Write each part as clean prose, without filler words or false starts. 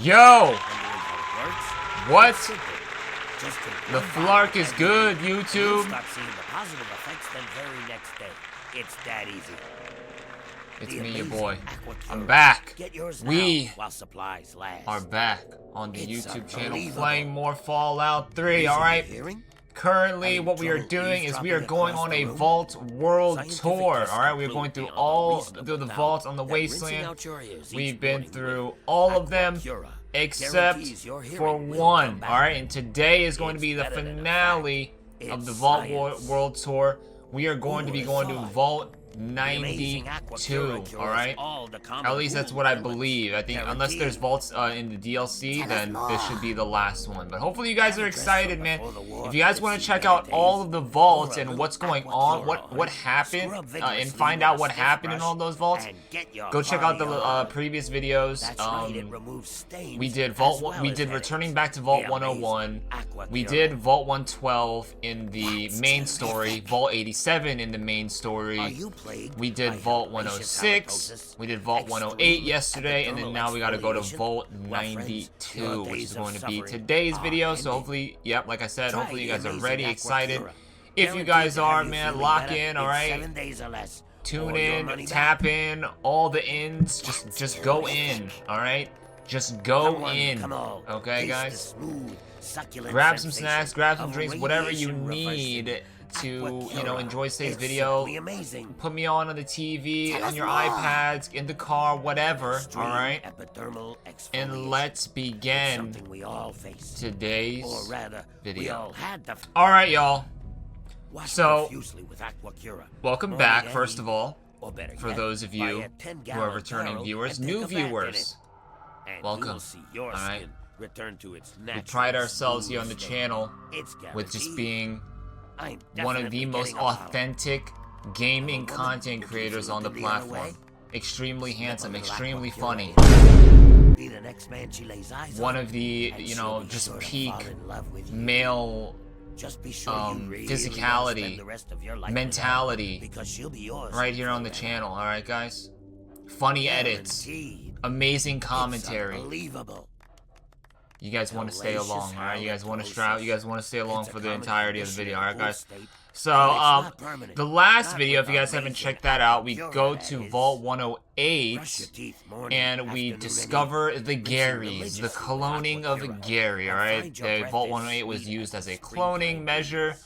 Yo! What? Just The flark is good, YouTube. Start seeing the positive effects the very next day. It's that easy. It's The me, your amazing boy. Aquacura. I'm back. Get yours We now while supplies last. are back on the It's YouTube channel unbelievable. playing more Fallout 3, Losing alright? your hearing? Currently, Having what we are trouble doing is we are eavesdropping going across on the a room? Vault World Scientific Tour, tests alright? We're conclude going through beyond a all reasonable the doubt vaults on the that rinsing Wasteland. out your ears We've each been morning through with all of them Aquacura except guarantees your hearing for will one, come back. alright? And today is going to It's be the better than a finale fact. of the It's Vault science. World Tour. We are going Who to be would've going to thought? Vault The amazing 92, Aquacura cures alright? all the common At least that's what I ailments. believe. I think unless there's Guaranteed. vaults in the DLC, Tell us then this should more. be the last one. But hopefully you guys are Haven't dressed excited, from man. before the war. If you guys want It's to check better out all of the vaults Pour a and little what's going on, Aquacura what on, happened, scrub and vigorously find with out a what stiff happened in brush, all those vaults, and get your go check out the party on. previous videos. That's right, it removes stains We did as Vault. well We as did headaches. returning back to Vault The 101. amazing We Aquacura. did Vault 112 in the That's main terrific. story. Vault 87 in the main Are story. you plagued We did by Vault hellacious 106. halitosis, We did Vault extreme 108 yesterday, and then epidermal now we gotta go to exfoliation? Vault Well, friends, 92, your which days is of going to be suffering today's are video. So ended. hopefully, yep, like I said, Try hopefully you the guys are amazing ready, excited. Aquacura. If you Guaranteed guys to have are, you man, feeling lock better in, in alright? 7 days or less. Tune Or your in, money tap back. in, all the ins. Just go in, alright? Just go Come on, in. come on. Okay, Taste guys? the smooth, succulent Grab some sensation snacks, grab some of drinks, whatever you radiation need reversing to, you know, Aquacura. enjoy today's It's video. simply amazing. Put me on the TV, Tell on us your more. iPads, in the car, whatever, Extreme alright? epidermal exfoliation. And let's It's begin something we all face. today's Or rather, we video. all had the Alright, y'all. wash So, profusely with Aquacura. Welcome Or back, again, first of all, or better for yet, those of buy you a 10-gallon who are returning barrel viewers, and take new a bath in viewers. it. And Welcome. you will see your Alright. skin return to its We natural pride ourselves here on the smooth channel It's with just guaranteed. being I'm one of definitely the most getting a bottle. authentic gaming Woman, content if you creators feel on the the other way, platform. Extremely Slip a handsome, little extremely Aquacura funny. in. Be the next man she lays eyes One on, of the, and you she'll know, be just sure to peak fall in love with you. male Just be sure you really physicality, spend the rest of your life mentality, with her, because she'll be yours right here on the forever. channel, alright guys? Funny edits, Guaranteed. amazing It's commentary. unbelievable. You guys want to stay Hellacious along, alright? You guys want to halitosis. you guys want to stay along It's a for the common entirety of the condition video, in alright the guys? state, So, but it's not permanent. the last Not video, if you with guys haven't amazing checked that out, we Aquacura, go that to is. Vault Brush 108, your teeth morning, and we afternoon, and discover evening. the Rinsing Garys, the religiously with cloning of Aquacura. Gary, And alright? find your The breath Vault is 108 was sweet used as a springtime cloning measure,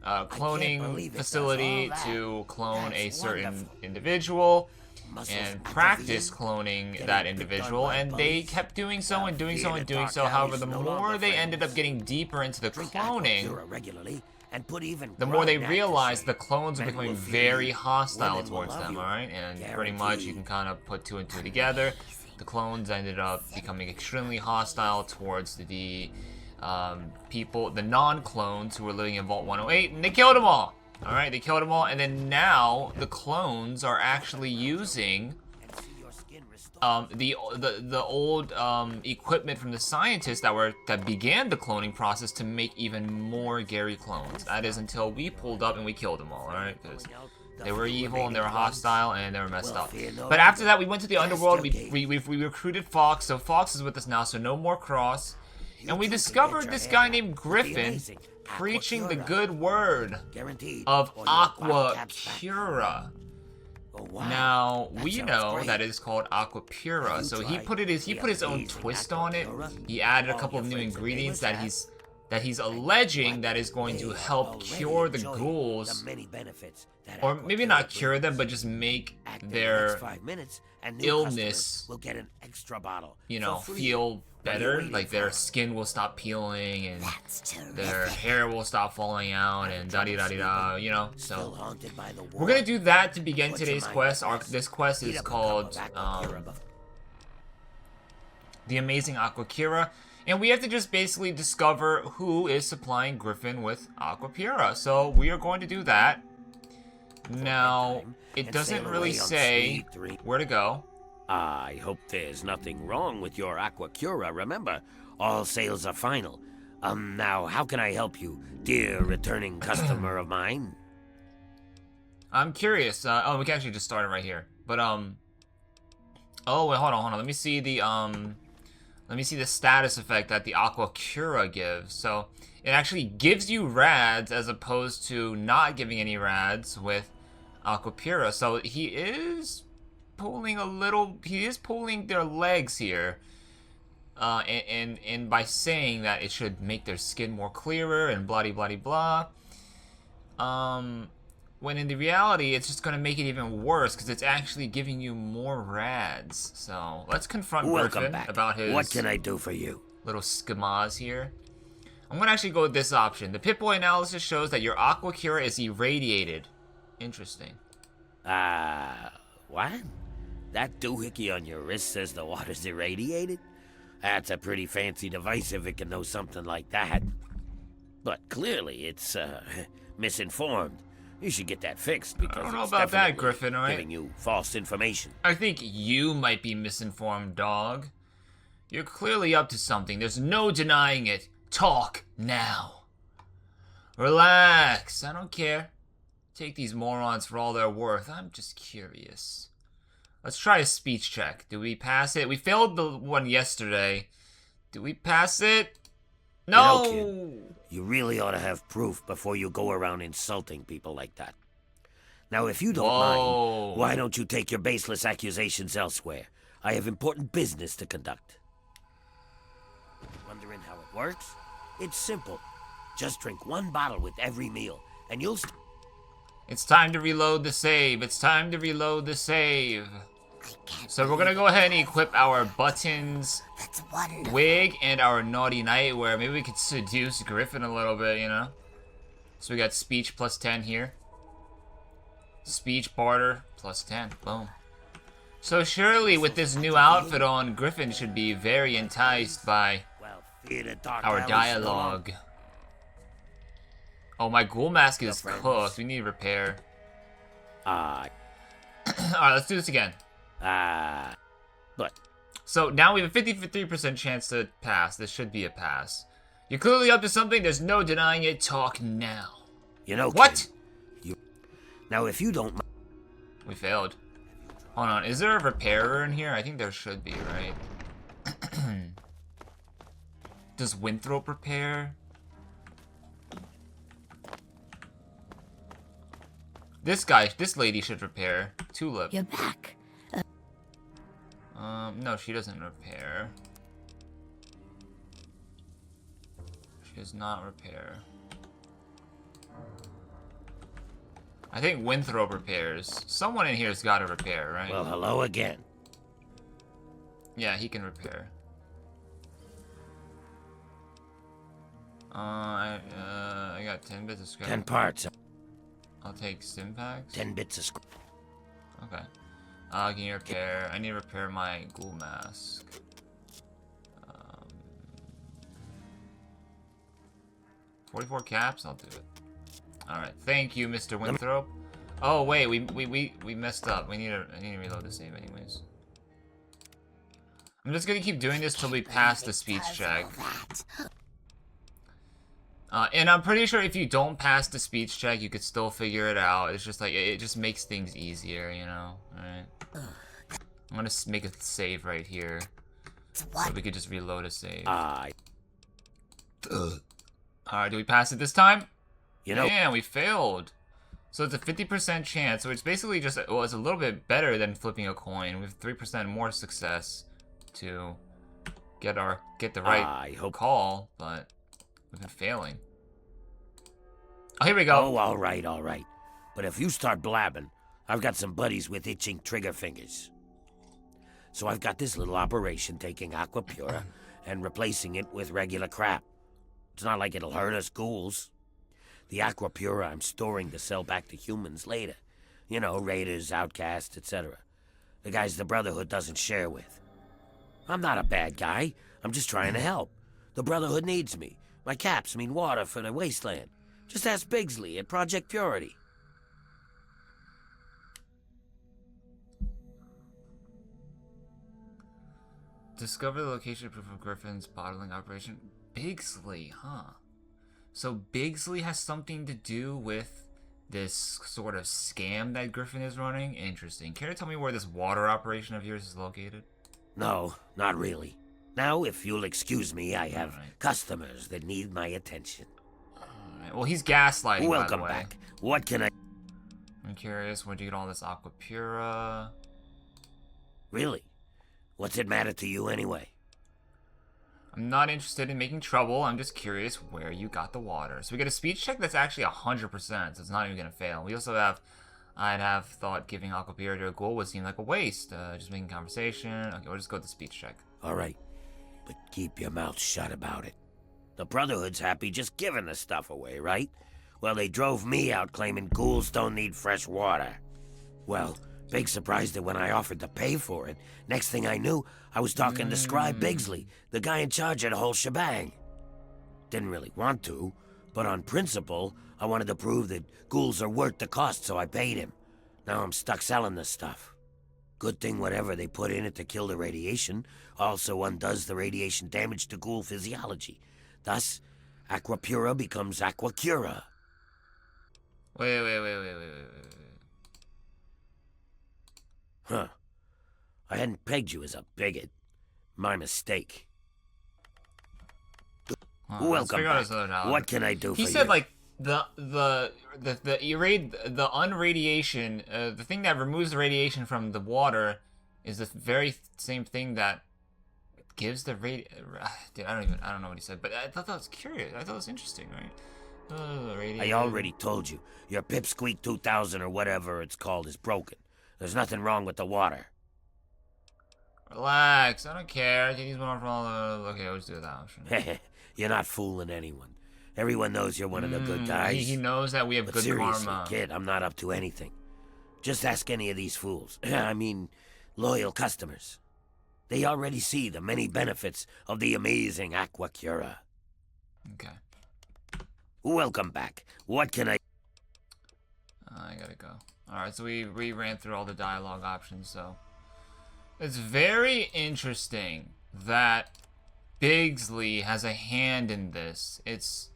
can't cloning believe it does facility all that. to clone a That's certain wonderful. individual Muscles and atrophying, practice cloning getting that picked on individual, by and they bullies. kept doing so and doing so Fear and the doing dark so. However, alleys the no more longer they ended up friends. getting deeper into the Drink cloning, Aquacura regularly and put even the more they Grognac to realized shame. the clones were Men becoming will fear very you. hostile Women will towards love them, you. alright? And pretty much you can kind of put two and two together. The clones ended up becoming extremely hostile towards the people, the non-clones who were living in Vault 108, and they killed them all. Alright, they killed them all, and then now the clones are actually using And see your skin restored. the old equipment from the scientists that began the cloning process to make even more Gary clones. That is until we pulled up and we killed them all, alright? Because they were evil and they were hostile and they were messed up. But after that, we went to the underworld. We recruited Fox, so Fox is with us now, so no more Cross. And we discovered this guy named Griffin preaching the good word Guaranteed. of Or your bottle cap's back. Aquacura. Oh, wow. Now That we sounds know great. that it is called Aquapura, You so he tried put his own amazing twist on it. Aquacura? He added a All couple your of new friends and ingredients neighbors that he's alleging that is going to They help already cure the enjoy ghouls, the many benefits that or maybe Aquacura not cure brings. them, but just make Act in the their next 5 minutes, and new illness, customers will get an extra bottle you for know, free. feel What are you better. waiting Like their for? skin will stop peeling and That's terrific. their hair will stop falling out and da da da da, you know. Still So haunted by the war. we're gonna do that to begin Put your today's mind quest. at rest. This quest Heat is up a cup called of Aquacura before- The Amazing Aquacura, and we have to just basically discover who is supplying Griffin with Aquapura. So we are going to do that. Now, it and doesn't sail really away on say sweet dreams. where to go. I hope there's nothing wrong with your Aquacura. Remember, all sales are final. Now, how can I help you, dear returning customer of mine? I'm curious. Oh, we can actually just start it right here. But oh wait, hold on. Let me see the Let me see the status effect that the Aqua Cura gives. So it actually gives you rads as opposed to not giving any rads with Aqua Pura. So he is pulling a little. He is pulling their legs here. And by saying that it should make their skin more clearer and blah blah blah. When in the reality, it's just gonna make it even worse because it's actually giving you more rads. So let's confront Griffin about his. What can I do for you? Little schemas here. I'm gonna actually go with this option. The Pip-Boy analysis shows that your Aqua Cura is irradiated. Interesting. What? That doohickey on your wrist says the water's irradiated? That's a pretty fancy device if it can know something like that. But clearly it's, misinformed. You should get that fixed because I don't know it's about that, definitely Griffin, alright? giving you false information. I think you might be misinformed, dog. You're clearly up to something. There's no denying it. Talk now. Relax. I don't care. Take these morons for all they're worth. I'm just curious. Let's try a speech check. Did we pass it? We failed the one yesterday. Did we pass it? No! You know, kid, you really ought to have proof before you go around insulting people like that. Now, if you don't mind, why don't you take your baseless accusations elsewhere? I have important business to conduct. Wondering how it works? It's simple. Just drink one bottle with every meal, and you'll... It's time to reload the save. It's time to reload the save. So we're gonna go ahead and equip our buttons, wig, and our naughty night, where maybe we could seduce Griffin a little bit, you know? So we got speech plus 10 here. Speech barter plus 10. Boom. So surely with this new outfit on, Griffin should be very enticed by our dialogue. Oh, my ghoul mask is cooked. We need repair. Alright, let's do this again. But so now we have a 53% chance to pass. This should be a pass. You're clearly up to something. There's no denying it. Talk now. You know what? Kid, now, if you don't, we failed. Hold on. Is there a repairer in here? I think there should be, right? Does Winthrop repair? This lady should repair. Tulip. You're back. No, she doesn't repair. She does not repair. I think Winthrop repairs. Someone in here's got to repair, right? Well, hello again. Yeah, he can repair. I got 10 bits of scrap. 10 parts. I'll take Stimpaks. 10 bits of scrap. Okay. Can you repair? I need to repair my ghoul mask. 44 caps? I'll do it. Alright, thank you, Mr. Winthrop. Oh, wait, we messed up. I need to reload the save anyways. I'm just gonna keep doing this till we pass the speech check. And I'm pretty sure if you don't pass the speech check, you could still figure it out. It's just like, it just makes things easier, you know? Alright. I'm gonna make a save right here. So we could just reload a save. Alright, do we pass it this time? You know. Yeah, we failed. So it's a 50% chance, so it's basically just, well, it's a little bit better than flipping a coin. We have 3% more success to get the right call, but we've been failing. Oh, here we go. Oh, all right. But if you start blabbing, I've got some buddies with itching trigger fingers. So I've got this little operation taking Aqua Pura and replacing it with regular crap. It's not like it'll hurt us ghouls. The Aqua Pura I'm storing to sell back to humans later. You know, raiders, outcasts, etc. The guys the Brotherhood doesn't share with. I'm not a bad guy. I'm just trying to help. The Brotherhood needs me. My caps mean water for the wasteland. Just ask Bigsley at Project Purity. Discover the location proof of Griffin's bottling operation. Bigsley, huh? So Bigsley has something to do with this sort of scam that Griffin is running? Interesting. Care to tell me where this water operation of yours is located? No, not really. Now, if you'll excuse me, I have Alright. customers that need my attention. Alright. Well, he's gaslighting, by the Welcome way. back. What can I... I'm curious, where'd you get all this aqua pura? Really? What's it matter to you anyway? I'm not interested in making trouble. I'm just curious where you got the water. So we get a speech check that's actually 100%, so it's not even gonna fail. We also have, I'd have thought giving aqua pura to a ghoul would seem like a waste. Just making conversation. Okay, we'll just go with the speech check. All right, but keep your mouth shut about it. The Brotherhood's happy just giving the stuff away, right? Well, they drove me out claiming ghouls don't need fresh water. Well, big surprise that when I offered to pay for it, next thing I knew, I was talking to Scribe Bigsley, the guy in charge of the whole shebang. Didn't really want to, but on principle, I wanted to prove that ghouls are worth the cost, so I paid him. Now I'm stuck selling this stuff. Good thing whatever they put in it to kill the radiation also undoes the radiation damage to ghoul physiology. Thus, Aqua Pura becomes Aqua Cura. Wait. Huh. I hadn't pegged you as a bigot. My mistake. Welcome back. What can I do for you? He said like the unradiation, the thing that removes the radiation from the water is the very same thing that gives the Dude, I don't know what he said, but I thought that was curious. I thought it was interesting, right? I already told you. Your Pipsqueak 2000 or whatever it's called is broken. There's nothing wrong with the water. Relax, I don't care. I can use one from all the... Okay, let's do that option. You're not fooling anyone. Everyone knows you're one of the good guys. He knows that we have But good seriously, karma. kid, I'm not up to anything. Just ask any of these fools. I mean, loyal customers. They already see the many benefits of the amazing Aqua Cura. Okay. Welcome back. What can I... I gotta go. Alright, so we ran through all the dialogue options, so... It's very interesting that Bigsley has a hand in this. It's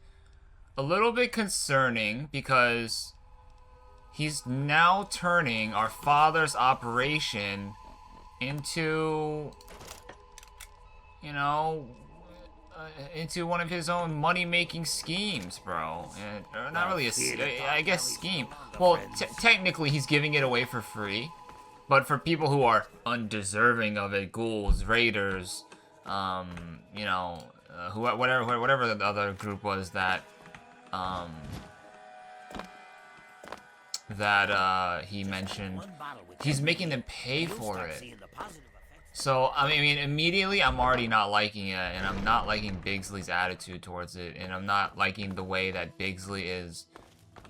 a little bit concerning because he's now turning our father's operation into, you know, into one of his own money-making schemes, bro. Or not really I guess scheme. Well, technically he's giving it away for free. But for people who are undeserving of it, ghouls, raiders, you know, whatever the other group was that, he mentioned, he's making them pay for it. So, I mean, immediately I'm already not liking it, and I'm not liking Bigsley's attitude towards it, and I'm not liking the way that Bigsley is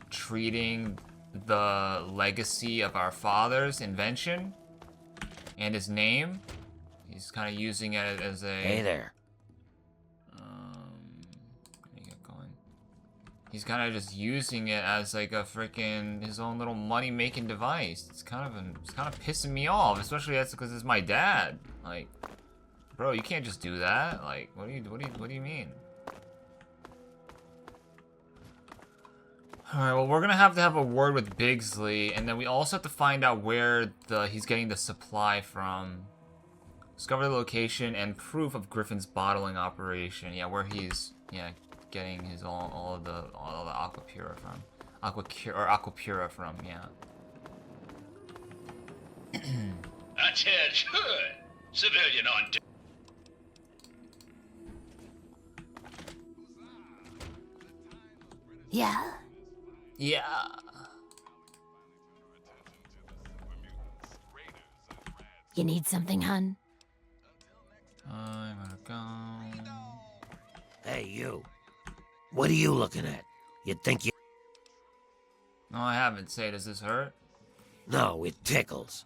treating the legacy of our father's invention and his name. He's kind of using it as a... Hey there. Let me get going. He's kind of just using it as like a freaking his own little money-making device. It's kind of pissing me off, especially that's because it's my dad. Like, bro, you can't just do that. Like, what do you mean? Alright, well, we're gonna have to have a word with Bigsley, and then we also have to find out where he's getting the supply from. Discover the location and proof of Griffin's bottling operation. Yeah, where he's getting his all the aqua pura from. Aqua pura from, yeah. That's it. Good. Civilian on duty. Yeah? Yeah. You need something, hun? I'm gonna go. Hey, you. What are you looking at? You think you... No, I haven't. Say, does this hurt? No, it tickles.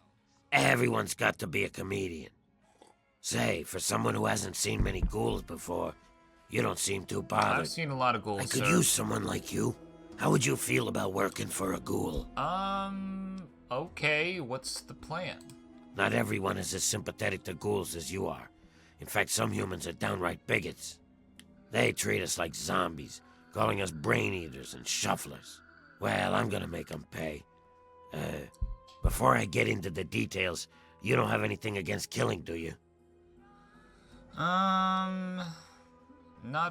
Everyone's got to be a comedian. Say, for someone who hasn't seen many ghouls before, you don't seem too bothered. I've seen a lot of ghouls, I could sir. use someone like you. How would you feel about working for a ghoul? Okay, what's the plan? Not everyone is as sympathetic to ghouls as you are. In fact, some humans are downright bigots. They treat us like zombies, calling us brain eaters and shufflers. Well, I'm gonna make them pay. Before I get into the details, you don't have anything against killing, do you? Not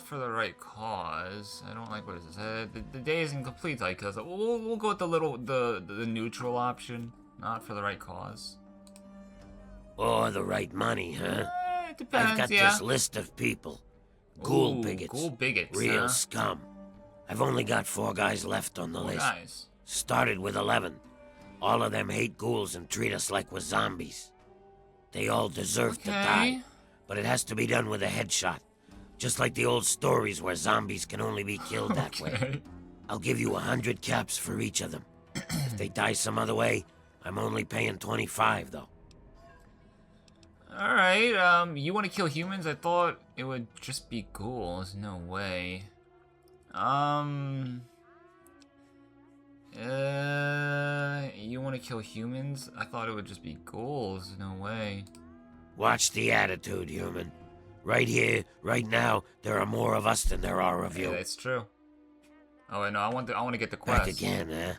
for the right cause. I don't like what it says. The day is incomplete, like, cause we'll go with the neutral option. Not for the right cause. Or the right money, huh? It depends, I've got yeah. this list of people. Ghoul Ooh, bigots. Ghoul bigots, Real huh? scum. I've only got 4 guys left on the list. Guys. Started with 11. All of them hate ghouls and treat us like we're zombies. They all deserve to die, but it has to be done with a headshot. Just like the old stories where zombies can only be killed that way. I'll give you 100 caps for each of them. If they die some other way, I'm only paying 25, though. Alright, you want to kill humans? I thought it would just be ghouls. No way. You want to kill humans? I thought it would just be ghouls. No way. Watch the attitude, human. Right here, right now, there are more of us than there are of you. Yeah, that's true. Oh, no, I want to get the quest. Back again, huh?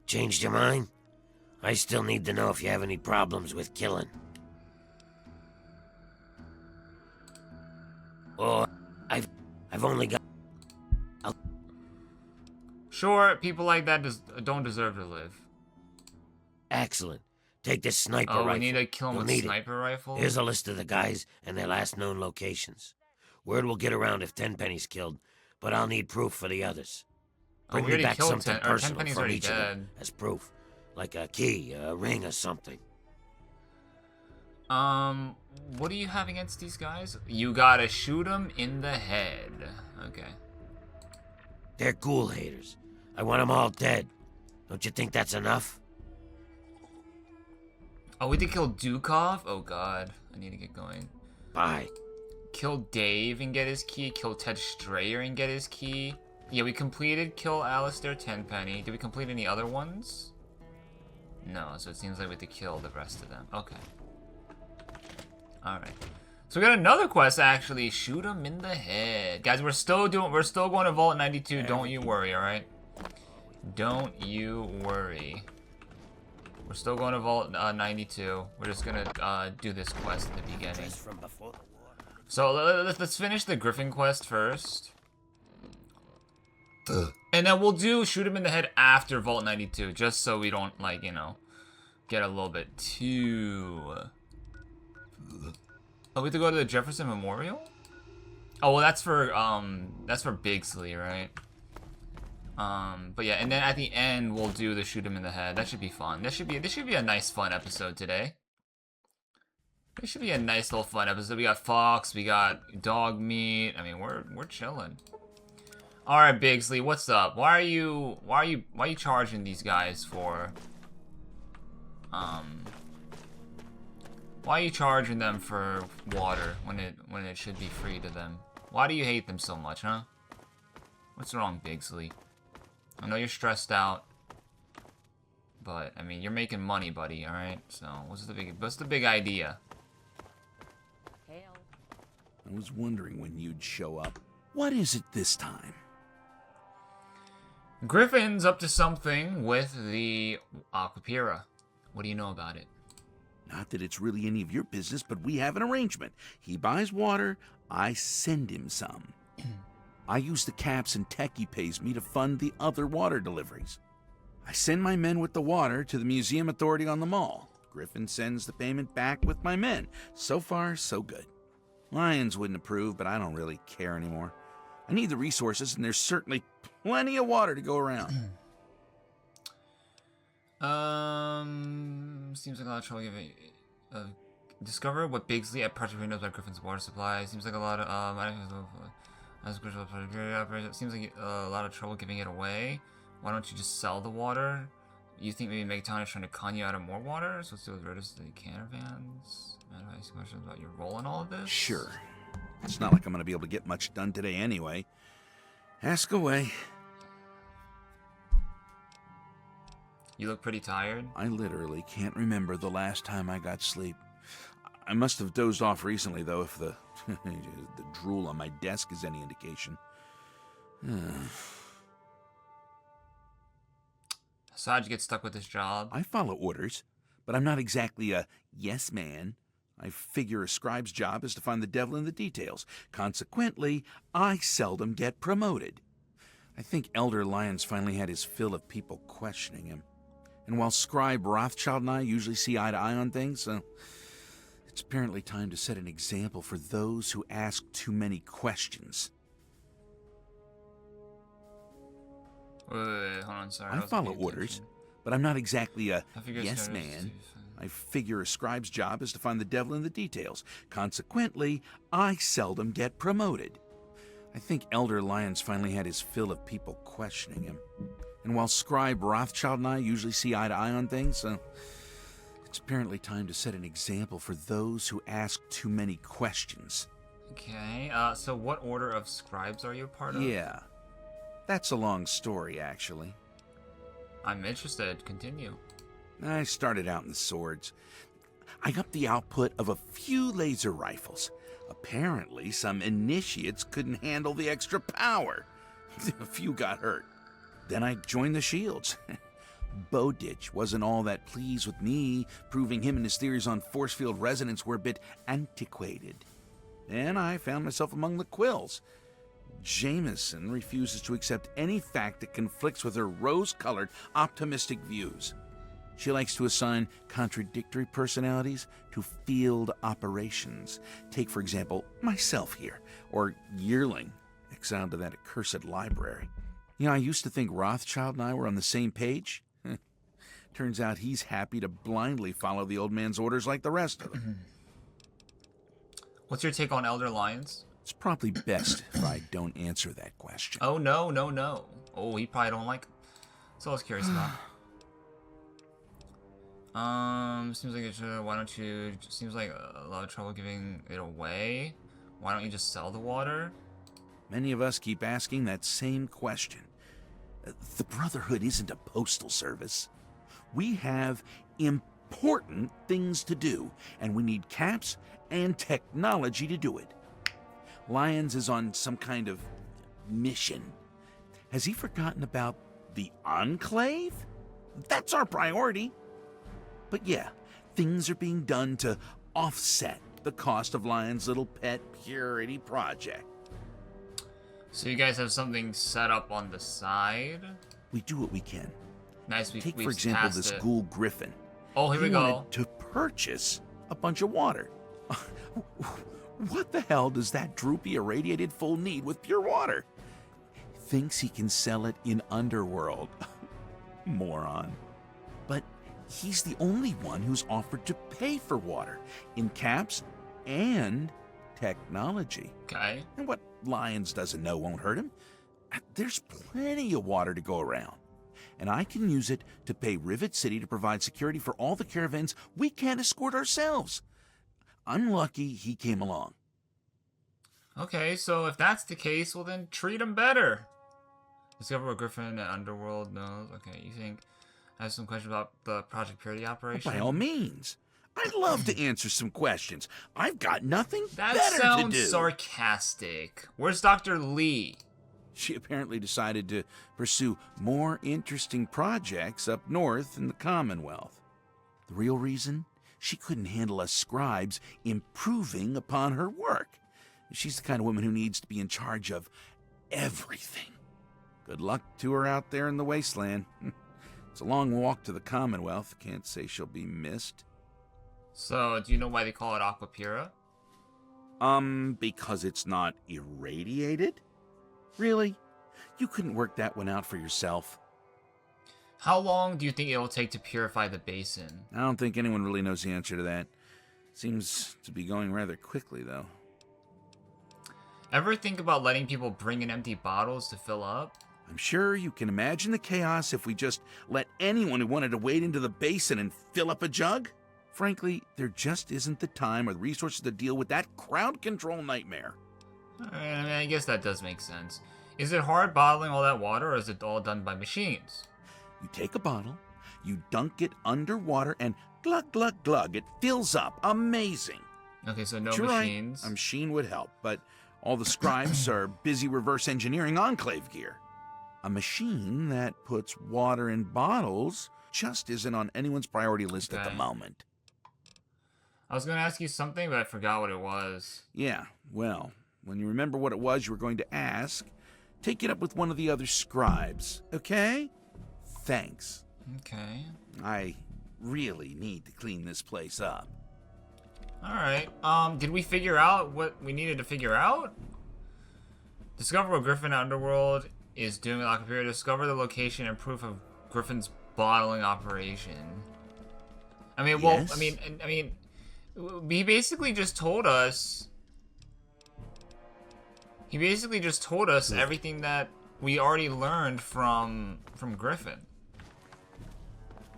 Changed your mind? I still need to know if you have any problems with killing. Or I've only got. Sure, people like that don't deserve to live. Excellent. Take this sniper rifle. Oh, we need to kill him We'll with need sniper rifle? Here's a list of the guys and their last known locations. Word will get around if Tenpenny's killed, but I'll need proof for the others. Bring we me already back killed something personal Tenpenny's from already each of them as proof, like a key, a ring, or something. What do you have against these guys? You gotta shoot them in the head. Okay. They're ghoul haters. I want them all dead. Don't you think that's enough? Oh, we did kill Dukov? Oh god, I need to get going. Bye. Kill Dave and get his key. Kill Ted Strayer and get his key. Yeah, we completed kill Alistair Tenpenny. Did we complete any other ones? No, so it seems like we have to kill the rest of them. Okay. Alright. So we got another quest actually. Shoot him in the head. Guys, we're still going to Vault 92. Don't you worry, alright? Don't you worry. We're still going to Vault 92. We're just gonna do this quest in the beginning. So let's finish the Griffin quest first. And then we'll do shoot him in the head after Vault 92, just so we don't, like, you know, get a little bit too... Oh, we have to go to the Jefferson Memorial? Oh, well, that's for Bigsley, right? But yeah, and then at the end, we'll do the shoot him in the head. That should be fun. This should be a nice, fun episode today. This should be a nice little fun episode. We got Fox, we got dog meat. I mean, we're chilling. All right, Bigsley, what's up? Why are you charging these guys for? Why are you charging them for water when it should be free to them? Why do you hate them so much, huh? What's wrong, Bigsley? I know you're stressed out, but I mean, you're making money, buddy. All right. So what's the big idea? I was wondering when you'd show up. What is it this time? Griffin's up to something with the Aquapira. What do you know about it? Not that it's really any of your business, but we have an arrangement. He buys water, I send him some. I use the caps and tech he pays me to fund the other water deliveries. I send my men with the water to the museum authority on the mall. Griffin sends the payment back with my men. So far, so good. Lyons wouldn't approve, but I don't really care anymore. I need the resources, and there's certainly plenty of water to go around. Seems like a lot of trouble giving. Discover what Bigsley at Project knows about Griffin's water supply. Seems like a lot of seems like a lot of trouble giving it away. Why don't you just sell the water? You think maybe Megatown is trying to con you out of more water? So let's do with register the caravans. I ask questions about your role in all of this? Sure. It's not like I'm going to be able to get much done today anyway. Ask away. You look pretty tired. I literally can't remember the last time I got sleep. I must have dozed off recently, though, if the drool on my desk is any indication. So how'd you get stuck with this job? I follow orders, but I'm not exactly a yes man. I figure a scribe's job is to find the devil in the details. Consequently, I seldom get promoted. I think Elder Lyons finally had his fill of people questioning him. And while Scribe Rothschild and I usually see eye to eye on things, it's apparently time to set an example for those who ask too many questions. Wait, hold on, sorry. I wasn't follow paying orders, attention. but I'm not exactly a I figure yes it's man. I figure a scribe's job is to find the devil in the details. Consequently, I seldom get promoted. I think Elder Lyons finally had his fill of people questioning him. And while Scribe Rothschild and I usually see eye to eye on things, it's apparently time to set an example for those who ask too many questions. Okay, so what order of scribes are you a part of? Yeah, that's a long story, actually. I'm interested. Continue. I started out in the swords. I upped the output of a few laser rifles. Apparently, some initiates couldn't handle the extra power. A few got hurt. Then I joined the shields. Bowditch wasn't all that pleased with me, proving him and his theories on force field resonance were a bit antiquated. Then I found myself among the quills. Jameson refuses to accept any fact that conflicts with her rose-colored, optimistic views. She likes to assign contradictory personalities to field operations. Take, for example, myself here, or Yearling, exiled to that accursed library. You know, I used to think Rothschild and I were on the same page. Turns out he's happy to blindly follow the old man's orders like the rest of them. What's your take on Elder Lyons? It's probably best if I don't answer that question. Oh, no. Oh, he probably don't like it. That's all I was curious about. Seems like it should. Why don't you? Seems like a lot of trouble giving it away. Why don't you just sell the water? Many of us keep asking that same question. The Brotherhood isn't a postal service. We have important things to do, and we need caps and technology to do it. Lyons is on some kind of mission. Has he forgotten about the Enclave? That's our priority. But yeah, things are being done to offset the cost of Lyons' little pet purity project. So you guys have something set up on the side? We do what we can. Nice. Take, for example, this ghoul Griffin. Oh, here we He go. wanted to purchase a bunch of water. What the hell does that droopy irradiated fool need with pure water? Thinks he can sell it in Underworld. Moron. But he's the only one who's offered to pay for water in caps and technology. Okay. And what Lyons doesn't know won't hurt him. There's plenty of water to go around. And I can use it to pay Rivet City to provide security for all the caravans we can't escort ourselves. I'm lucky he came along. Okay, so if that's the case, well then treat him better. Discover what Griffin and Underworld knows. Okay, you think I have some questions about the Project Purity operation? By all means. I'd love to answer some questions. I've got nothing That better to sounds do. sarcastic. Where's Dr. Lee? She apparently decided to pursue more interesting projects up north in the Commonwealth. The real reason? She couldn't handle us scribes improving upon her work. She's the kind of woman who needs to be in charge of everything. Good luck to her out there in the wasteland. It's a long walk to the Commonwealth. Can't say she'll be missed. So, do you know why they call it Aquapura? Because it's not irradiated? Really? You couldn't work that one out for yourself? How long do you think it will take to purify the basin? I don't think anyone really knows the answer to that. Seems to be going rather quickly, though. Ever think about letting people bring in empty bottles to fill up? I'm sure you can imagine the chaos if we just let anyone who wanted to wade into the basin and fill up a jug. Frankly, there just isn't the time or the resources to deal with that crowd control nightmare. I mean, I guess that does make sense. Is it hard bottling all that water, or is it all done by machines? You take a bottle, you dunk it underwater, and glug, glug, glug, it fills up. Amazing. Okay, so no You're machines. right. A machine would help, but all the scribes are busy reverse engineering Enclave gear. A machine that puts water in bottles just isn't on anyone's priority list at the Okay. moment. I was gonna ask you something, but I forgot what it was. Yeah, well, when you remember what it was you were going to ask, take it up with one of the other scribes, okay? Thanks. Okay. I really need to clean this place up. Alright. Did we figure out what we needed to figure out? Discover what Griffin Underworld is doing with Aquapura. Discover the location and proof of Griffin's bottling operation. I mean, well, Yes? I mean, he basically just told us. He basically just told us everything that we already learned from Griffin.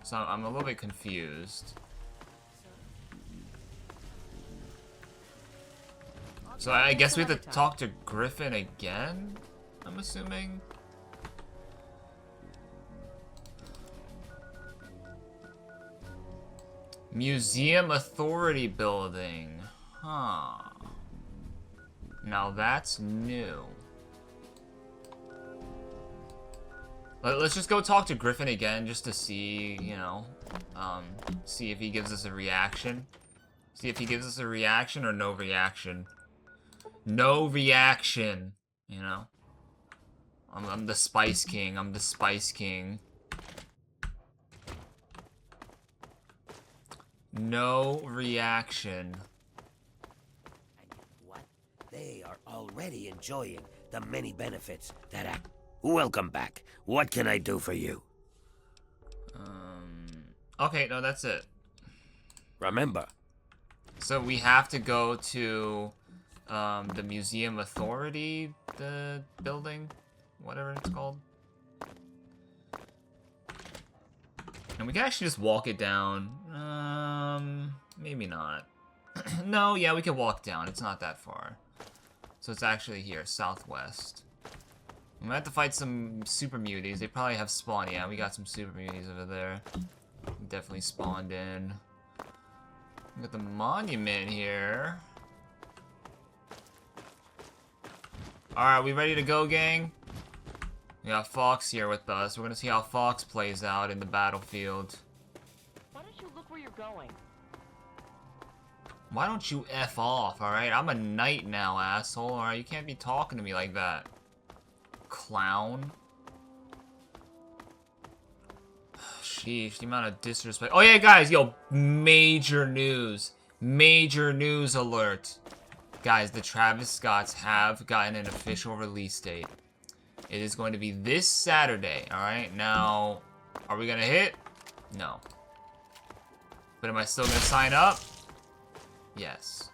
So I'm a little bit confused. So I guess we have to talk to Griffin again, I'm assuming. Museum Authority Building. Huh. Now that's new. Let's just go talk to Griffin again just to see, you know, see if he gives us a reaction. See if he gives us a reaction or no reaction. No reaction, you know. I'm the Spice King. I'm the Spice King. No reaction. What? They are already enjoying the many benefits that act. Welcome back. What can I do for you? Okay, no, that's it. Remember, So we have to go to the Museum Authority, the building, whatever it's called. And we can actually just walk it down. Maybe not. No, yeah, we can walk down. It's not that far. So it's actually here, southwest. We might have to fight some super muties. They probably have spawned. Yeah, we got some super muties over there. Definitely spawned in. We got the monument here. Alright, we ready to go, gang? We got Fox here with us. We're gonna see how Fox plays out in the battlefield. Why don't you look where you're going? Why don't you F off, alright? I'm a knight now, asshole, alright? You can't be talking to me like that. Clown. Sheesh, the amount of disrespect. Oh yeah, guys, yo, major news. Major news alert. Guys, the Travis Scotts have gotten an official release date. It is going to be this Saturday, alright? Now, are we gonna hit? No. But am I still gonna sign up? Yes.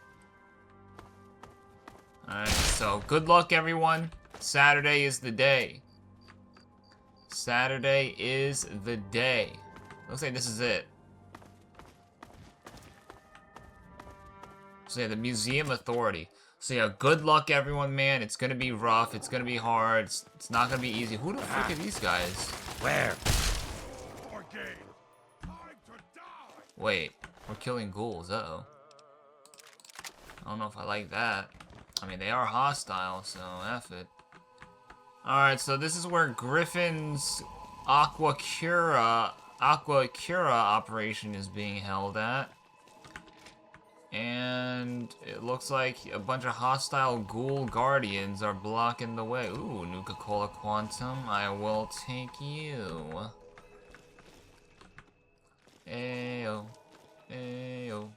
Alright, so good luck, everyone. Saturday is the day. Saturday is the day. Looks like this is it. So yeah, the Museum Authority. So yeah, good luck, everyone, man. It's gonna be rough. It's gonna be hard. It's not gonna be easy. Who the frick are these guys? where? Wait, we're killing ghouls. Uh-oh. I don't know if I like that. I mean, they are hostile, so F it. Alright, so this is where Griffin's Aquacura operation is being held at. And it looks like a bunch of hostile ghoul guardians are blocking the way. Ooh, Nuka-Cola Quantum, I will take you. Ayo. Ayo.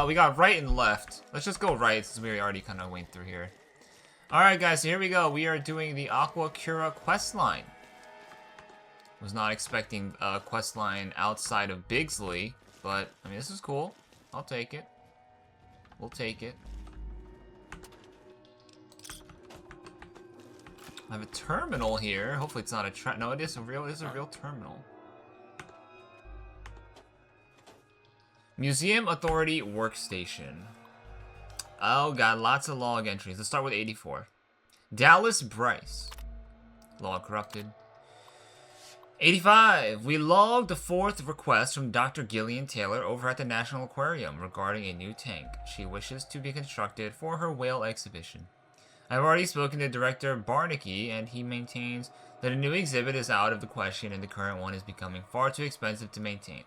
We got right and left. Let's just go right since we already kind of went through here. Alright guys, so here we go. We are doing the Aquacura questline. Was not expecting a questline outside of Bigsley, but I mean this is cool. I'll take it. We'll take it. I have a terminal here. Hopefully it's not a trap. No, it is a real terminal. Museum Authority Workstation. Oh god, lots of log entries. Let's start with 84. Dallas Bryce. Log corrupted. 85. We logged the 4th request from Dr. Gillian Taylor over at the National Aquarium regarding a new tank she wishes to be constructed for her whale exhibition. I've already spoken to director Barnaky, and he maintains that a new exhibit is out of the question and the current one is becoming far too expensive to maintain.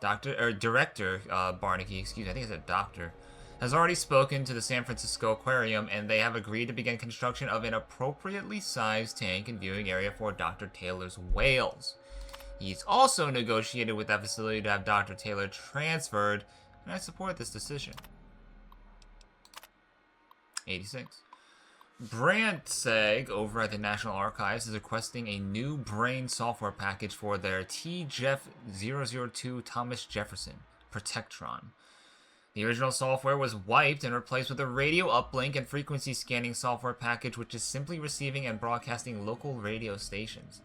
Director Barnaky, excuse me, I think I said doctor, has already spoken to the San Francisco Aquarium, and they have agreed to begin construction of an appropriately sized tank and viewing area for Dr. Taylor's whales. He's also negotiated with that facility to have Dr. Taylor transferred, and I support this decision. 86. Brandseg over at the National Archives is requesting a new brain software package for their TJEF-002 Thomas Jefferson Protectron. The original software was wiped and replaced with a radio uplink and frequency scanning software package, which is simply receiving and broadcasting local radio stations.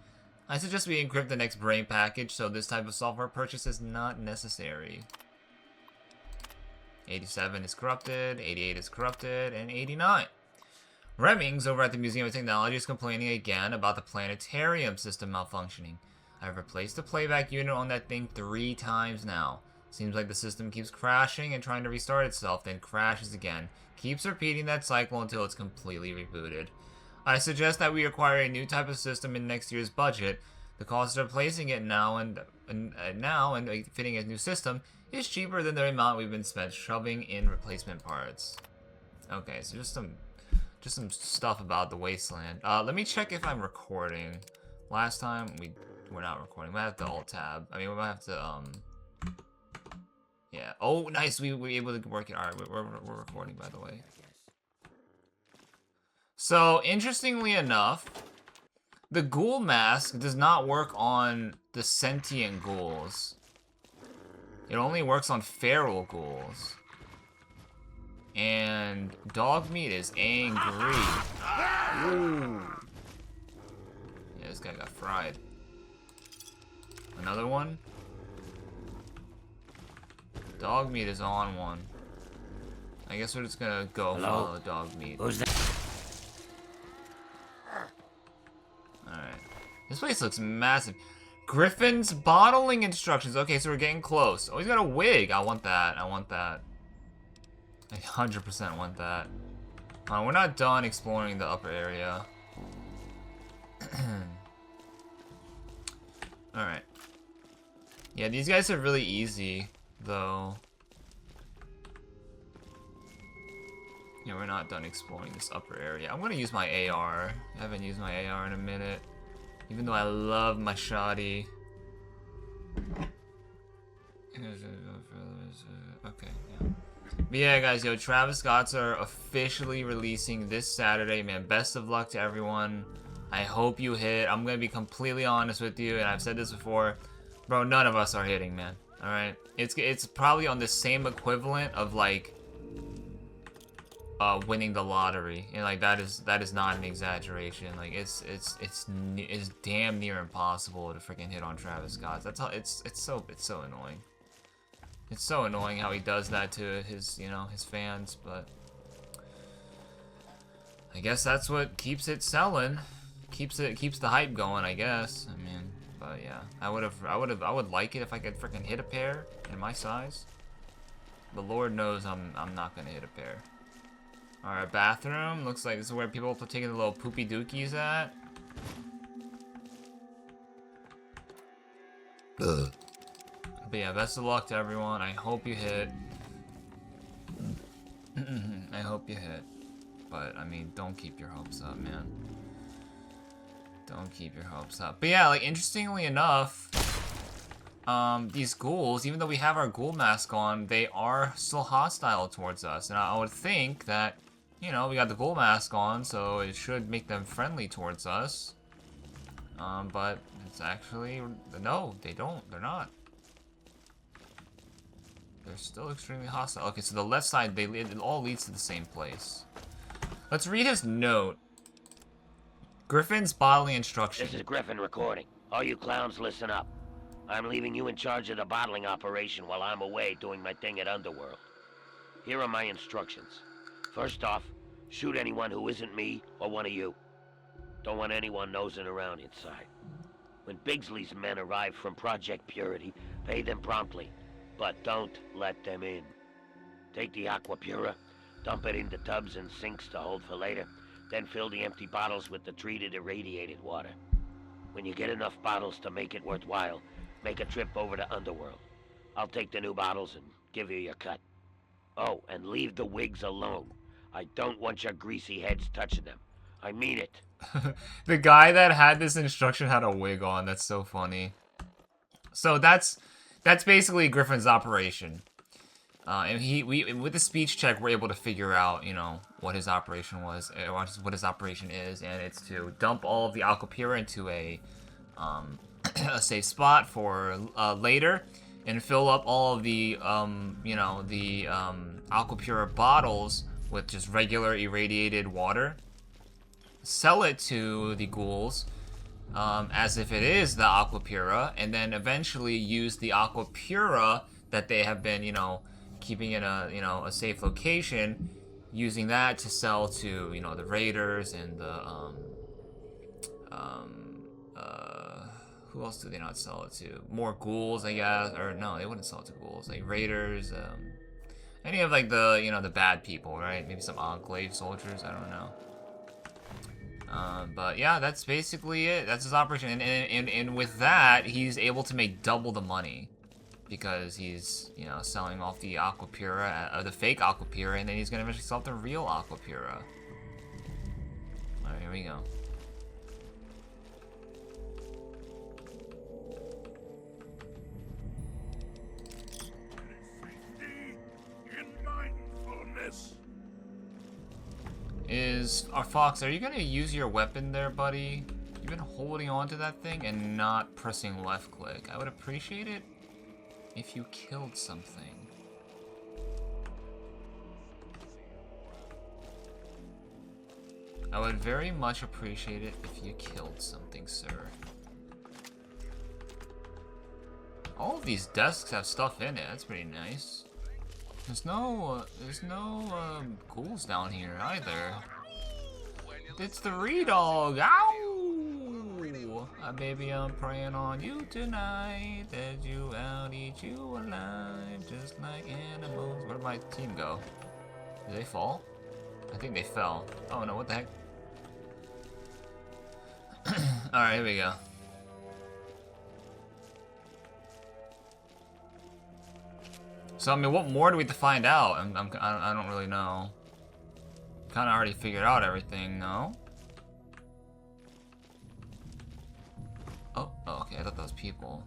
I suggest we encrypt the next brain package so this type of software purchase is not necessary. 87 is corrupted, 88 is corrupted, and 89. Remmings over at the Museum of Technology is complaining again about the planetarium system malfunctioning. I've replaced the playback unit on that thing 3 times now. Seems like the system keeps crashing and trying to restart itself, then crashes again. Keeps repeating that cycle until it's completely rebooted. I suggest that we acquire a new type of system in next year's budget. The cost of replacing it now and fitting a new system is cheaper than the amount we've been spent shoving in replacement parts. Okay, so just some stuff about the wasteland. Let me check if I'm recording. Last time we were not recording. We have to alt tab. I mean, we might have to yeah. Oh, nice. We were able to work it. All right, we're recording, by the way. So interestingly enough, the ghoul mask does not work on the sentient ghouls. It only works on feral ghouls. And dog meat is angry. Ooh. Yeah, this guy got fried. Another one. Dog meat is on one. I guess we're just gonna go follow dog meat. Who's that? Alright. This place looks massive. Griffin's bottling instructions. Okay, so we're getting close. Oh, he's got a wig. I want that. I want that. I 100% want that. We're not done exploring the upper area. Alright. Yeah, these guys are really easy, though. Yeah, we're not done exploring this upper area. I'm gonna use my AR. I haven't used my AR in a minute. Even though I love my shoddy. Okay, yeah. But yeah, guys, yo, Travis Scott's are officially releasing this Saturday, man. Best of luck to everyone. I hope you hit. I'm gonna be completely honest with you, and I've said this before. Bro, none of us are hitting, man. Alright? It's probably on the same equivalent of, like, winning the lottery, and like that is not an exaggeration. Like it's damn near impossible to freaking hit on Travis Scott. That's how it's so annoying. It's so annoying how he does that to his his fans, but I guess that's what keeps it selling, keeps the hype going, I guess. I mean, but yeah, I would like it if I could freaking hit a pair in my size. But Lord knows I'm not gonna hit a pair. Alright, bathroom. Looks like this is where people are taking the little poopy dookies at. But yeah, best of luck to everyone. I hope you hit. I hope you hit. But, I mean, don't keep your hopes up, man. Don't keep your hopes up. But yeah, like, interestingly enough, these ghouls, even though we have our ghoul mask on, they are still hostile towards us. And I would think that, we got the ghoul mask on, so it should make them friendly towards us. But it's actually, no, they don't. They're not. They're still extremely hostile. Okay, so the left side, it all leads to the same place. Let's read his note. Griffin's bottling instruction. This is Griffin recording. All you clowns, listen up. I'm leaving you in charge of the bottling operation while I'm away doing my thing at Underworld. Here are my instructions. First off, shoot anyone who isn't me or one of you. Don't want anyone nosing around inside. When Bigsley's men arrive from Project Purity, pay them promptly, but don't let them in. Take the Aqua Pura, dump it into tubs and sinks to hold for later, Then fill the empty bottles with the treated irradiated water. When you get enough bottles to make it worthwhile, make a trip over to Underworld. I'll take the new bottles and give you your cut. Oh, and leave the wigs alone. I don't want your greasy heads touching them. I mean it. The guy that had this instruction had a wig on. That's so funny. So that's basically Griffin's operation. And we with the speech check, we're able to figure out, you know, what his operation was, what his operation is, and it's to dump all of the Aquapura into a a safe spot for later, and fill up all of the you know, the Aquapura bottles with just regular irradiated water. Sell it to the ghouls as if it is the Aquapura, and then eventually use the Aquapura that they have been, you know, keeping in a, you know, a safe location, using that to sell to, you know, the raiders and the who else do they not sell it to? More ghouls, I guess, or no, they wouldn't sell it to ghouls, like raiders, any of like the, you know, the bad people, right? Maybe some Enclave soldiers, I don't know. But yeah, that's basically it. That's his operation, and with that, he's able to make double the money. Because he's, you know, selling off the Aquapura, the fake Aquapura, and then he's gonna eventually sell the real Aquapura. Alright, here we go. Fox, are you gonna use your weapon there, buddy? You've been holding on to that thing and not pressing left click. I would appreciate it if you killed something. I would very much appreciate it if you killed something, sir. All of these desks have stuff in it. That's pretty nice. There's no ghouls down here either. It's the Redog. Ow! Baby, I'm praying on you tonight that you out eat you alive, just like animals. Where'd my team go? Did they fall? I think they fell. Oh no! What the heck? All right, here we go. So I mean, what more do we have to find out? I don't really know. Kind of already figured out everything, no? Oh, okay. I thought that was people.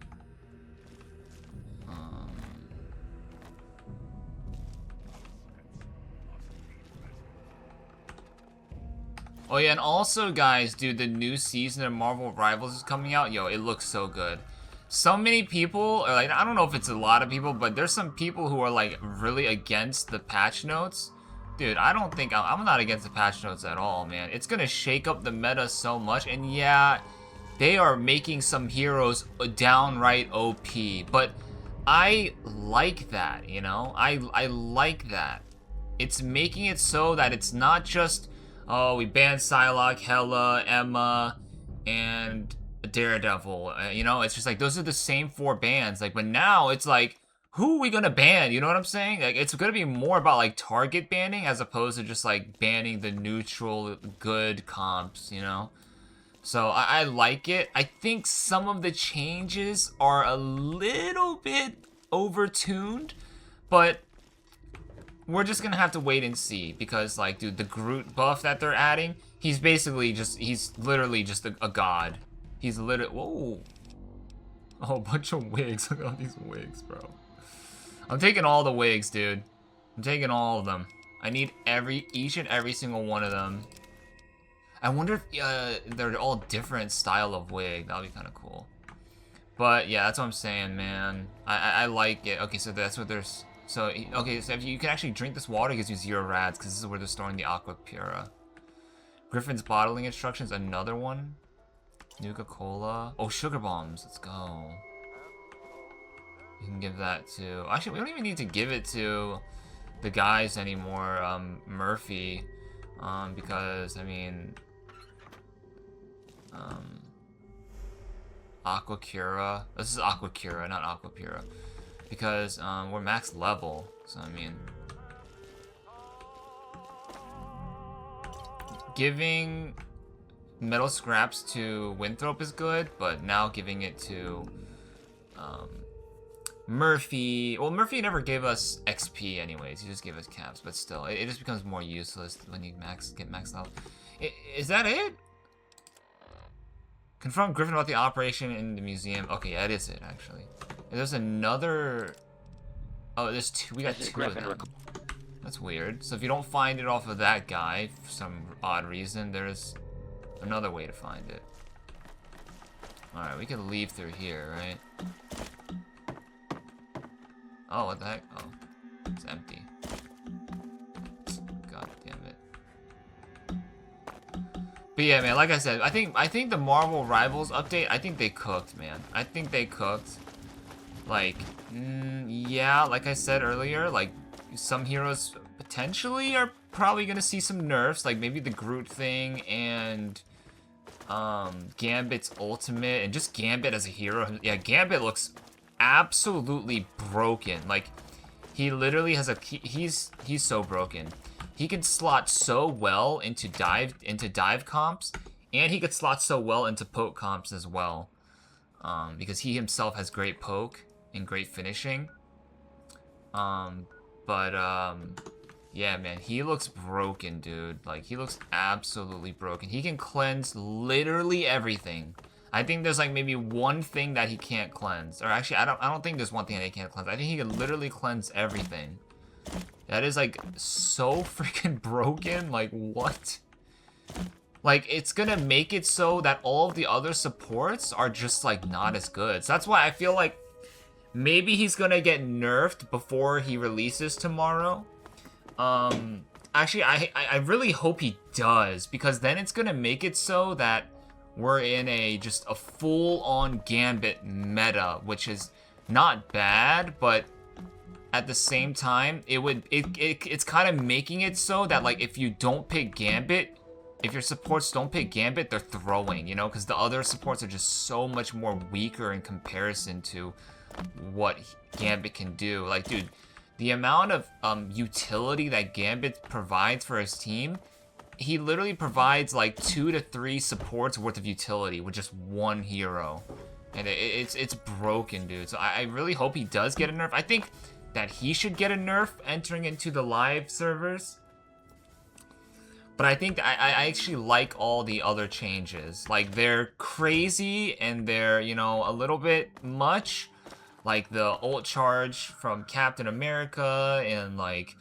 Oh yeah, and also, guys, dude, the new season of Marvel Rivals is coming out. Yo, it looks so good. So many people, or like, I don't know if it's a lot of people, but there's some people who are like really against the patch notes. Dude, I don't think, I'm not against the patch notes at all, man. It's gonna shake up the meta so much, and yeah, they are making some heroes downright OP, but I like that, you know? I like that. It's making it so that it's not just, oh, we banned Psylocke, Hela, Emma, and Daredevil. You know, it's just like, those are the same 4 bans. Like, but now it's like, who are we gonna ban? You know what I'm saying? Like, it's gonna be more about like target banning as opposed to just like banning the neutral good comps, you know? So I like it. I think some of the changes are a little bit overtuned, but we're just gonna have to wait and see, because like, dude, the Groot buff that they're adding, he's basically just, he's literally just a god. He's literally, whoa. Oh, a bunch of wigs. Look at all these wigs, bro. I'm taking all the wigs, dude. I'm taking all of them. I need each and every single one of them. I wonder if they're all different style of wig. That would be kind of cool. But yeah, that's what I'm saying, man. I like it. Okay, so that's what there's. So okay, so if you can actually drink this water, it gives you 0 rads, because this is where they're storing the Aquapura. Griffin's bottling instructions, another one. Nuka-Cola. Oh, sugar bombs. Let's go. You can give that to... Actually, we don't even need to give it to the guys anymore, Murphy. Because, I mean... Aquacura. This is Aquacura, not Aquapura. Because, we're max level. So, I mean... giving metal scraps to Winthrop is good, but now giving it to Murphy. Well, Murphy never gave us XP anyways. He just gave us caps, but still, it just becomes more useless when you get maxed out. Is that it? Confront Griffin about the operation in the museum. Okay, yeah, that is it actually. There's another. Oh, there's two. We got two of them. That's weird. So if you don't find it off of that guy for some odd reason, there's another way to find it. Alright, we can leave through here, right? Oh, what the heck? Oh, it's empty. God damn it. But yeah, man, like I said, I think the Marvel Rivals update, I think they cooked, man. I think they cooked. Like, yeah, like I said earlier, like, some heroes potentially are probably gonna see some nerfs, like maybe the Groot thing and Gambit's ultimate, and just Gambit as a hero. Yeah, Gambit looks absolutely broken. Like, he literally has a he's so broken. He can slot so well into dive comps, and he could slot so well into poke comps as well, because he himself has great poke and great finishing. Yeah, man, he looks broken, dude. Like, he looks absolutely broken. He can cleanse literally everything. I think there's like maybe one thing that he can't cleanse. Or actually, I don't think there's one thing that he can't cleanse. I think he can literally cleanse everything. That is like so freaking broken. Like, what? Like, it's gonna make it so that all of the other supports are just like not as good. So that's why I feel like maybe he's gonna get nerfed before he releases tomorrow. Actually, I really hope he does, because then it's gonna make it so that we're in just a full-on Gambit meta, which is not bad, but at the same time, it's kind of making it so that, like, if you don't pick Gambit, if your supports don't pick Gambit, they're throwing, you know, because the other supports are just so much more weaker in comparison to what Gambit can do. Like, dude, the amount of utility that Gambit provides for his team, he literally provides like 2 to 3 supports worth of utility with just one hero, and it's broken, dude. So I really hope he does get a nerf. I think that he should get a nerf entering into the live servers. But I think I actually like all the other changes. Like, they're crazy and they're, you know, a little bit much. Like the ult charge from Captain America, and like,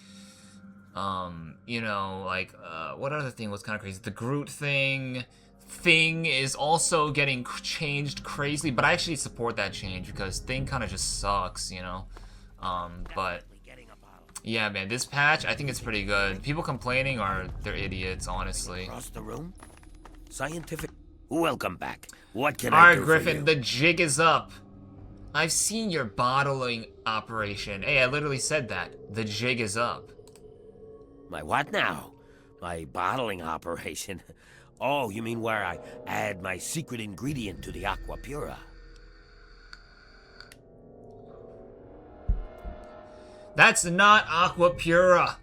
you know, like, what other thing was kind of crazy? The Groot thing is also getting changed crazily, but I actually support that change because Thing kind of just sucks, you know? But yeah, man, this patch, I think it's pretty good. People complaining they're idiots, honestly. Across the room? Scientific. Welcome back. What can All I right, do for Griffin, you? the jig is up. I've seen your bottling operation. Hey, I literally said that. The jig is up. My what now? My bottling operation? Oh, you mean where I add my secret ingredient to the Aqua Pura? That's not Aqua Pura.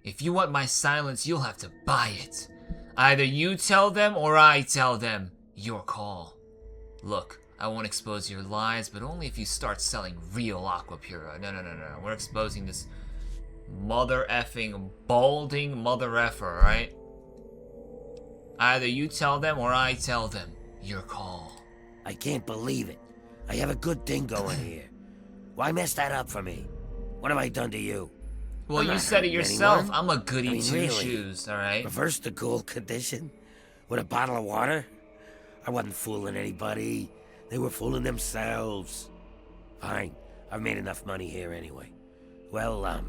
If you want my silence, you'll have to buy it. Either you tell them or I tell them. Your call. Look, I won't expose your lies, but only if you start selling real Aqua Pura. No. We're exposing this mother effing balding mother effer, right? Either you tell them or I tell them. Your call. I can't believe it. I have a good thing going here. Why mess that up for me? What have I done to you? Well, I'm you not said it hurting yourself. anyone. I'm a goody I mean, really. two-shoes, alright? Reverse the cool condition? With a bottle of water? I wasn't fooling anybody. They were fooling themselves. Fine. I've made enough money here anyway. Well,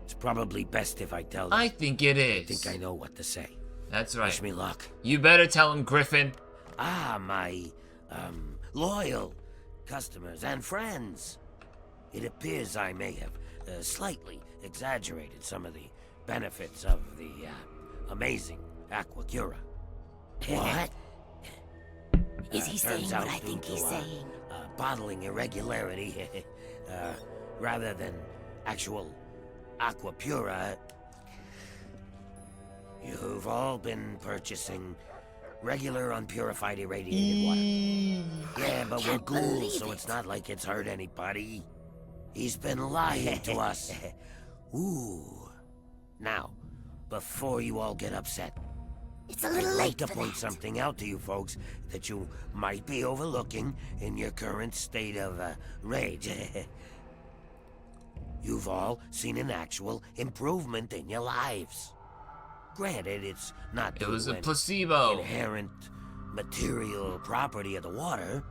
it's probably best if I tell them. I think it is. I think I know what to say. That's right. Wish me luck. You better tell him, Griffin. Ah, my, loyal customers and friends. It appears I may have slightly exaggerated some of the benefits of the amazing Aqua Cura. What? Is he saying turns what out I think due he's to, saying? Bottling irregularity, rather than actual Aqua Pura, You've all been purchasing regular unpurified irradiated water. Yeah, but we're ghouls, so it's not like it's hurt anybody. He's been lying to us. Ooh. Now, before you all get upset, It's a little I'd late like to for point that. something out to you folks that you might be overlooking in your current state of rage. You've all seen an actual improvement in your lives. Granted, it's not It due was to a any placebo. inherent material property of the water,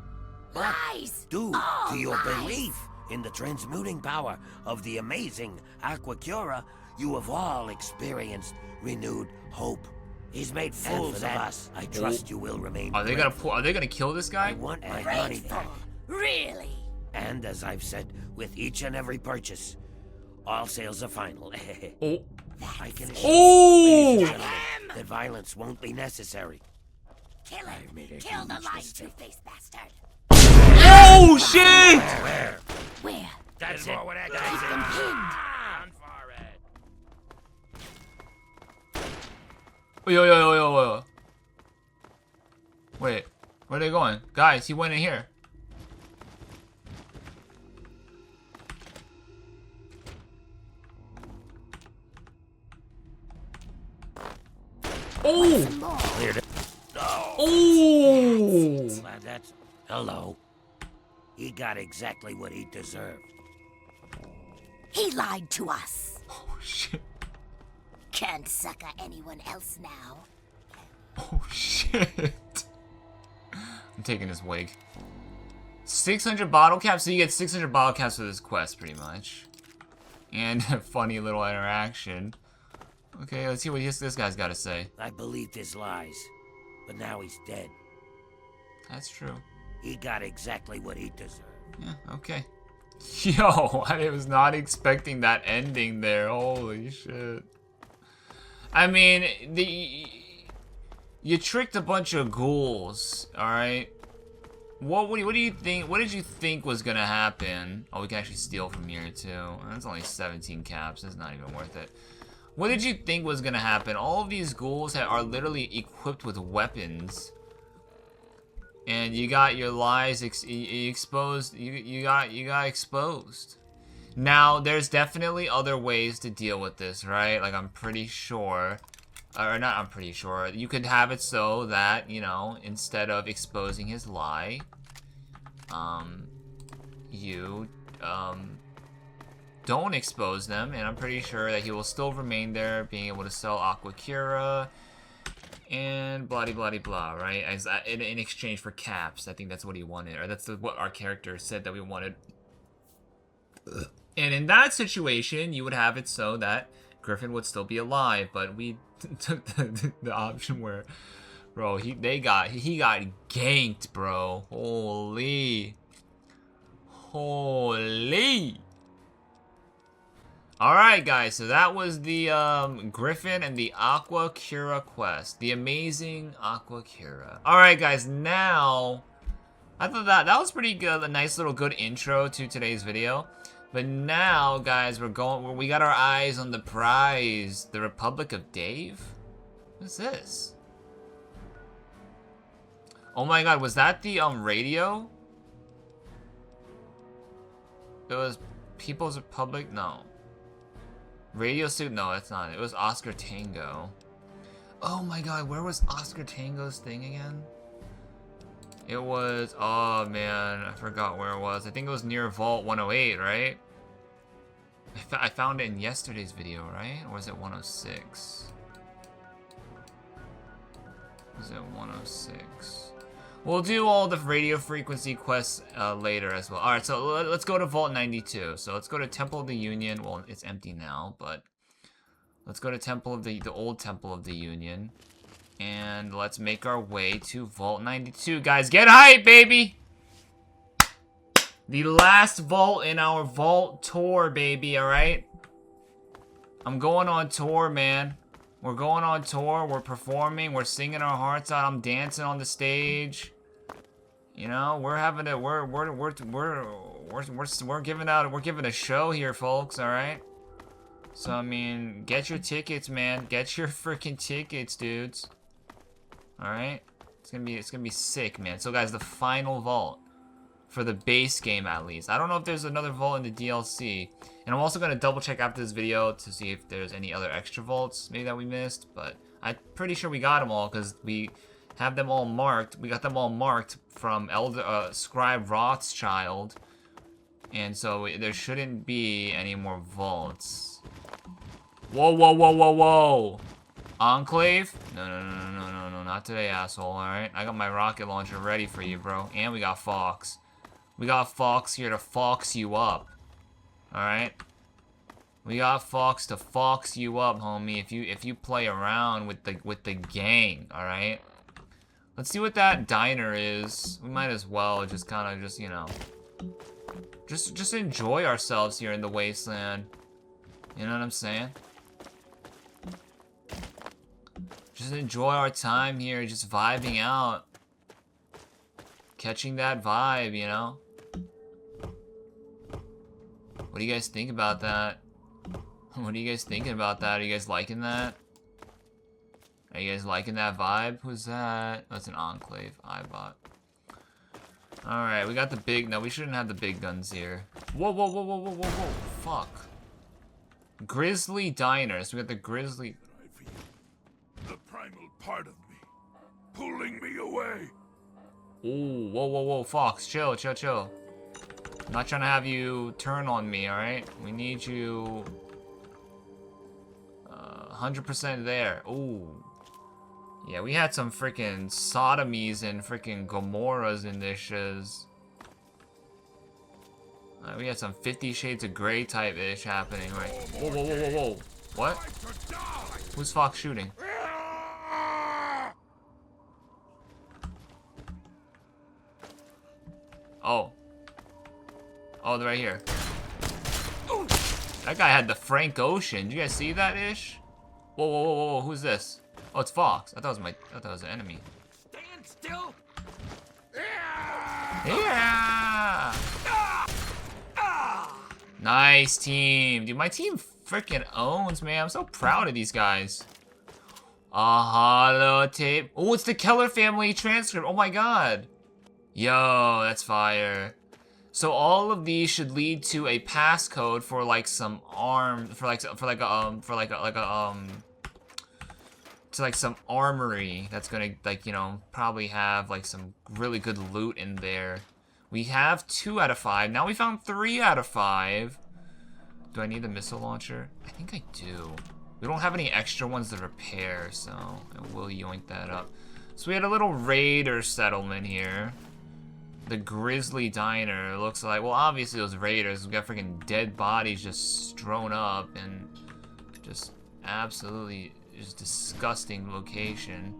but Lies! due All to your lies. belief in the transmuting power of the amazing Aquacura, you have all experienced renewed hope. He's made fools of us. I trust you will remain. Are they gonna kill this I guy? want my money Grateful. back. Really? And as I've said, with each and every purchase, all sales are final. Oh. I can assure you, ladies and Oh! gentlemen, that violence won't be necessary. Kill I've made him! a Kill the huge lying mistake. two-faced bastard! Oh shit! Where? That's it. Keep them pinned! Yo. Wait, where are they going? Guys, he went in here. Oh! Some more. Cleared it. Oh! That's hello. He got exactly what he deserved. He lied to us. Oh shit. Can't sucker anyone else now. Oh shit. I'm taking his wig. 600 bottle caps, so you get 600 bottle caps for this quest, pretty much. And a funny little interaction. Okay, let's see what this guy's got to say. I believed his lies, but now he's dead. That's true. He got exactly what he deserved. Yeah, okay. Yo, I was not expecting that ending there. Holy shit. I mean, you tricked a bunch of ghouls, alright? What do you think? What did you think was gonna happen? Oh, we can actually steal from here too. That's only 17 caps. That's not even worth it. What did you think was gonna happen? All of these ghouls are literally equipped with weapons, and you got your lies exposed. You got exposed. Now, there's definitely other ways to deal with this, right? Like, I'm pretty sure, or not I'm pretty sure, you could have it so that, you know, instead of exposing his lie, you, don't expose them, and I'm pretty sure that he will still remain there, being able to sell Aquacura, and blah, right? As in exchange for caps. I think that's what he wanted, or that's what our character said that we wanted. And in that situation, you would have it so that Griffin would still be alive, but we took the option where, bro, he got ganked, bro. Holy. Alright, guys, so that was the Griffin and the Aquacura quest. The amazing Aquacura. Alright, guys, now, I thought that was pretty good. A nice little good intro to today's video. But now, guys, we got our eyes on the prize. The Republic of Dave? What's this? Oh my god, was that the radio? It was People's Republic? No. Radio Suit? No, that's not it. It was Oscar Tango. Oh my god, where was Oscar Tango's thing again? It was, oh man, I forgot where it was. I think it was near Vault 108, right? I found it in yesterday's video, right? Or was it 106? Was it 106? We'll do all the radio frequency quests later as well. Alright, so let's go to Vault 92. So let's go to Temple of the Union. Well, it's empty now, but let's go to Temple of the old Temple of the Union. And let's make our way to Vault 92. Guys, get hype, baby! The last vault in our vault tour, baby, alright? I'm going on tour, man. We're going on tour, we're performing, we're singing our hearts out, I'm dancing on the stage. You know, we're having a we're giving a show here, folks, alright? So I mean, get your tickets, man. Get your freaking tickets, dudes. All right, it's gonna be sick, man. So guys, the final vault for the base game, at least. I don't know if there's another vault in the DLC, and I'm also gonna double check after this video to see if there's any other extra vaults maybe that we missed. But I'm pretty sure we got them all because we have them all marked. We got them all marked from Scribe Rothschild, and so there shouldn't be any more vaults. Whoa, whoa, whoa, whoa, whoa! Enclave? No, no, no, no, no, no, no, not today, asshole, alright? I got my rocket launcher ready for you, bro. And we got Fox. We got Fox here to fox you up. Alright? We got Fox to fox you up, homie, if you play around with the gang, alright? Let's see what that diner is. We might as well just kinda just, you know, just enjoy ourselves here in the wasteland. You know what I'm saying? Just enjoy our time here, just vibing out. Catching that vibe, you know? What do you guys think about that? What are you guys thinking about that? Are you guys liking that? Are you guys liking that vibe? Who's that? That's an Enclave Ibot. Alright, we got the big... No, we shouldn't have the big guns here. Whoa, whoa, whoa, whoa, whoa, whoa, whoa. Fuck. Grizzly Diner. So we got the Grizzly... The primal part of me, pulling me away. Ooh, whoa, whoa, whoa, Fox, chill, chill, chill. I'm not trying to have you turn on me, alright? We need you... 100% there. Ooh. Yeah, we had some freaking sodomies and freaking Gomorrahs in this shiz. We had some 50 Shades of Grey type-ish happening, right? Whoa, whoa, whoa, whoa, whoa. What? Who's Fox shooting? Oh. Oh, they're right here. That guy had the Frank Ocean. Did you guys see that ish? Whoa, whoa, whoa, whoa, who's this? Oh, it's Fox. I thought it was an enemy. Stand still. Yeah! Nice team. Dude, my team freaking owns, man. I'm so proud of these guys. Holotape. Oh, it's the Keller family transcript. Oh my god. Yo, that's fire. So all of these should lead to a passcode for like some some armory that's gonna, like, you know, probably have like some really good loot in there. We have 2 out of 5. Now we found 3 out of 5. Do I need the missile launcher? I think I do. We don't have any extra ones to repair, so I will yoink that up. So we had a little raider settlement here. The Grizzly Diner looks like, well, obviously those raiders. We got freaking dead bodies just strewn up and just absolutely just disgusting location.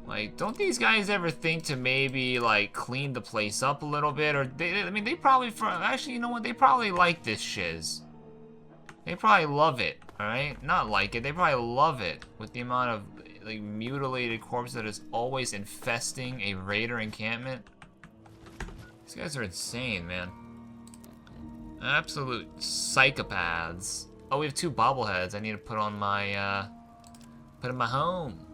Like, don't these guys ever think to maybe like clean the place up a little bit? Or I mean, they probably, actually, you know what? They probably like this shiz. They probably love it, alright? Not like it, they probably love it with the amount of like mutilated corpse that is always infesting a raider encampment. These guys are insane, man. Absolute psychopaths. Oh, we have 2 bobbleheads I need to put on my, put in my home.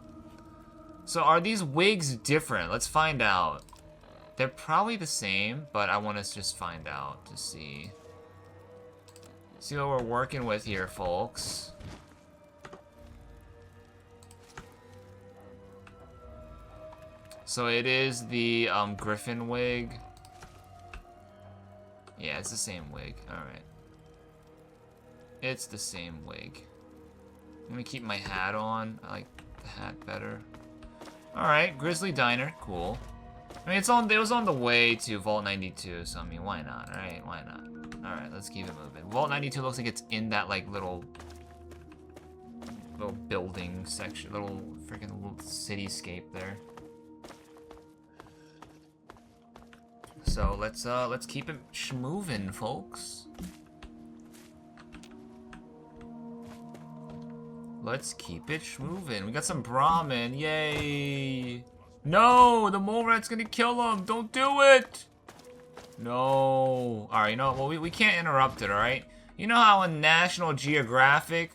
So are these wigs different? Let's find out. They're probably the same, but I want to just find out to see. See what we're working with here, folks. So it is the Griffin wig. Yeah, it's the same wig. Alright. It's the same wig. Let me keep my hat on. I like the hat better. Alright, Grizzly Diner. Cool. I mean, it was on the way to Vault 92, so I mean, why not? Alright, why not? Alright, let's keep it moving. Vault 92 looks like it's in that, like, little building section. Little cityscape there. So let's keep it schmovin', folks. Let's keep it schmovin'. We got some Brahmin, yay! No, the mole rat's gonna kill him. Don't do it. No. All right, no. Well, we can't interrupt it. All right. You know how in National Geographic,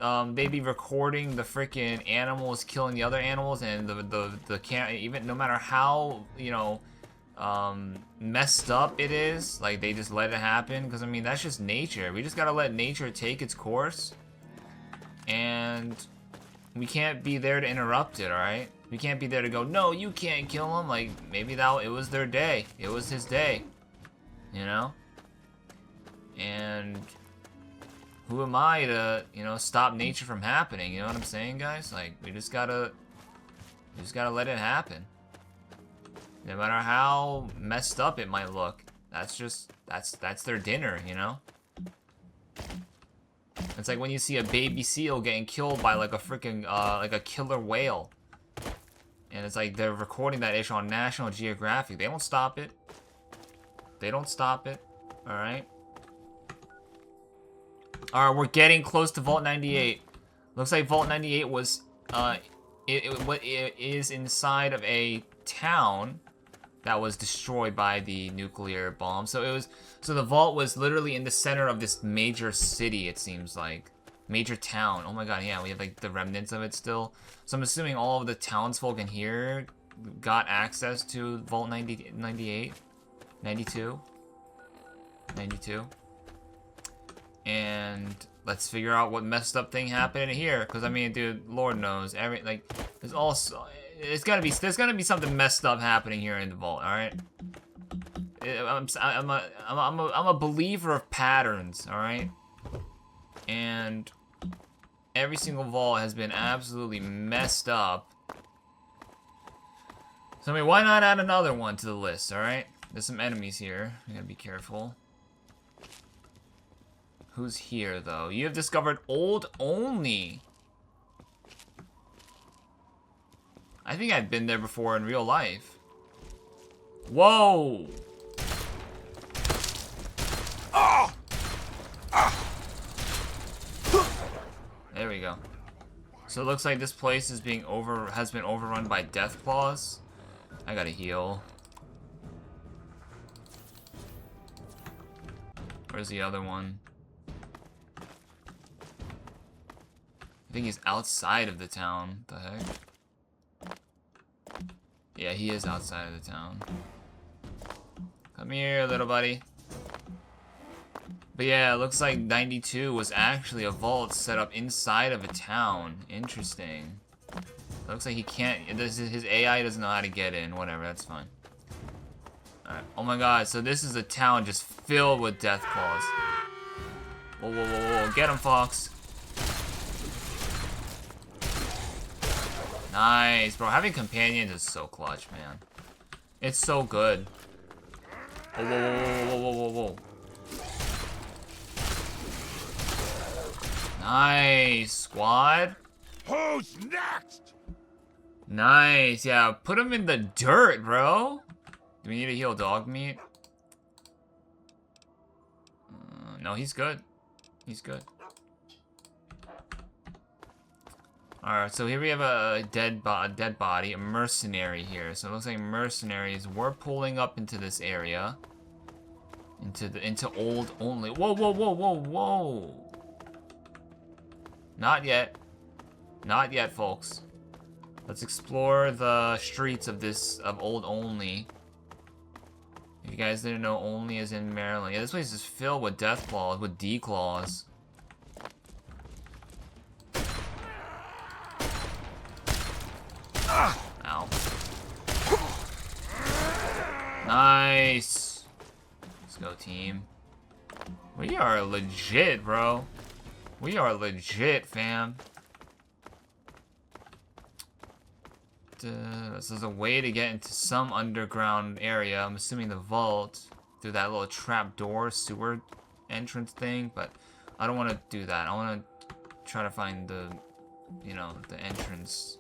they be recording the freaking animals killing the other animals, and the can't even, no matter how, you know, messed up it is, like they just let it happen. Because I mean, that's just nature. We just gotta let nature take its course, and we can't be there to interrupt it. All right, we can't be there to go, no, you can't kill him. Like maybe it was their day. It was his day, you know. And who am I to, you know, stop nature from happening? You know what I'm saying, guys? Like we just gotta let it happen. No matter how messed up it might look, that's their dinner, you know? It's like when you see a baby seal getting killed by like a freaking, like a killer whale. And it's like they're recording that issue on National Geographic. They don't stop it. They don't stop it, alright? Alright, we're getting close to Vault 98. Looks like Vault 98 was, it is inside of a town that was destroyed by the nuclear bomb. So the vault was literally in the center of this major city, it seems like. Major town. Oh my god, yeah, we have like the remnants of it still. So I'm assuming all of the townsfolk in here got access to Vault 98, 92. And let's figure out what messed up thing happened in here. Because I mean, dude, Lord knows, there's also, there's gonna be something messed up happening here in the vault. All right. I'm a believer of patterns. All right. And every single vault has been absolutely messed up. So I mean, why not add another one to the list? All right. There's some enemies here. We gotta be careful. Who's here, though? You have discovered old only. I think I've been there before in real life. Whoa! There we go. So it looks like this place has been overrun by death claws. I gotta heal. Where's the other one? I think he's outside of the town. The heck? Yeah, he is outside of the town. Come here, little buddy. But yeah, it looks like 92 was actually a vault set up inside of a town. Interesting. Looks like he can't, his AI doesn't know how to get in. Whatever, that's fine. Alright, oh my god, so this is a town just filled with death claws. Whoa, whoa, whoa, whoa, get him, Fox. Nice, bro. Having companions is so clutch, man. It's so good. Oh, whoa, whoa, whoa, whoa, whoa, whoa. Nice, squad. Who's next? Nice, yeah. Put him in the dirt, bro. Do we need to heal dog meat? No, he's good. He's good. Alright, so here we have a dead body, a mercenary here. So it looks like mercenaries were pulling up into this area. Into old only. Whoa, whoa, whoa, whoa, whoa. Not yet. Not yet, folks. Let's explore the streets of old only. If you guys didn't know, only is in Maryland. Yeah, this place is filled with death claws, with D claws. Ow. Nice. Let's go, team. We are legit, bro. We are legit, fam. This is a way to get into some underground area. I'm assuming the vault through that little trap door sewer entrance thing, but I don't want to do that. I want to try to find the, you know, the entrance.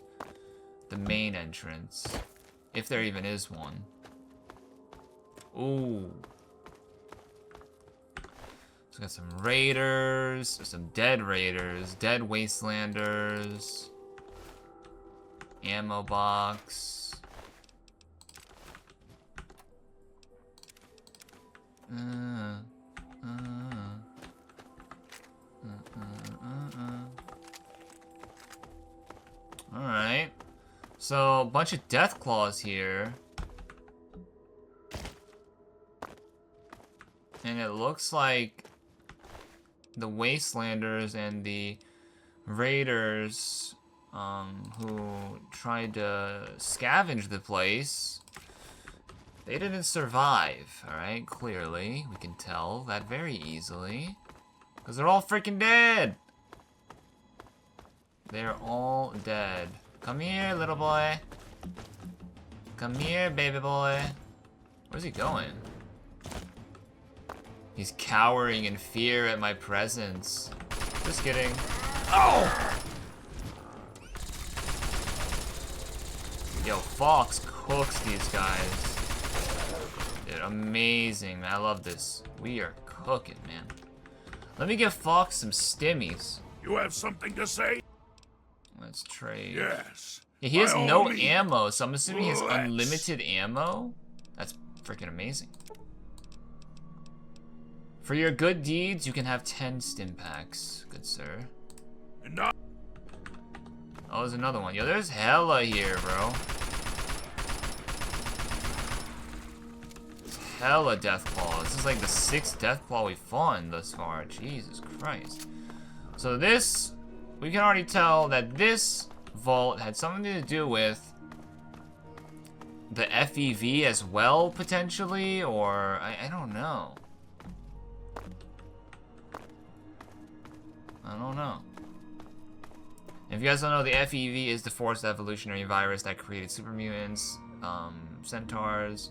The main entrance, if there even is one. Ooh. So we got some raiders, some dead raiders, dead wastelanders, ammo box. So, a bunch of death claws here. And it looks like the Wastelanders and the Raiders who tried to scavenge the place, they didn't survive, alright? Clearly, we can tell that very easily. Because they're all freaking dead! They're all dead. Come here, little boy. Come here, baby boy. Where's he going? He's cowering in fear at my presence. Just kidding. Oh! Yo, Fox cooks these guys. Dude, amazing, man. I love this. We are cooking, man. Let me give Fox some stimmies. You have something to say? Let's trade. Yes. Yeah, he has By all no means. ammo, so I'm assuming he has Let's. unlimited ammo? That's freaking amazing. For your good deeds, you can have 10 stim packs, good sir. And not Oh, there's another one. Yo, there's hella here, bro. Hella death claw. This is like the 6th death claw we've fought thus far. Jesus Christ. So this, we can already tell that this vault had something to do with the FEV as well, potentially, or I don't know. I don't know. If you guys don't know, the FEV is the forced evolutionary virus that created super mutants, centaurs.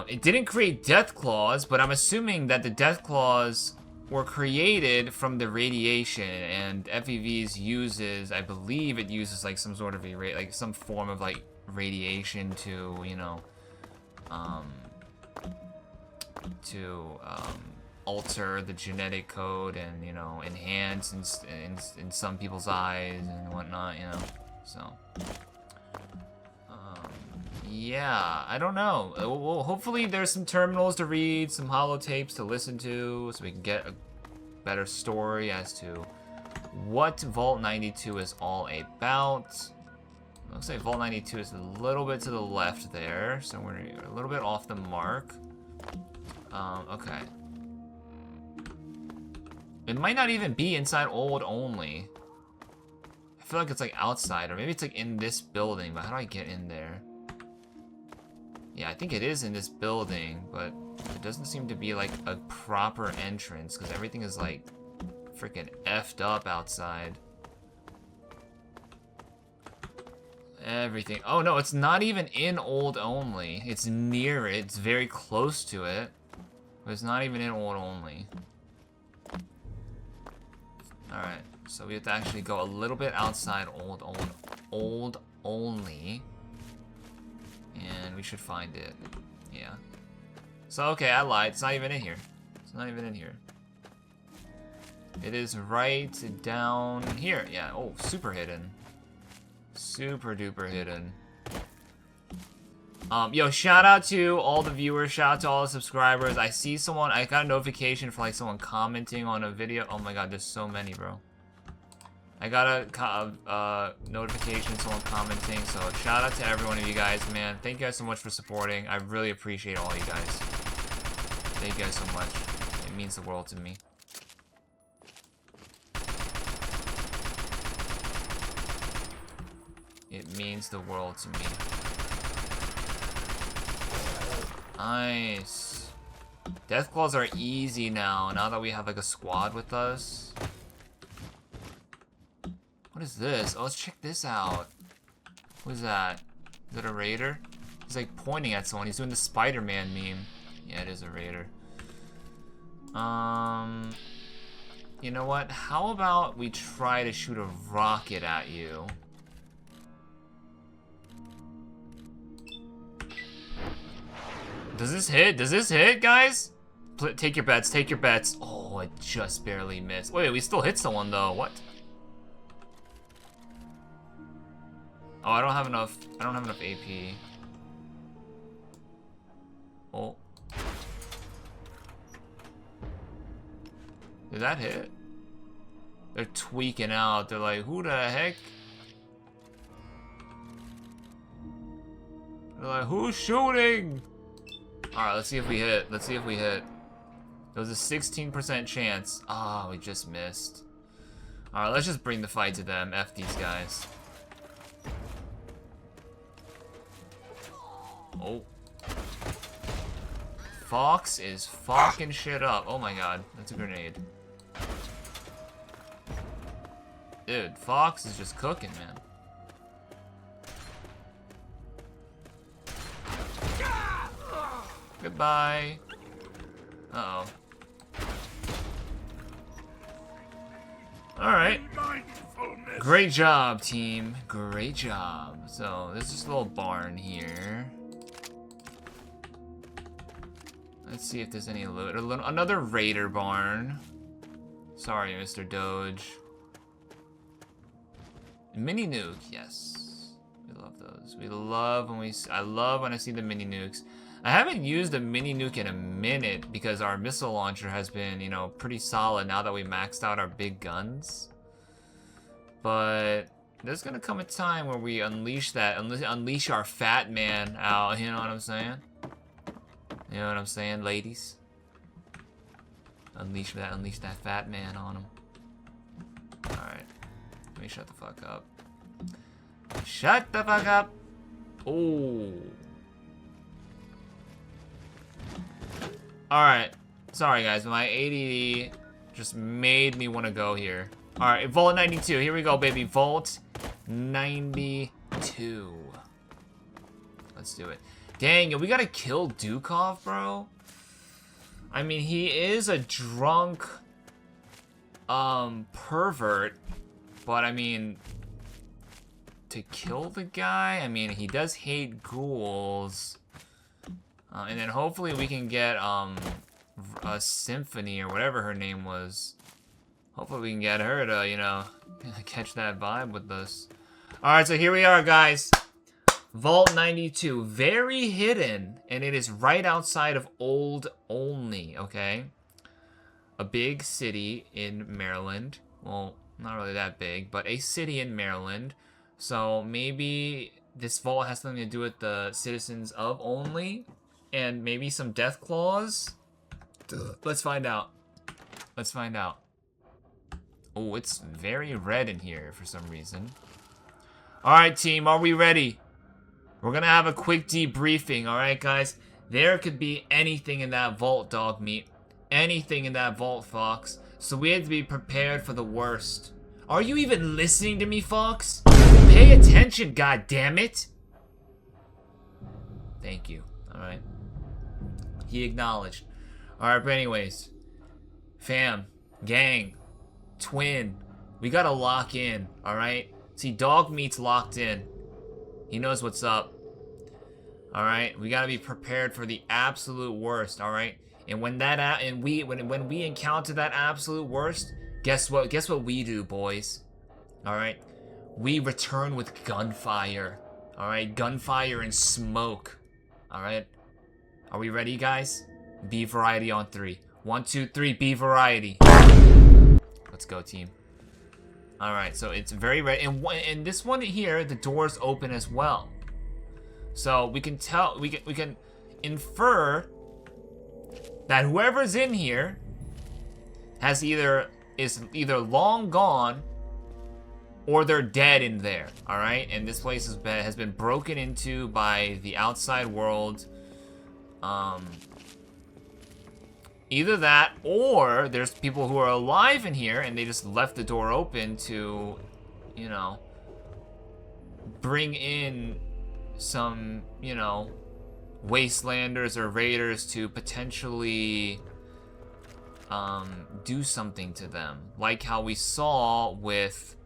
It didn't create death claws, but I'm assuming that the death claws were created from the radiation, and FEVs uses, I believe it uses like some sort of like some form of like radiation to, you know, alter the genetic code and, you know, enhance in some people's eyes and whatnot, you know, so. Yeah, I don't know. Well, hopefully there's some terminals to read, some holotapes to listen to, so we can get a better story as to what Vault 92 is all about. Looks like Vault 92 is a little bit to the left there, so we're a little bit off the mark. Okay. It might not even be inside old only. I feel like it's like outside, or maybe it's like in this building, but how do I get in there? Yeah, I think it is in this building, but it doesn't seem to be like a proper entrance because everything is like freaking effed up outside. Everything. Oh no, it's not even in old only. It's near it. It's very close to it. But it's not even in old only. Alright, so we have to actually go a little bit outside old only. And we should find it. Yeah. So, okay, I lied. It's not even in here. It's not even in here. It is right down here. Yeah, oh, super hidden. Super duper hidden. Yo, shout out to all the viewers. Shout out to all the subscribers. I see someone, I got a notification for like someone commenting on a video. Oh my god, there's so many, bro. I got a notification, someone commenting, so shout out to every one of you guys, man. Thank you guys so much for supporting. I really appreciate all you guys. Thank you guys so much. It means the world to me. It means the world to me. Nice. Death claws are easy now that we have like a squad with us. What is this? Oh, let's check this out. What is that? Is it a raider? He's like pointing at someone. He's doing the Spider-Man meme. Yeah, it is a raider. You know what? How about we try to shoot a rocket at you? Does this hit? Does this hit, guys? Take your bets. Take your bets. Oh, it just barely missed. Wait, we still hit someone though. What? Oh, I don't have enough AP. Oh. Did that hit? They're tweaking out. They're like, who the heck? They're like, who's shooting? Alright, let's see if we hit. Let's see if we hit. There was a 16% chance. Ah, we just missed. Alright, let's just bring the fight to them. F these guys. Oh. Fox is fucking shit up. Oh my god, that's a grenade. Dude, Fox is just cooking, man. Goodbye. Uh-oh. Alright. Great job, team. Great job. So, there's this little barn here. Let's see if there's any loot. Another raider barn. Sorry, Mr. Doge. Mini nuke, yes. We love those. We love when I love when I see the mini nukes. I haven't used a mini nuke in a minute because our missile launcher has been, you know, pretty solid now that we maxed out our big guns. But there's gonna come a time where we unleash that, unleash our fat man out, you know what I'm saying? You know what I'm saying, ladies? Unleash that fat man on him. Alright. Let me shut the fuck up. Shut the fuck up! Oh. Alright. Sorry guys, my ADD just made me want to go here. Alright, Vault 92. Here we go, baby. Vault 92. Let's do it. Dang, we gotta kill Dukov, bro. I mean, he is a drunk, pervert. But, I mean, to kill the guy? I mean, he does hate ghouls. And then hopefully we can get, a Symphony or whatever her name was. Hopefully we can get her to, you know, catch that vibe with us. Alright, so here we are, guys. Vault 92. Very hidden. And it is right outside of Old Olney, okay? A big city in Maryland. Well, not really that big, but a city in Maryland. So maybe this vault has something to do with the citizens of Olney. And maybe some death claws. Let's find out. Let's find out. Oh, it's very red in here for some reason. Alright, team, are we ready? We're gonna have a quick debriefing, alright, guys? There could be anything in that vault, dog meat. Anything in that vault, Fox. So we have to be prepared for the worst. Are you even listening to me, Fox? Pay attention, goddammit! Thank you, alright? He acknowledged. Alright, but anyways. Fam, gang, twin, we gotta lock in, alright? See, dog meat's locked in. He knows what's up. Alright? We gotta be prepared for the absolute worst, alright? And when when we encounter that absolute worst, guess what? Guess what we do, boys? Alright? We return with gunfire. Alright? Gunfire and smoke. Alright? Are we ready, guys? Beevariety on 3. 1, 2, 3, Beevariety. Let's go, team. Alright, so it's very red. And this one here, the door's open as well. So we can tell, we can infer that whoever's in here is either long gone or they're dead in there. Alright? And this place has been broken into by the outside world. Either that, or there's people who are alive in here and they just left the door open to, you know, bring in some, you know, wastelanders or raiders to potentially do something to them. Like how we saw with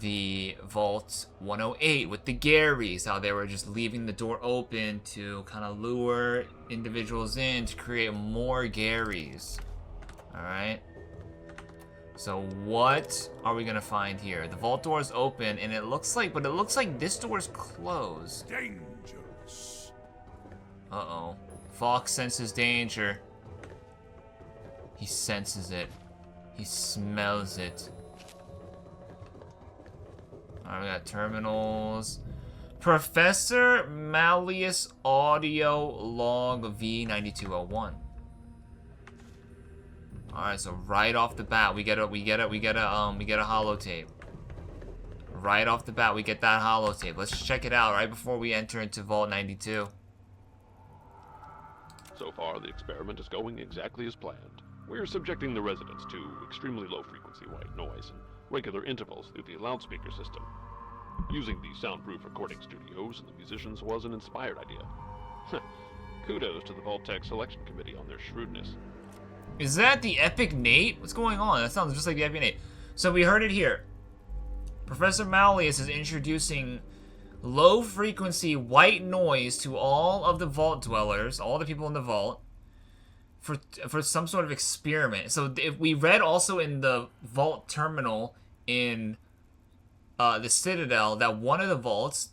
the Vault 108 with the Garys, how they were just leaving the door open to kind of lure individuals in to create more Garys. Alright? So what are we gonna find here? The vault door is open and it looks like this door is closed. Dangerous. Uh-oh. Fox senses danger. He senses it. He smells it. Alright, we got terminals. Professor Malleus Audio Log V9201. Alright, so right off the bat, we get a holotape. Right off the bat, we get that holotape. Let's check it out right before we enter into Vault 92. So far, the experiment is going exactly as planned. We're subjecting the residents to extremely low-frequency white noise in regular intervals through the loudspeaker system. Using the soundproof recording studios and the musicians was an inspired idea. Kudos to the Vault Tech Selection Committee on their shrewdness. Is that the Epic Nate? What's going on? That sounds just like the Epic Nate. So we heard it here. Professor Malleus is introducing low-frequency white noise to all of the vault dwellers, all the people in the vault, for some sort of experiment. So if we read also in the vault terminal in the Citadel that one of the vaults,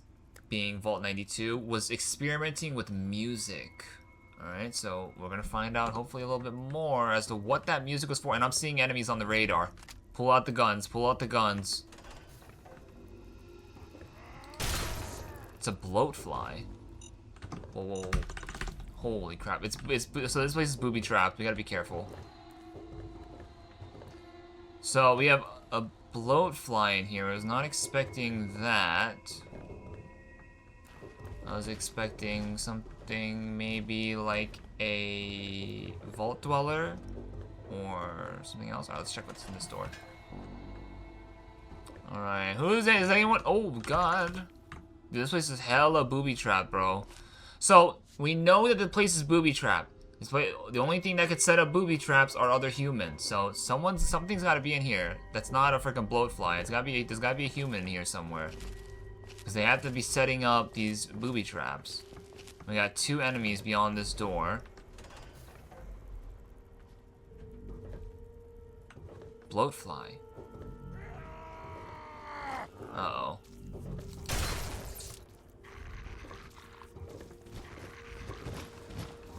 being Vault 92, was experimenting with music. Alright, so we're gonna find out hopefully a little bit more as to what that music was for. And I'm seeing enemies on the radar. Pull out the guns, pull out the guns. It's a bloatfly. Whoa, whoa, whoa. Holy crap. So this place is booby trapped. We gotta be careful. So we have a bloatfly in here. I was not expecting that. I was expecting something maybe like a vault dweller or something else. Alright, let's check what's in this door. Alright, who is it? Is anyone? Oh god. Dude, this place is hella booby trapped, bro. So we know that the place is booby trapped. The only thing that could set up booby traps are other humans. So something's got to be in here. That's not a freaking bloatfly. There's got to be a human in here somewhere. Because they have to be setting up these booby traps. We got 2 enemies beyond this door. Bloatfly. Uh-oh.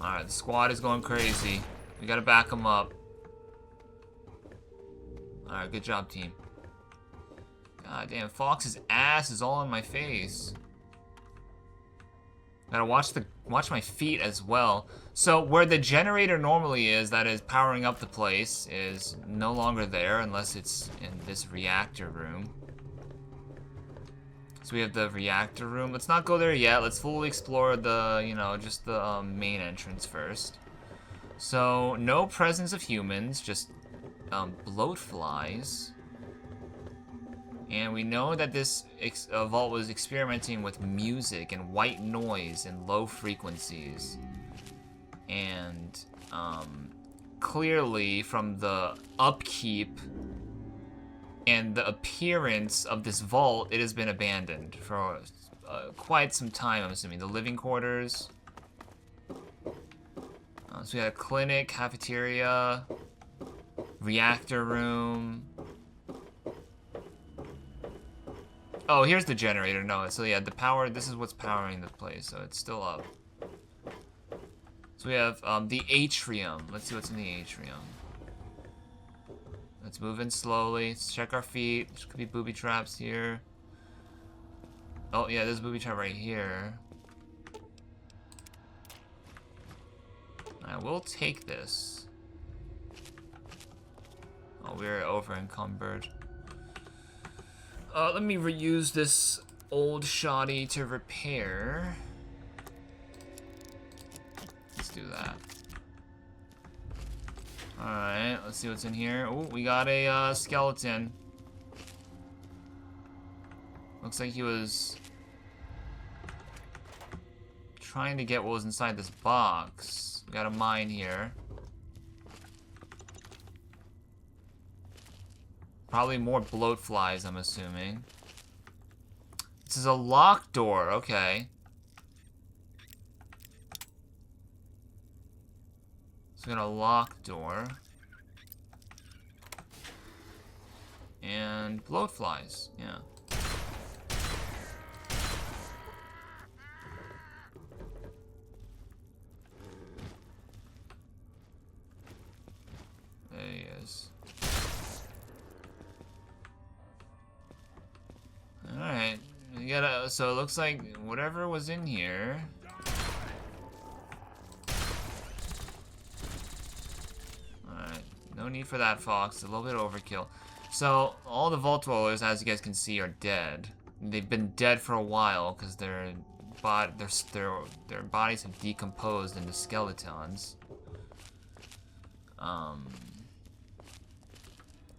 Alright, the squad is going crazy. We gotta back them up. Alright, good job, team. God damn, Fox's ass is all in my face. Gotta watch my feet as well. So where the generator normally is, that is powering up the place, is no longer there unless it's in this reactor room. So we have the reactor room. Let's not go there yet. Let's fully explore the, just the main entrance first. So no presence of humans, just bloatflies. And we know that this vault was experimenting with music and white noise and low frequencies. And clearly from the upkeep and the appearance of this vault, it has been abandoned for quite some time, I'm assuming. The living quarters. So we had a clinic, cafeteria, reactor room. Oh, here's the generator. No, so yeah, the power, this is what's powering the place, so it's still up. So we have the atrium. Let's see what's in the atrium. Let's move in slowly. Let's check our feet. There could be booby traps here. Oh yeah, there's a booby trap right here. I will take this. Oh, we're over encumbered. Let me reuse this old shoddy to repair. Let's do that. Alright, let's see what's in here. Oh, we got a skeleton. Looks like he was trying to get what was inside this box. We got a mine here. Probably more bloatflies, I'm assuming. This is a locked door, okay. So we got a locked door. And bloatflies, yeah. There he is. Alright, So it looks like whatever was in here. Alright, no need for that, Fox. A little bit overkill. So, all the Vault Dwellers, as you guys can see, are dead. They've been dead for a while because their bodies have decomposed into skeletons.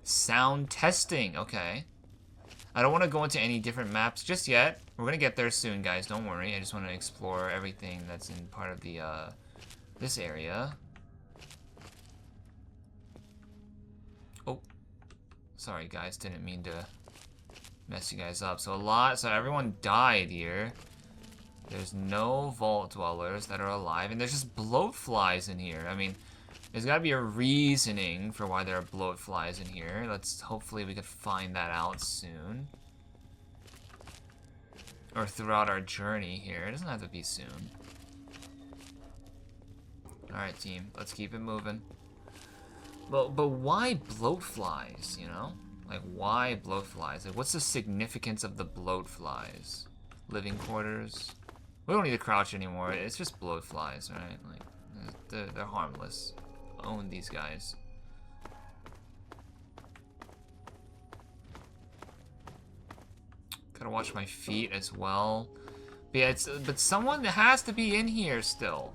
Sound testing, okay. I don't want to go into any different maps just yet. We're gonna get there soon, guys. Don't worry. I just want to explore everything that's in part of the this area. Oh, sorry, guys. Didn't mean to mess you guys up. So everyone died here. There's no Vault Dwellers that are alive, and there's just bloat flies in here. I mean, there's got to be a reasoning for why there are bloat flies in here. Hopefully we could find that out soon. Or throughout our journey here. It doesn't have to be soon. Alright, team. Let's keep it moving. But why bloat flies, you know? Like, why bloat flies? Like, what's the significance of the bloat flies? Living quarters? We don't need to crouch anymore. It's just bloat flies, right? Like, they're harmless. Own these guys. Gotta watch my feet as well. But yeah, but someone has to be in here still.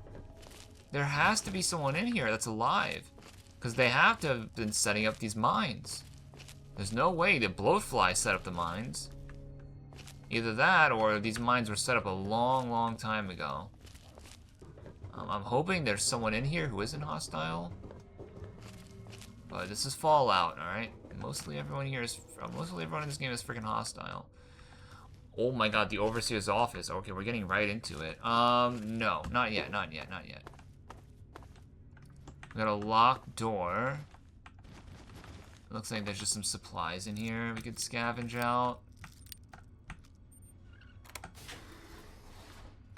There has to be someone in here that's alive. Because they have to have been setting up these mines. There's no way the bloatfly set up the mines. Either that or these mines were set up a long, long time ago. I'm hoping there's someone in here who isn't hostile. But this is Fallout, alright? Mostly everyone in this game is freaking hostile. Oh my god, the Overseer's office. Okay, we're getting right into it. No, not yet. We got a locked door. Looks like there's just some supplies in here we could scavenge out.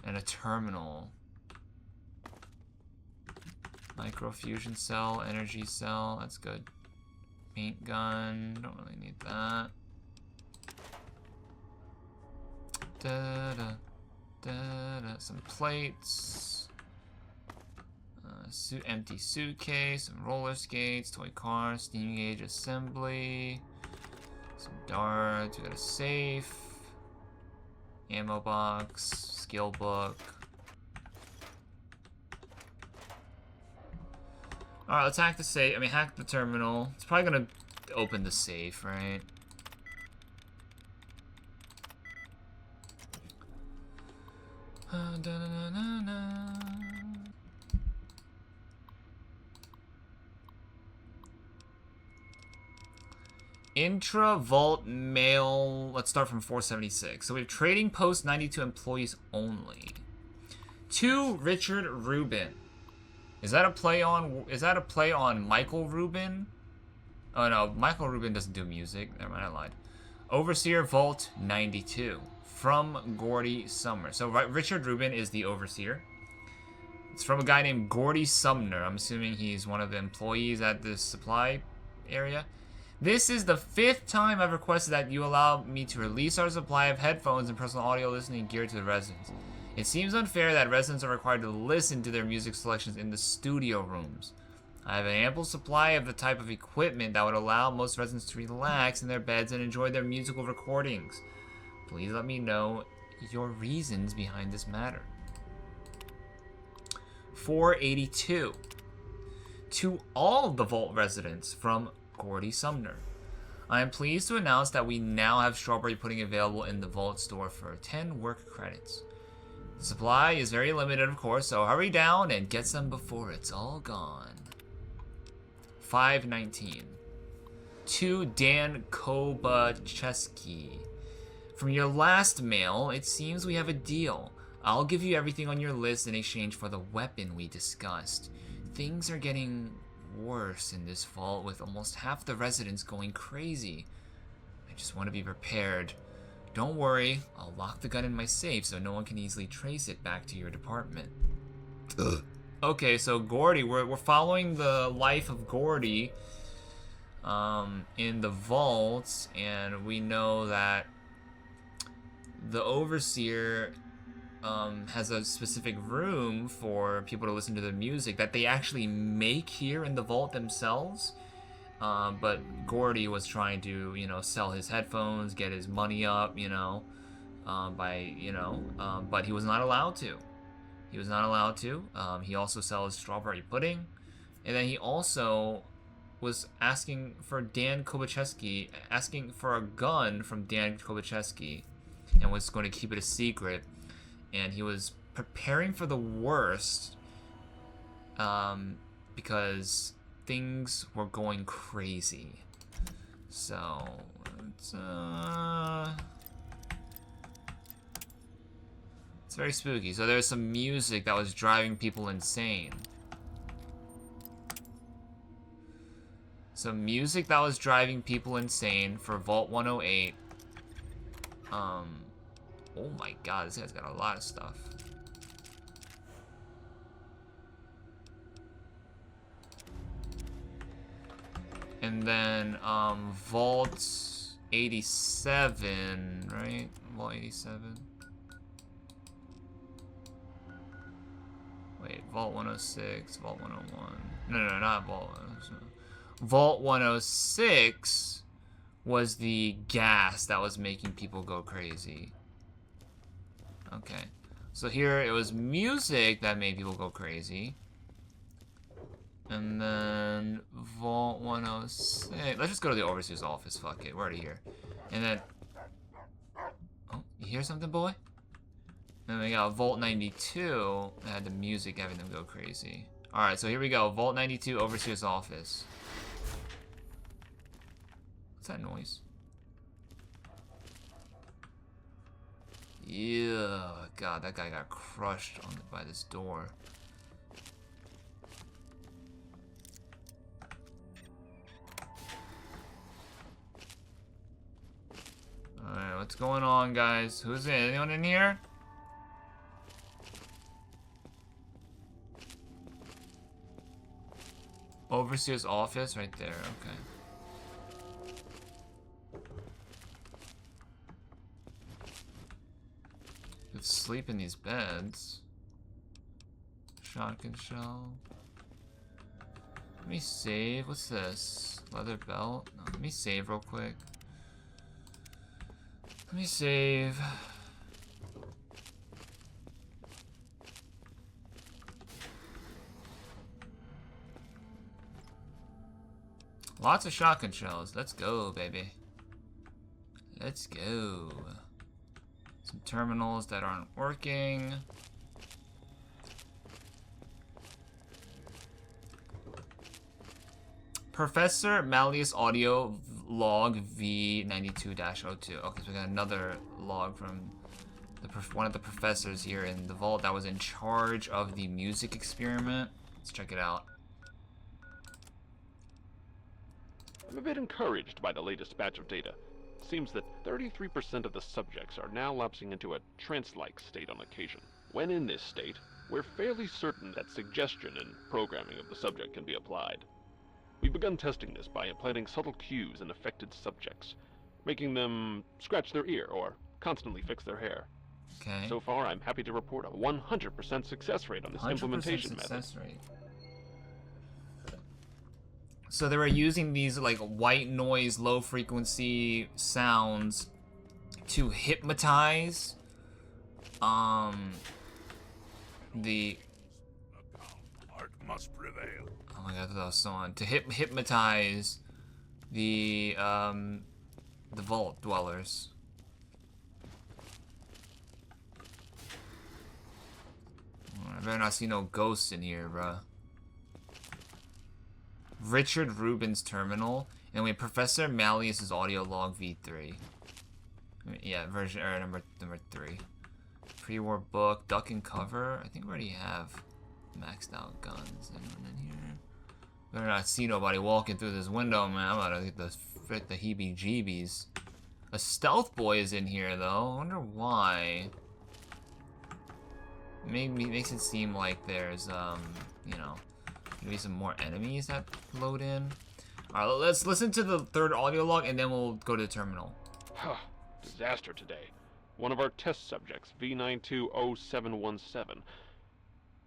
And a terminal. Microfusion cell, energy cell, that's good. Paint gun, don't really need that. Some plates. Empty suitcase, some roller skates, toy car, steam gauge assembly. Some darts, we got a safe. Ammo box, skill book. Alright, let's hack the safe. Hack the terminal. It's probably gonna open the safe, right? Intra-vault mail. Let's start from 476. So we have trading post 92 employees only. To Richard Rubin. Is that a play on Michael Rubin? Oh no, Michael Rubin doesn't do music. Never mind, I lied. Overseer Vault 92 from Gordy Sumner. So Richard Rubin is the overseer. It's from a guy named Gordy Sumner. I'm assuming he's one of the employees at this supply area. This is the 5th time I've requested that you allow me to release our supply of headphones and personal audio listening gear to the residents. It seems unfair that residents are required to listen to their music selections in the studio rooms. I have an ample supply of the type of equipment that would allow most residents to relax in their beds and enjoy their musical recordings. Please let me know your reasons behind this matter. 482. To all the Vault residents from Gordy Sumner. I am pleased to announce that we now have strawberry pudding available in the Vault store for 10 work credits. The supply is very limited, of course, so hurry down and get some before it's all gone. 519. To Dan Kobacheski. From your last mail, it seems we have a deal. I'll give you everything on your list in exchange for the weapon we discussed. Things are getting worse in this vault with almost half the residents going crazy. I just want to be prepared. Don't worry, I'll lock the gun in my safe so no one can easily trace it back to your department. Okay, so Gordy, we're following the life of Gordy in the vaults, and we know that the overseer has a specific room for people to listen to the music that they actually make here in the vault themselves. But Gordy was trying to, you know, sell his headphones, get his money up, you know, but he was not allowed to. He was not allowed to. He also sells strawberry pudding, and then he also was asking for asking for a gun from Dan Kobacheski, and was going to keep it a secret. And he was preparing for the worst, because things were going crazy. So it's very spooky. So there's some music that was driving people insane. Some music that was driving people insane for Vault 108. Oh my god, this guy's got a lot of stuff. And then Vault 87, right? Vault 87. Wait, Vault 106, Vault 101. No, not Vault 106. Vault 106 was the gas that was making people go crazy. Okay. So here it was music that made people go crazy. And then Vault 106. Let's just go to the overseer's office. Fuck it. We're already here. And then... Oh, you hear something, boy? And then we got Vault 92. That had the music having them go crazy. Alright, so here we go. Vault 92, overseer's office. What's that noise? Yeah, God, that guy got crushed by this door. Alright, what's going on, guys? Who's in? Anyone in here? Overseer's office right there, okay. Could sleep in these beds. Shotgun shell. Let me save. What's this? Leather belt? No, let me save real quick. Let me save. Lots of shotgun shells. Let's go, baby. Let's go. Some terminals that aren't working. Professor Malleus audio log V92-02. Okay, so we got another log from one of the professors here in the vault that was in charge of the music experiment. Let's check it out. I'm a bit encouraged by the latest batch of data. It seems that 33% of the subjects are now lapsing into a trance-like state on occasion. When in this state, we're fairly certain that suggestion and programming of the subject can be applied. We've begun testing this by implanting subtle cues in affected subjects, making them scratch their ear or constantly fix their hair. Okay. So far, I'm happy to report a 100% success rate on this implementation method. Rate. So they were using these like white noise, low frequency sounds to hypnotize the Art must prevail. oh my god, that was so on to hypnotize the vault dwellers. I better not see no ghosts in here, bruh. Richard Rubin's terminal, and we have Professor Malleus's audio log V3. Yeah, version or number 3. Pre-war book, duck and cover. I think we already have maxed out guns. Anyone in here? Better not see nobody walking through this window, man. I'm about to get the heebie-jeebies. A stealth boy is in here though. I wonder why. Makes it seem like there's you know, maybe some more enemies that load in. Alright, let's listen to the third audio log and then we'll go to the terminal. Disaster today. one of our test subjects, V920717,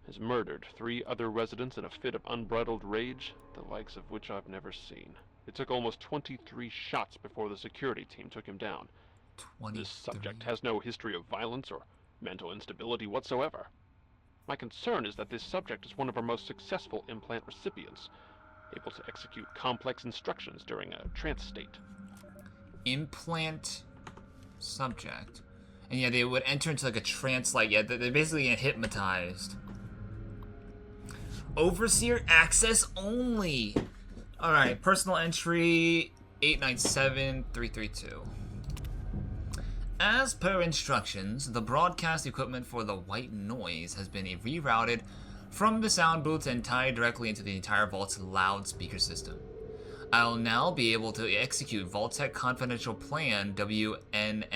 has murdered 3 other residents in a fit of unbridled rage, the likes of which I've never seen. It took almost 23 shots before the security team took him down. 23. This subject has no history of violence or mental instability whatsoever. My concern is that this subject is one of our most successful implant recipients, able to execute complex instructions during a trance state. Implant subject. And yeah, they would enter into like a trance, like, yeah, they're basically get hypnotized. Overseer access only. Alright, personal entry 897332. As per instructions, the broadcast equipment for the white noise has been rerouted from the sound booth and tied directly into the entire Vault's loudspeaker system. I'll now be able to execute Vault-Tec Confidential Plan WNMSCE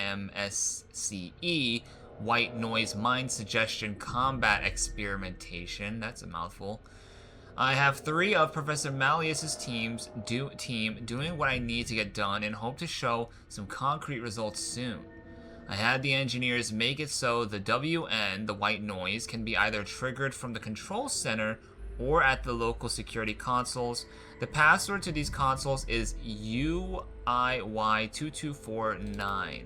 White Noise Mind Suggestion Combat Experimentation. That's a mouthful. I have 3 of Professor Malleus's team doing what I need to get done and hope to show some concrete results soon. I had the engineers make it so the WN, the white noise, can be either triggered from the control center or at the local security consoles. The password to these consoles is UIY2249.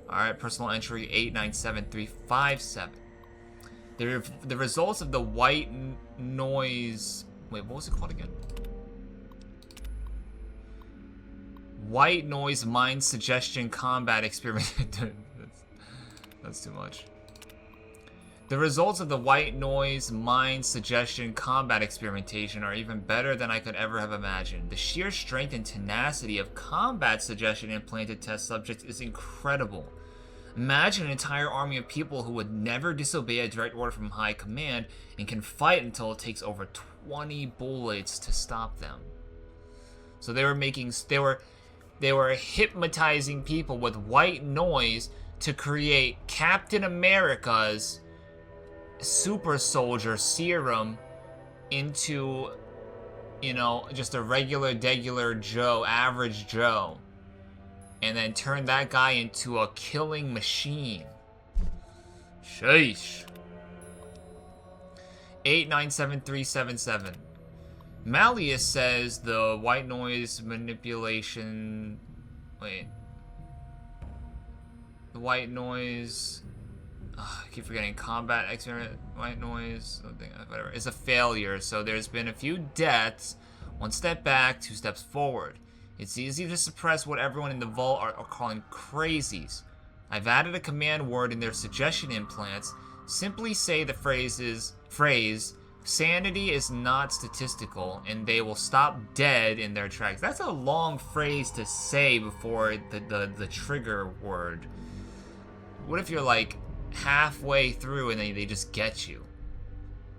Alright, personal entry 897357. The results of the white noise... Wait, what was it called again? White Noise Mind Suggestion Combat Experiment. That's too much. The results of the White Noise Mind Suggestion Combat Experimentation are even better than I could ever have imagined. The sheer strength and tenacity of combat suggestion implanted test subjects is incredible. Imagine an entire army of people who would never disobey a direct order from high command and can fight until it takes over 20 bullets to stop them. So they were hypnotizing people with white noise to create Captain America's super soldier serum into, you know, just a regular Joe, average Joe. And then turn that guy into a killing machine. Sheesh. 897377. Malleus says the white noise manipulation... Wait. The white noise... I keep forgetting. Combat experiment... White noise... Something, whatever. It's a failure, so there's been a few deaths. 1 step back, 2 steps forward. It's easy to suppress what everyone in the vault are calling crazies. I've added a command word in their suggestion implants. Simply say the phrase, sanity is not statistical, and they will stop dead in their tracks. That's a long phrase to say before the trigger word. What if you're like halfway through and then they just get you?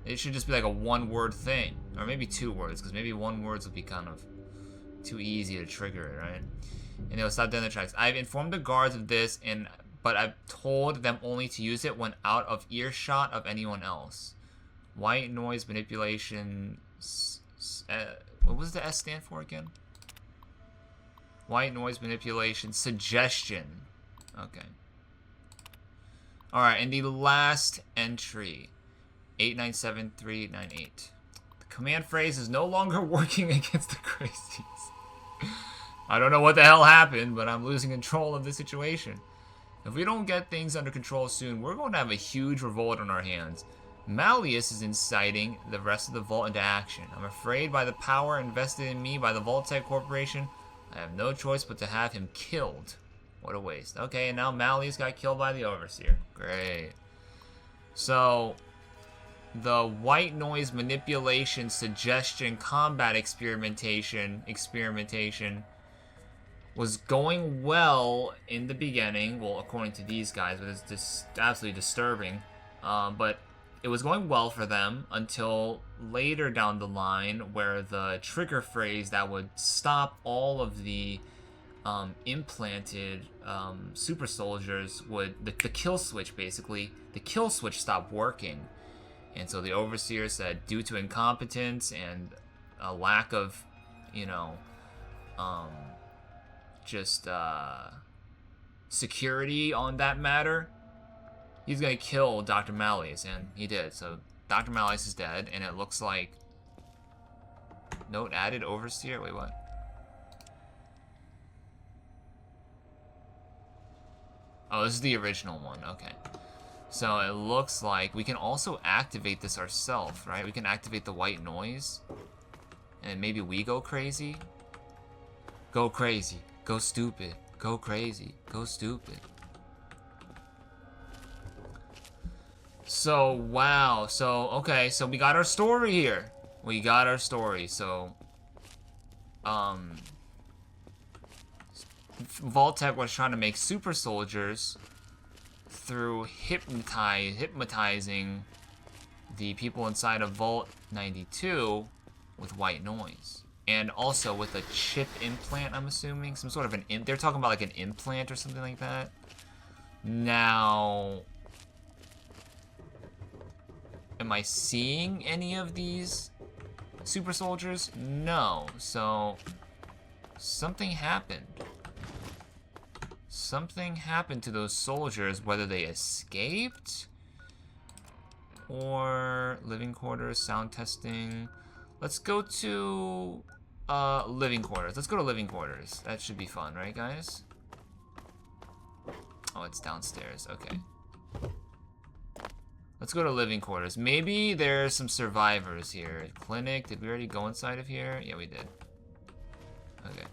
It should just be like a 1-word thing. Or maybe 2 words, because maybe 1 word would be kind of too easy to trigger it, right? And they will stop dead in their tracks. I've informed the guards of this, but I've told them only to use it when out of earshot of anyone else. White noise manipulation... what was the S stand for again? White noise manipulation suggestion. Okay. Alright, and the last entry. 897398. The command phrase is no longer working against the crazies. I don't know what the hell happened, but I'm losing control of the situation. If we don't get things under control soon, we're going to have a huge revolt on our hands. Malleus is inciting the rest of the Vault into action. I'm afraid by the power invested in me by the Vault-Tec Corporation, I have no choice but to have him killed. What a waste. Okay, and now Malleus got killed by the Overseer. Great. So, the white noise manipulation suggestion combat experimentation was going well in the beginning. Well, according to these guys, but it's just absolutely disturbing. But it was going well for them until later down the line, where the trigger phrase that would stop all of the implanted super soldiers would... The kill switch, basically. The kill switch stopped working. And so the Overseer said, due to incompetence and a lack of, you know, security on that matter, he's gonna kill Dr. Malleus, and he did. So Dr. Malleus is dead, and it looks like note added overseer. Wait, what? Oh, this is the original one. Okay. So it looks like we can also activate this ourselves, right? We can activate the white noise, and maybe we go crazy. Go crazy. Go stupid. Go crazy. Go stupid. So, wow. So, okay. So we got our story here. We got our story. So, Vault-Tec was trying to make super soldiers through hypnotizing the people inside of Vault 92 with white noise. And also with a chip implant, I'm assuming. Some sort of an they're talking about like an implant or something like that. Now, am I seeing any of these super soldiers? No. So, something happened. Something happened to those soldiers, whether they escaped or living quarters, sound testing. Let's go to living quarters. Let's go to living quarters. That should be fun, right, guys? Oh, it's downstairs. Okay. Let's go to living quarters. Maybe there's some survivors here. Clinic. Did we already go inside of here? Yeah, we did. Okay.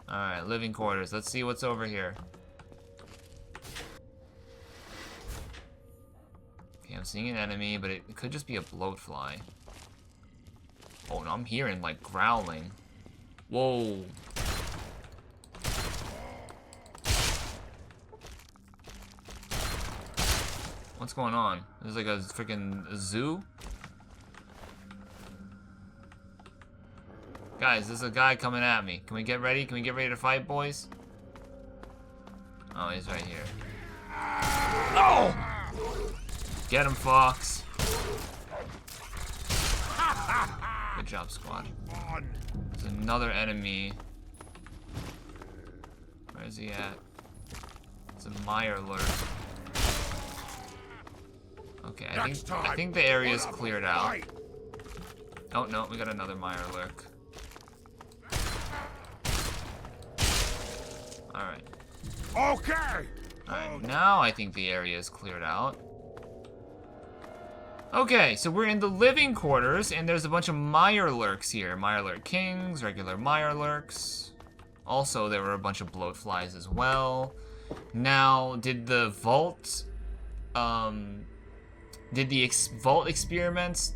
Alright, living quarters. Let's see what's over here. Okay, I'm seeing an enemy, but it could just be a bloatfly. Oh, no, I'm hearing, like, growling. Whoa. What's going on? There's like a freaking zoo? Guys, there's a guy coming at me. Can we get ready? Can we get ready to fight, boys? Oh, he's right here. No! Get him, Fox. Good job, squad. There's another enemy. Where is he at? It's a Meyer lurk. Okay, I think the area's cleared out. Oh no, we got another Meyer lurk. Alright. Okay! Alright, now I think the area is cleared out. Okay, so we're in the living quarters, and there's a bunch of Meyer lurks here. Meyer lurk kings, regular Meyer lurks. Also, there were a bunch of bloatflies as well. Now, did the vault, vault experiments,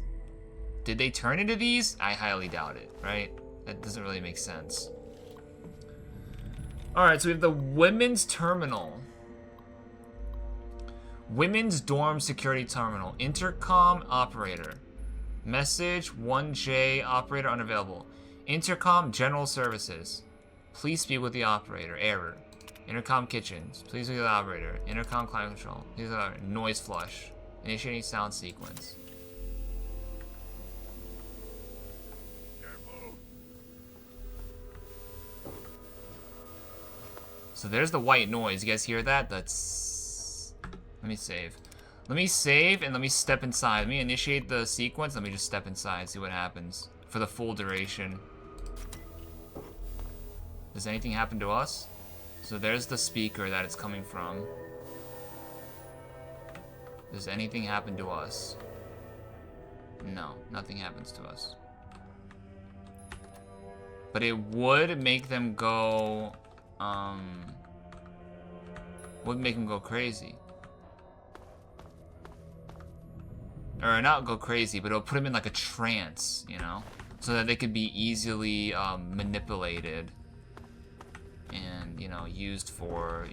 did they turn into these? I highly doubt it, right? That doesn't really make sense. Alright, so we have the women's terminal. Women's dorm security terminal. Intercom operator. Message 1J operator unavailable. Intercom general services. Please speak with the operator. Error. Intercom kitchens. Please speak with the operator. Intercom climate control. Please noise flush. Initiating sound sequence. So there's the white noise. You guys hear that? That's... Let me save. Let me save and let me step inside. Let me initiate the sequence. Let me just step inside, see what happens for the full duration. Does anything happen to us? So there's the speaker that it's coming from. Does anything happen to us? No, nothing happens to us. But it would make them go... would make them go crazy. Or not go crazy, but it'll put them in like a trance, you know? So that they could be easily manipulated and, you know, used for,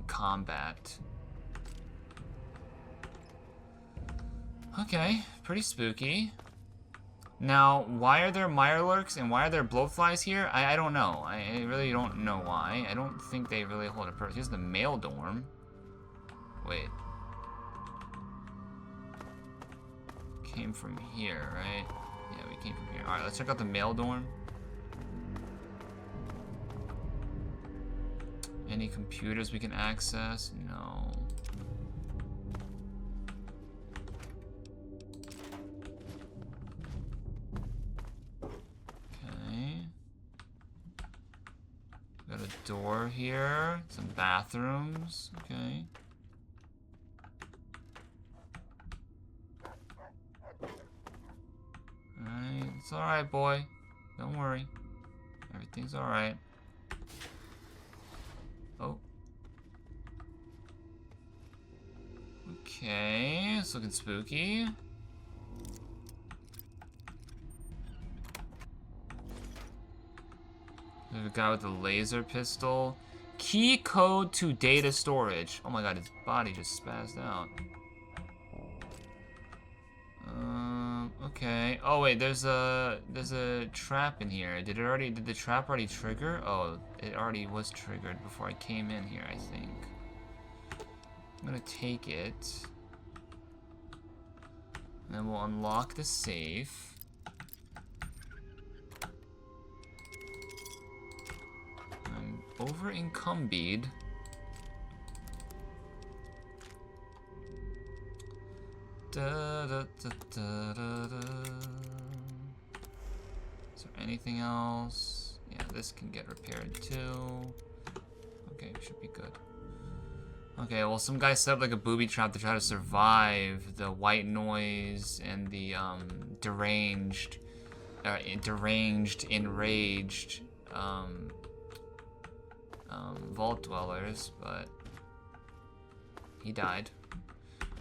combat. Okay, pretty spooky. Now, why are there Mirelurks and why are there blowflies here? I don't know. I really don't know why. I don't think they really hold a purpose. Here's the male dorm. Wait. Came from here, right? Yeah, we came from here. Alright, let's check out the male dorm. Any computers we can access? No. Okay. Got a door here. Some bathrooms. Okay. Alright, it's alright, boy. Don't worry. Everything's alright. Oh. Okay, it's looking spooky. There's a guy with a laser pistol. Key code to data storage. Oh my god, his body just spazzed out. Okay. Oh wait, there's a trap in here. Did the trap already trigger? Oh, it already was triggered before I came in here, I think. I'm gonna take it. And then we'll unlock the safe. I'm over encumbered. Da, da, da, da, da, da. Is there anything else? Yeah, this can get repaired too. Okay, should be good. Okay, well, some guy set up like a booby trap to try to survive the white noise and the enraged vault dwellers, but he died.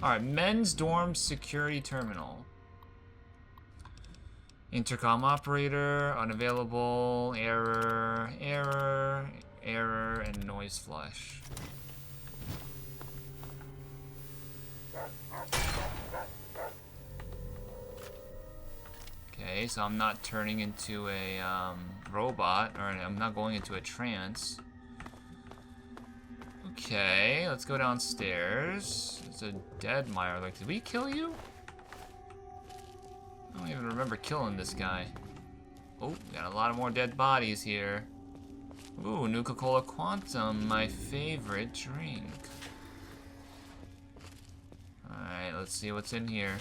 Alright, men's dorm security terminal. Intercom operator, unavailable, error, and noise flush. Okay, so I'm not turning into a robot, or I'm not going into a trance. Okay, let's go downstairs. There's a dead Mirelurk. Did we kill you? I don't even remember killing this guy. Oh, got a lot of more dead bodies here. Ooh, Nuka-Cola Quantum, my favorite drink. Alright, let's see what's in here.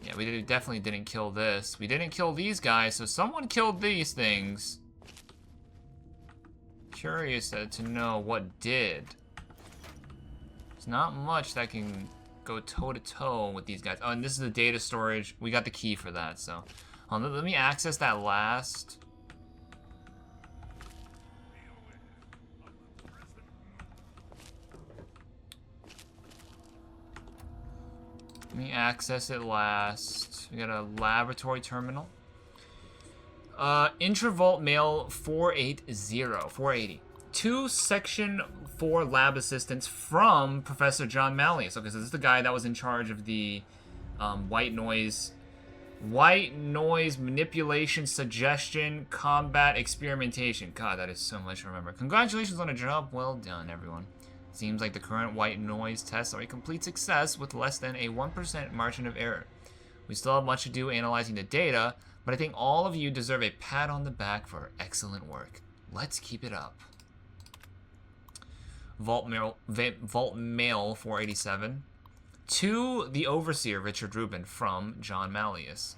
Yeah, we definitely didn't kill this. We didn't kill these guys, so someone killed these things. Curious to know what did. There's not much that can go toe-to-toe with these guys. Oh, and this is the data storage. We got the key for that, so... let me access that last. Let me access it last. We got a laboratory terminal. Intravault mail 480. 2 Section 4 lab assistants from Professor John Malleus. Okay, so this is the guy that was in charge of the white noise manipulation, suggestion, combat, experimentation. God, that is so much to remember. Congratulations on a job well done, everyone. Seems like the current white noise tests are a complete success with less than a 1% margin of error. We still have much to do analyzing the data, but I think all of you deserve a pat on the back for excellent work. Let's keep it up. Vault Mail 487. To the Overseer, Richard Rubin, from John Malleus.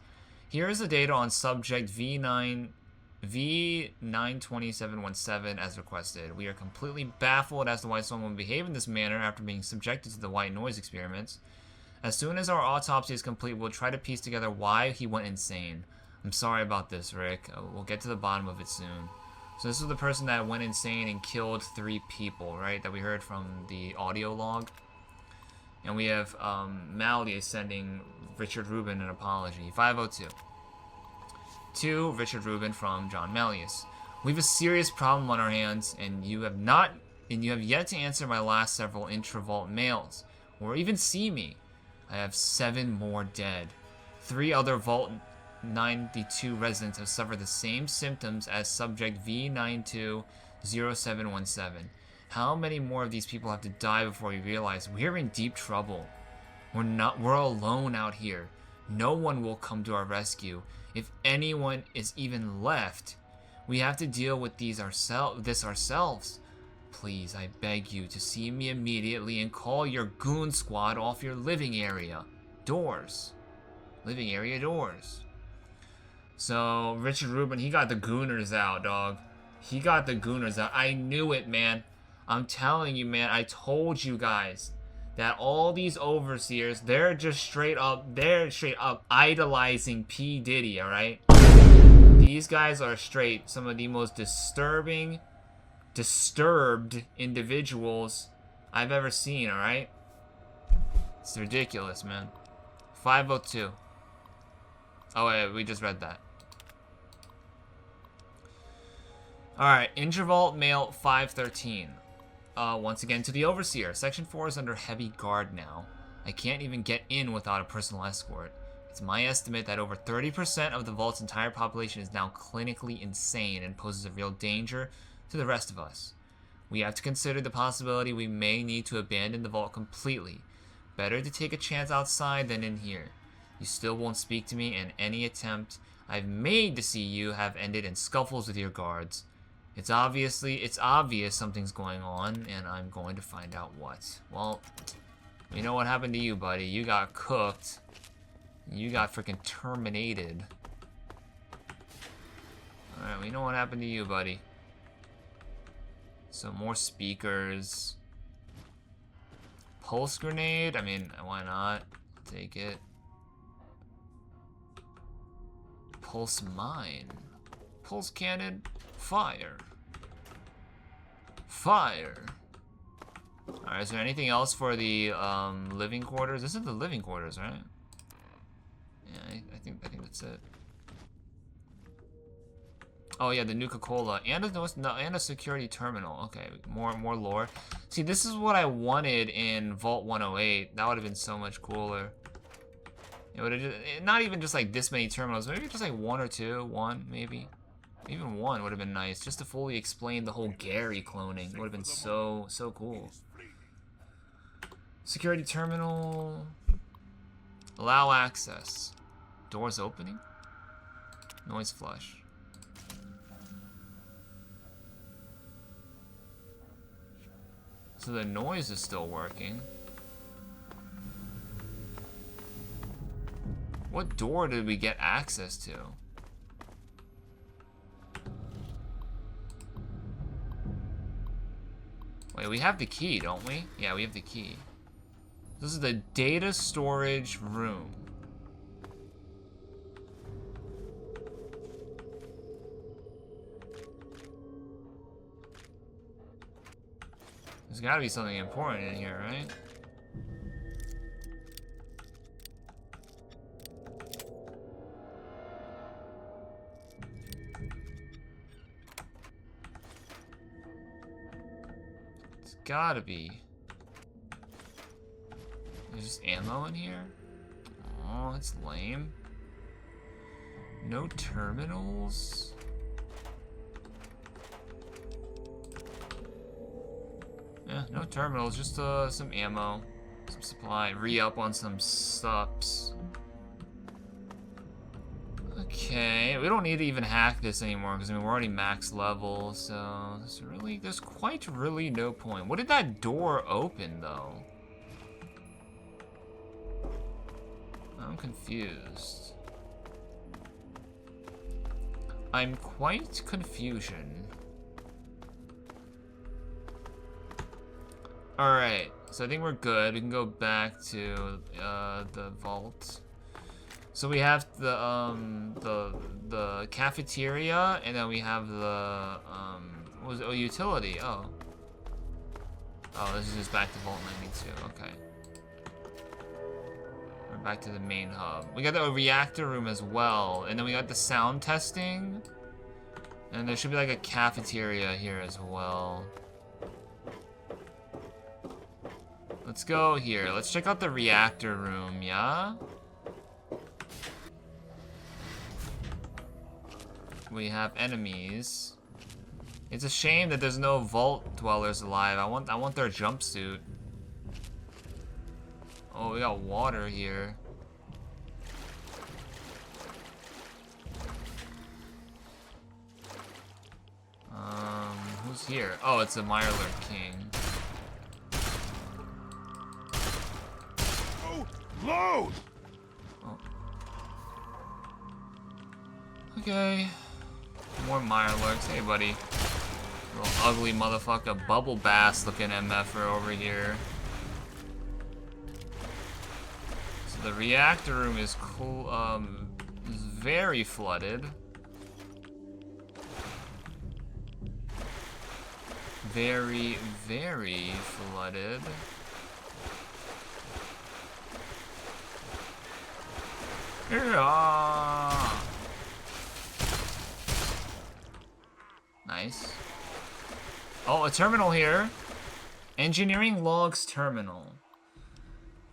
Here is the data on subject V92717 as requested. We are completely baffled as to why someone would behave in this manner after being subjected to the white noise experiments. As soon as our autopsy is complete, we'll try to piece together why he went insane. I'm sorry about this, Rick. We'll get to the bottom of it soon. So this was the person that went insane and killed 3 people, right? That we heard from the audio log. And we have Malleus sending Richard Rubin an apology. 502. To Richard Rubin from John Malleus. We have a serious problem on our hands, and you have yet to answer my last several intravault mails, or even see me. I have 7 more dead. 3 other Vault 92 residents have suffered the same symptoms as subject V920717. How many more of these people have to die before we realize we're in deep trouble? We're alone out here. No one will come to our rescue. If anyone is even left, we have to deal with this ourselves. please, I beg you to see me immediately and call your goon squad off your living area. Doors. Living area doors. So, Richard Rubin, he got the gooners out, dog. He got the gooners out. I knew it, man. I'm telling you, man. I told you guys that all these overseers, they're straight up idolizing P. Diddy, alright? These guys are straight some of the most disturbed individuals I've ever seen, alright? It's ridiculous, man. 502. Oh, wait, we just read that. Alright, Introvault Mail 513. Once again to the Overseer. Section 4 is under heavy guard now. I can't even get in without a personal escort. It's my estimate that over 30% of the Vault's entire population is now clinically insane and poses a real danger to the rest of us. We have to consider the possibility we may need to abandon the Vault completely. Better to take a chance outside than in here. You still won't speak to me, and any attempt I've made to see you have ended in scuffles with your guards. It's obvious something's going on, and I'm going to find out what. Well, you know what happened to you, buddy. You got cooked. You got freaking terminated. Alright, we know what happened to you, buddy. So, more speakers. Pulse grenade? I mean, why not? Take it. Pulse mine. Pulse cannon. Fire. Fire. Alright, is there anything else for the living quarters? This is the living quarters, right? Yeah, I think that's it. Oh yeah, the Nuka-Cola and a security terminal. Okay, more lore. See, this is what I wanted in Vault 108. That would have been so much cooler. It would have not even just like this many terminals. Maybe just like one maybe. Even one would have been nice, just to fully explain the whole Gary cloning. It would have been so cool. Security terminal. Allow access. Doors opening. Noise flush. So the noise is still working. What door did we get access to? Wait, we have the key, don't we? Yeah, we have the key. This is the data storage room. There's gotta be something important in here, right? It's gotta be. There's just ammo in here? Oh, that's lame. No terminals? Yeah, no terminals, just some ammo, some supply, re-up on some subs. Okay, we don't need to even hack this anymore because I mean we're already max level, so there's quite really no point. What did that door open though? I'm confused. I'm quite confusion. Alright, so I think we're good. We can go back to the vault. So we have the cafeteria, and then we have the what was it? Oh, utility. Oh, this is just back to Vault 92. Okay, we're back to the main hub. We got the reactor room as well, and then we got the sound testing, and there should be like a cafeteria here as well. Let's go here. Let's check out the reactor room, yeah? We have enemies. It's a shame that there's no vault dwellers alive. I want their jumpsuit. Oh, we got water here. Who's Who's here? Oh, it's a Mirelurk King. Oh, load! Oh. Okay. More Mirelurks. Hey, buddy. Little ugly motherfucker. Bubble Bass looking MFer over here. So the reactor room is cool. Is very flooded. Very, very flooded. Yeah. Nice. Oh, a terminal here. Engineering logs terminal.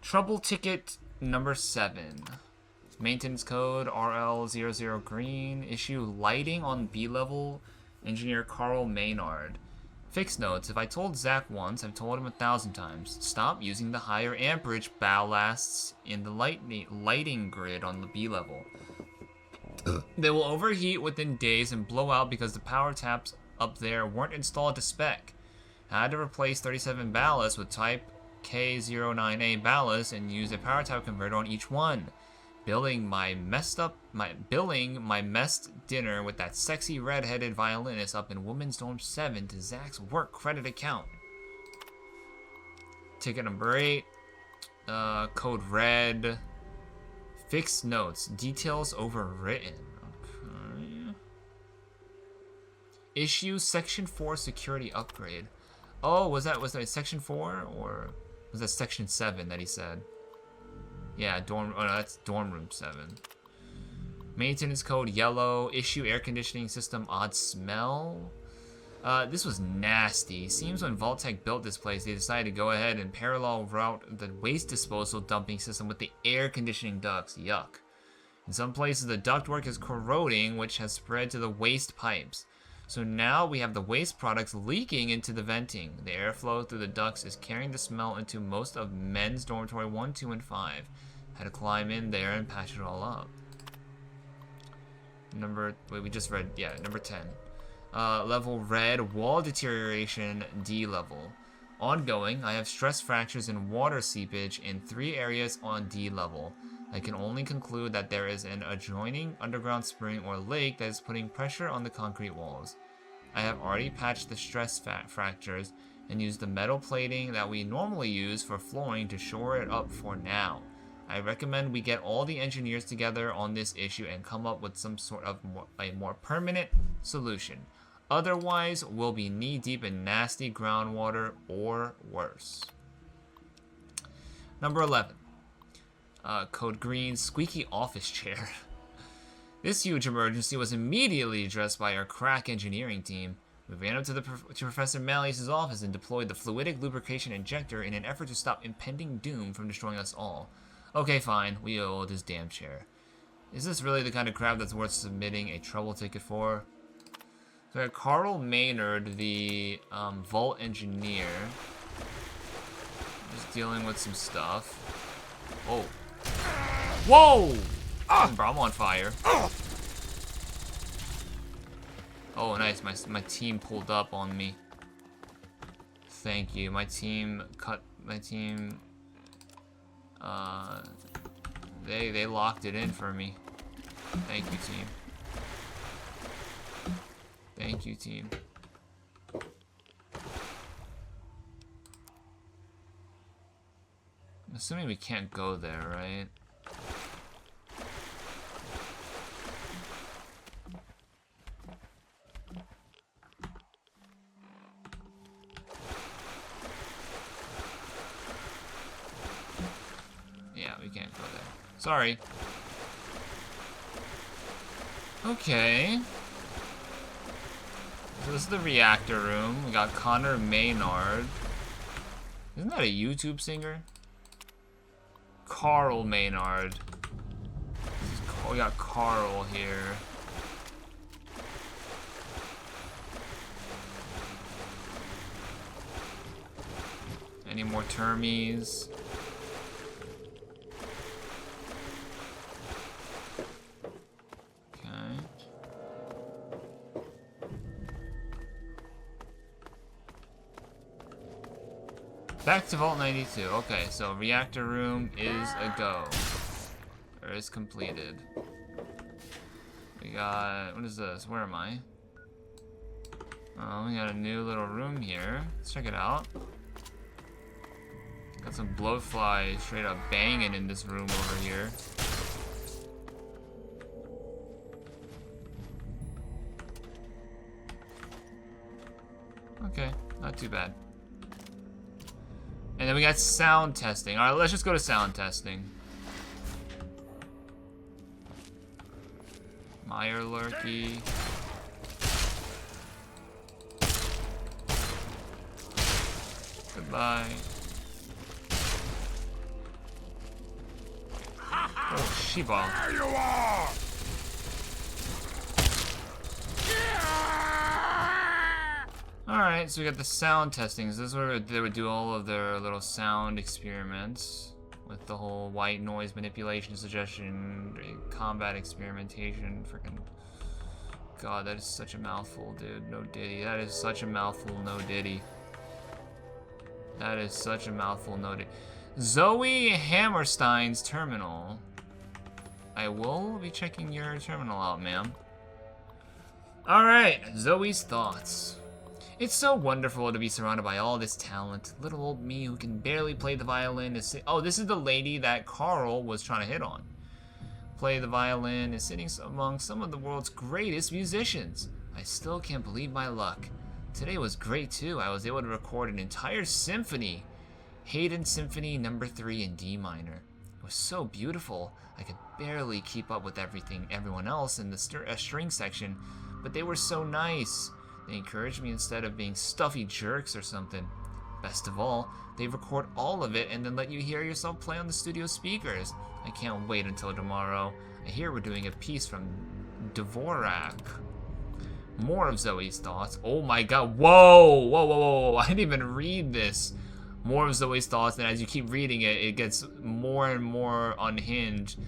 Trouble ticket number 7. Maintenance code RL00 green. Issue lighting on B level. Engineer Carl Maynard. Fix notes. If I told Zach once, I've told him 1,000 times. Stop using the higher amperage ballasts in the lighting grid on the B level. They will overheat within days and blow out because the power taps up there weren't installed to spec. I had to replace 37 ballasts with type K09A ballast and use a power tap converter on each one. Billing my messed dinner with that sexy red-headed violinist up in Women's Dorm 7 to Zach's work credit account. Ticket number 8. Code red. Fixed notes. Details overwritten. Okay. Issue Section 4 security upgrade. Oh, was that Section 4 or was that Section 7 that he said? Yeah, dorm. Oh no, that's dorm room 7. Maintenance code yellow. Issue air conditioning system odd smell. This was nasty. Seems when Vault-Tec built this place, they decided to go ahead and parallel route the waste disposal dumping system with the air conditioning ducts. Yuck. In some places, the ductwork is corroding, which has spread to the waste pipes. So now we have the waste products leaking into the venting. The airflow through the ducts is carrying the smell into most of men's dormitory 1, 2, and 5. Had to climb in there and patch it all up. Number 10. Level red, wall deterioration, D level. Ongoing, I have stress fractures and water seepage in 3 areas on D level. I can only conclude that there is an adjoining underground spring or lake that is putting pressure on the concrete walls. I have already patched the stress fractures and used the metal plating that we normally use for flooring to shore it up for now. I recommend we get all the engineers together on this issue and come up with some sort of more permanent solution. Otherwise, we'll be knee-deep in nasty groundwater or worse. Number 11. Code green, squeaky office chair. This huge emergency was immediately addressed by our crack engineering team. We ran up to Professor Malleus' office and deployed the fluidic lubrication injector in an effort to stop impending doom from destroying us all. Okay, fine, we owe this damn chair. Is this really the kind of crap that's worth submitting a trouble ticket for? So Carl Maynard, the Vault engineer, is dealing with some stuff. Oh. Whoa! Bro, I'm on fire. Oh, nice. My team pulled up on me. Thank you. My team. They locked it in for me. Thank you, team. Thank you, team. I'm assuming we can't go there, right? Yeah, we can't go there. Sorry. Okay. So this is the reactor room. We got Connor Maynard. Isn't that a YouTube singer? Carl Maynard. We got Carl here. Any more termies? Okay. Back to Vault 92. Okay, so reactor room is a go. Or is completed. We got, what is this? Where am I? Oh, we got a new little room here. Let's check it out. Got some blowflies straight up banging in this room over here. Okay, not too bad. And then we got sound testing. Alright, let's just go to sound testing. Meyer Lurky. Goodbye. Oh, Sheba. There you are! Alright, so we got the sound testing. This is where they would do all of their little sound experiments with the whole white noise manipulation, suggestion, combat experimentation. Freaking God, that is such a mouthful, dude. No diddy. That is such a mouthful, no diddy. That is such a mouthful, no diddy. Zoe Hammerstein's terminal. I will be checking your terminal out, ma'am. Alright, Zoe's thoughts. It's so wonderful to be surrounded by all this talent. Little old me who can barely play the violin is oh, this is the lady that Carl was trying to hit on. Play the violin is sitting among some of the world's greatest musicians. I still can't believe my luck. Today was great too. I was able to record an entire symphony. Haydn Symphony No. 3 in D minor. It was so beautiful. I could barely keep up with everyone else in the string section, but they were so nice. They encouraged me instead of being stuffy jerks or something. Best of all, they record all of it and then let you hear yourself play on the studio speakers. I can't wait until tomorrow. I hear we're doing a piece from Dvorak. More of Zoe's thoughts. Oh my god. Whoa! Whoa, whoa, whoa. I didn't even read this. More of Zoe's thoughts, and as you keep reading it, it gets more and more unhinged.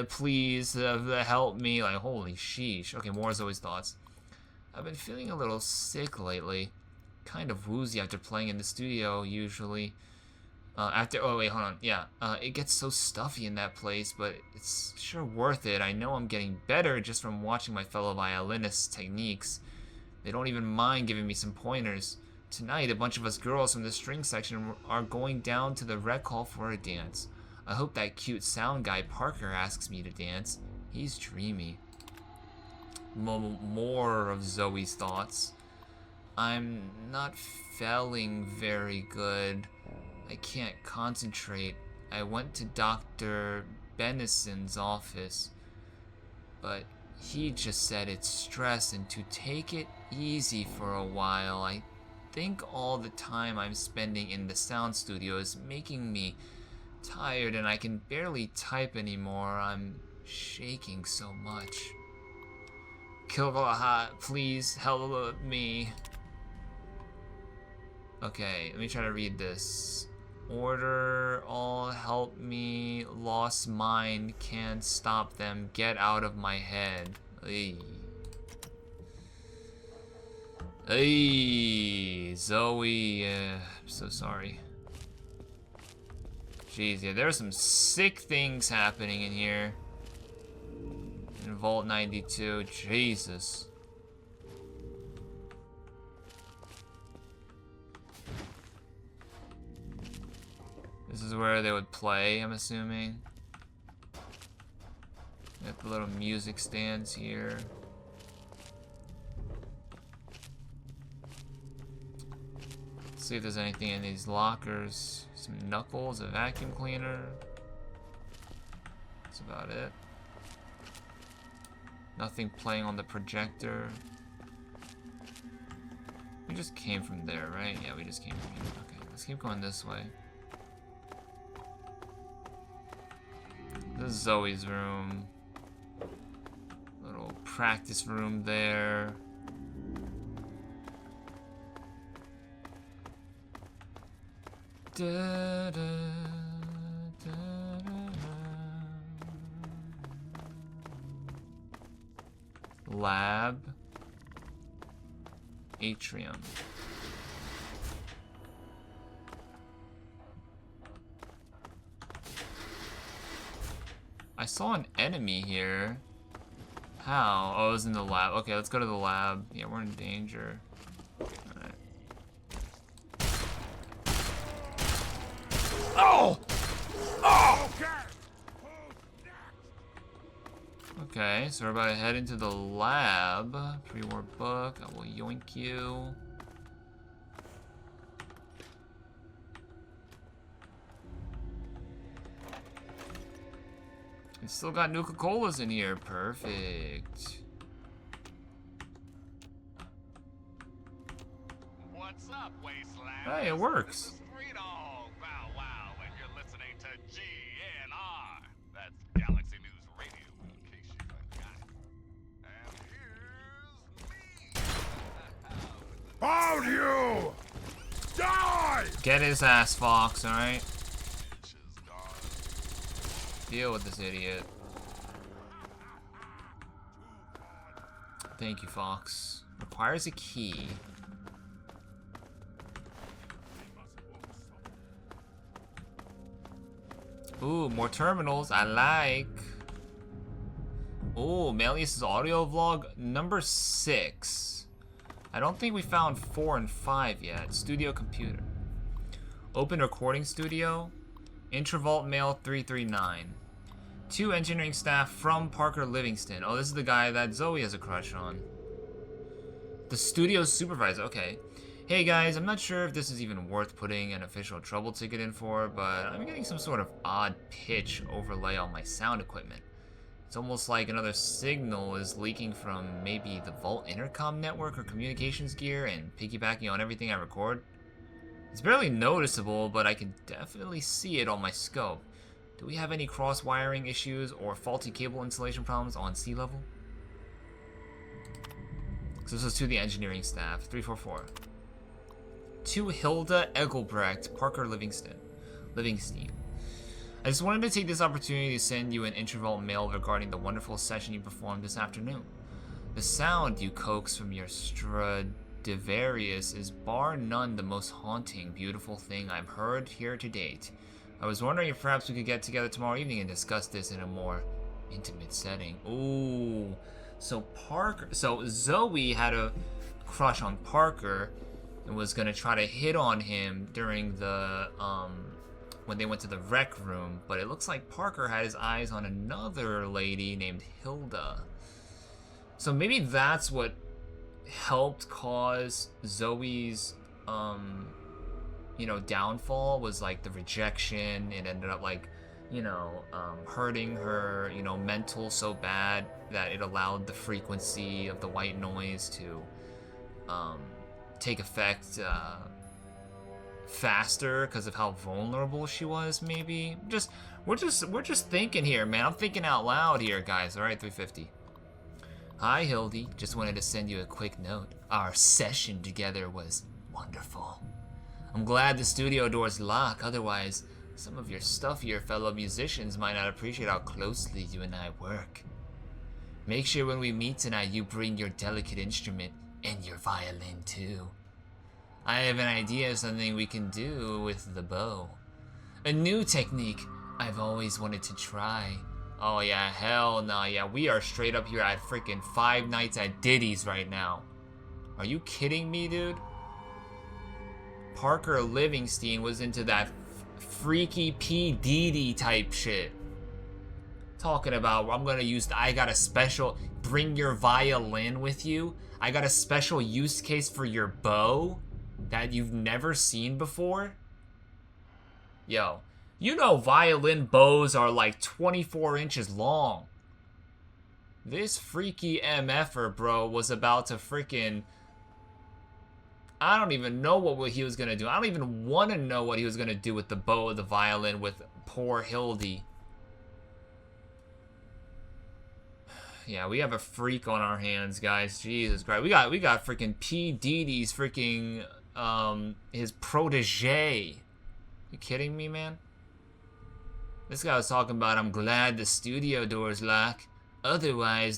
Please help me. Like, holy sheesh. Okay, more of Zoe's thoughts. I've been feeling a little sick lately. Kind of woozy after playing in the studio, usually. Oh wait, hold on. Yeah, it gets so stuffy in that place, but it's sure worth it. I know I'm getting better just from watching my fellow violinists' techniques. They don't even mind giving me some pointers. Tonight, a bunch of us girls from the string section are going down to the rec hall for a dance. I hope that cute sound guy Parker asks me to dance. He's dreamy. More of Zoe's thoughts. I'm not feeling very good. I can't concentrate. I went to Dr. Benison's office, but he just said it's stress and to take it easy for a while. I think all the time I'm spending in the sound studio is making me tired and I can barely type anymore. I'm shaking so much. Kilgalahat, please help me. Okay, let me try to read this. Order, all help me. Lost mind, can't stop them. Get out of my head. Ay. Hey, Zoe, I'm so sorry. Jeez, yeah, there's some sick things happening in here. In Vault 92, Jesus. This is where they would play, I'm assuming. Got the little music stands here. See if there's anything in these lockers. Some knuckles, a vacuum cleaner. That's about it. Nothing playing on the projector. We just came from there, right? Yeah, we just came from here. Okay, let's keep going this way. This is Zoe's room. Little practice room there. Da, da, da, da, da. Lab. Atrium. I saw an enemy here. How? Oh, it was in the lab. Okay, let's go to the lab. Yeah, we're in danger. Alright. Oh! Oh! Okay, so we're about to head into the lab. Pre-war book. I will yoink you. It's still got Nuka-Colas in here. Perfect. What's up, Wasteland? Hey, it works. Wow, wow, and you're listening to GNR. That's Galaxy News Radio, in case you forgot. And here's me. Found you! Die! Get his ass, Fox, alright? Deal with this idiot. Thank you, Fox. Requires a key. Ooh, more terminals. I like. Ooh, Melius's audio vlog number 6. I don't think we found 4 and 5 yet. Studio computer. Open recording studio. Intravault Mail 339. 2 engineering staff from Parker Livingston. Oh, this is the guy that Zoe has a crush on. The studio supervisor. Okay. Hey guys, I'm not sure if this is even worth putting an official trouble ticket in for, but I'm getting some sort of odd pitch overlay on my sound equipment. It's almost like another signal is leaking from maybe the Vault intercom network or communications gear and piggybacking on everything I record. It's barely noticeable, but I can definitely see it on my scope. Do we have any cross-wiring issues or faulty cable installation problems on sea level? So this is to the engineering staff. 344. To Hilda Egelbrecht, Parker Livingston. I just wanted to take this opportunity to send you an Intravault mail regarding the wonderful session you performed this afternoon. The sound you coax from your Stradivarius is bar none the most haunting, beautiful thing I've heard here to date. I was wondering if perhaps we could get together tomorrow evening and discuss this in a more intimate setting. Ooh. So Zoe had a crush on Parker and was gonna try to hit on him during the when they went to the rec room, but it looks like Parker had his eyes on another lady named Hilda. So maybe that's what helped cause Zoe's downfall, was like the rejection. It ended up like, hurting her, mental so bad that it allowed the frequency of the white noise to take effect faster because of how vulnerable she was. Maybe we're just thinking here, man. I'm thinking out loud here, guys. All right, 350. Hi, Hildy. Just wanted to send you a quick note. Our session together was wonderful. I'm glad the studio door's locked. Otherwise, some of your stuffier fellow musicians might not appreciate how closely you and I work. Make sure when we meet tonight you bring your delicate instrument and your violin too. I have an idea of something we can do with the bow. A new technique I've always wanted to try. Oh yeah, hell no, yeah, we are straight up here at freaking Five Nights at Diddy's right now. Are you kidding me, dude? Parker Livingston was into that freaky P. Diddy type shit. Talking about, I got a special, bring your violin with you. I got a special use case for your bow that you've never seen before. Yo, violin bows are like 24 inches long. This freaky MFer, bro, was about to freaking... I don't even know what he was gonna do. I don't even want to know what he was gonna do with the bow of the violin with poor Hildy. Yeah, we have a freak on our hands, guys. Jesus Christ, we got freaking P. Diddy's freaking his protege. You kidding me, man? This guy was talking about, I'm glad the studio door's locked. Otherwise,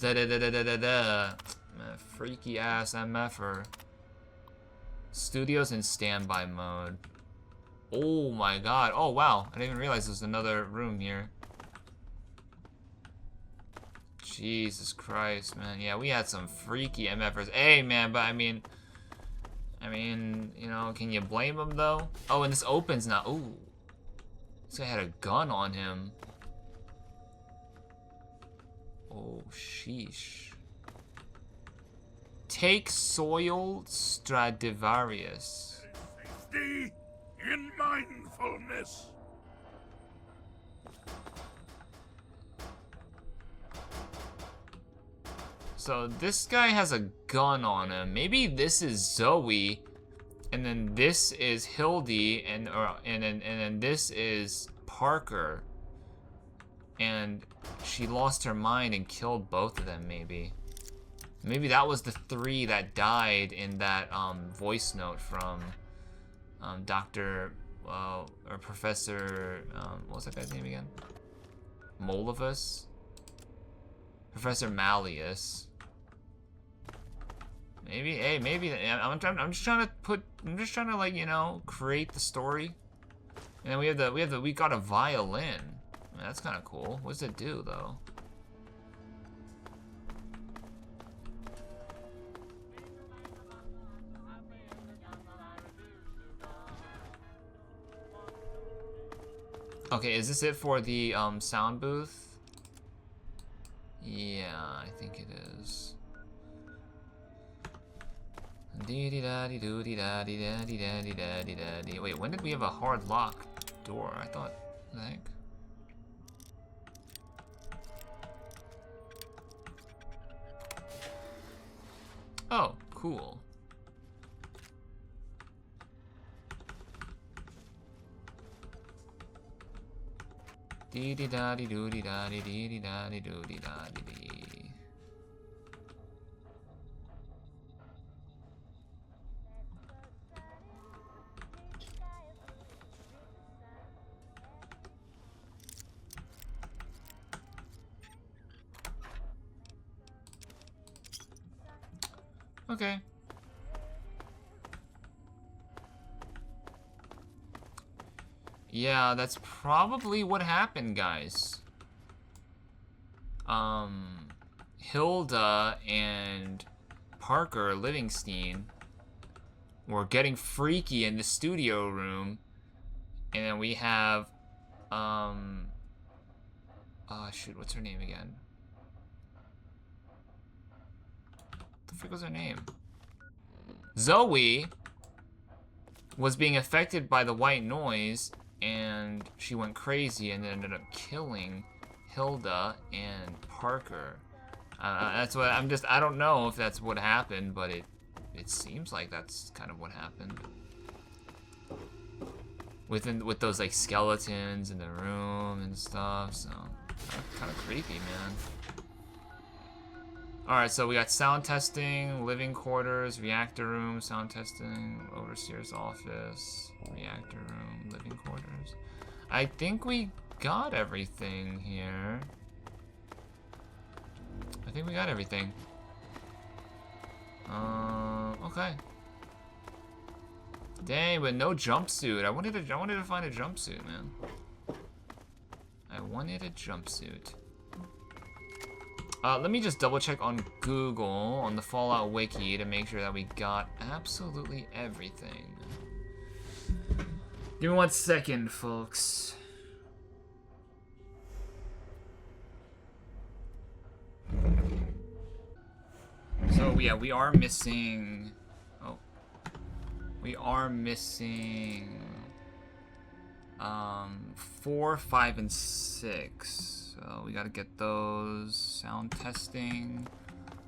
freaky ass MFer. Studio's in standby mode. Oh my god. Oh wow. I didn't even realize there's another room here. Jesus Christ, man. Yeah, we had some freaky MFers. Hey, man, but I mean, you know, can you blame him though? Oh, and this opens now. Ooh, this guy had a gun on him. Oh, sheesh. Take soil Stradivarius. Safety in mindfulness. So this guy has a gun on him. Maybe this is Zoe, and then this is Hildy, and then this is Parker. And she lost her mind and killed both of them, maybe. Maybe that was the 3 that died in that voice note from Dr. or Professor, what was that guy's name again? Molovus? Professor Malleus. Maybe, hey, maybe, I'm just trying to like, you know, create the story. And then we got a violin. That's kind of cool. What does it do, though? Okay, is this it for the sound booth? Yeah, I think it is. Wait, when did we have a hard lock door? I thought, what the heck? Oh, cool. Dee dee da dee doo dee da dee dee dee da dee doo dee da dee dee. Okay. Yeah, that's probably what happened, guys. Hilda and Parker Livingston were getting freaky in the studio room, and then we have, oh shoot, what's her name again? What the frick was her name? Zoe was being affected by the white noise, and she went crazy and ended up killing Hilda and Parker. That's what I don't know if that's what happened, but it seems like that's kind of what happened. With those like skeletons in the room and stuff, so kind of creepy, man. Alright, so we got sound testing, living quarters, reactor room, sound testing, overseer's office, reactor room, living quarters. I think we got everything here. I think we got everything. Okay. Dang, but no jumpsuit. I wanted to find a jumpsuit, man. I wanted a jumpsuit. Let me just double check on Google, on the Fallout Wiki, to make sure that we got absolutely everything. Give me 1 second, folks. So, yeah, we are missing... Oh. We are missing... 4, 5, and 6. So we gotta get those. Sound testing.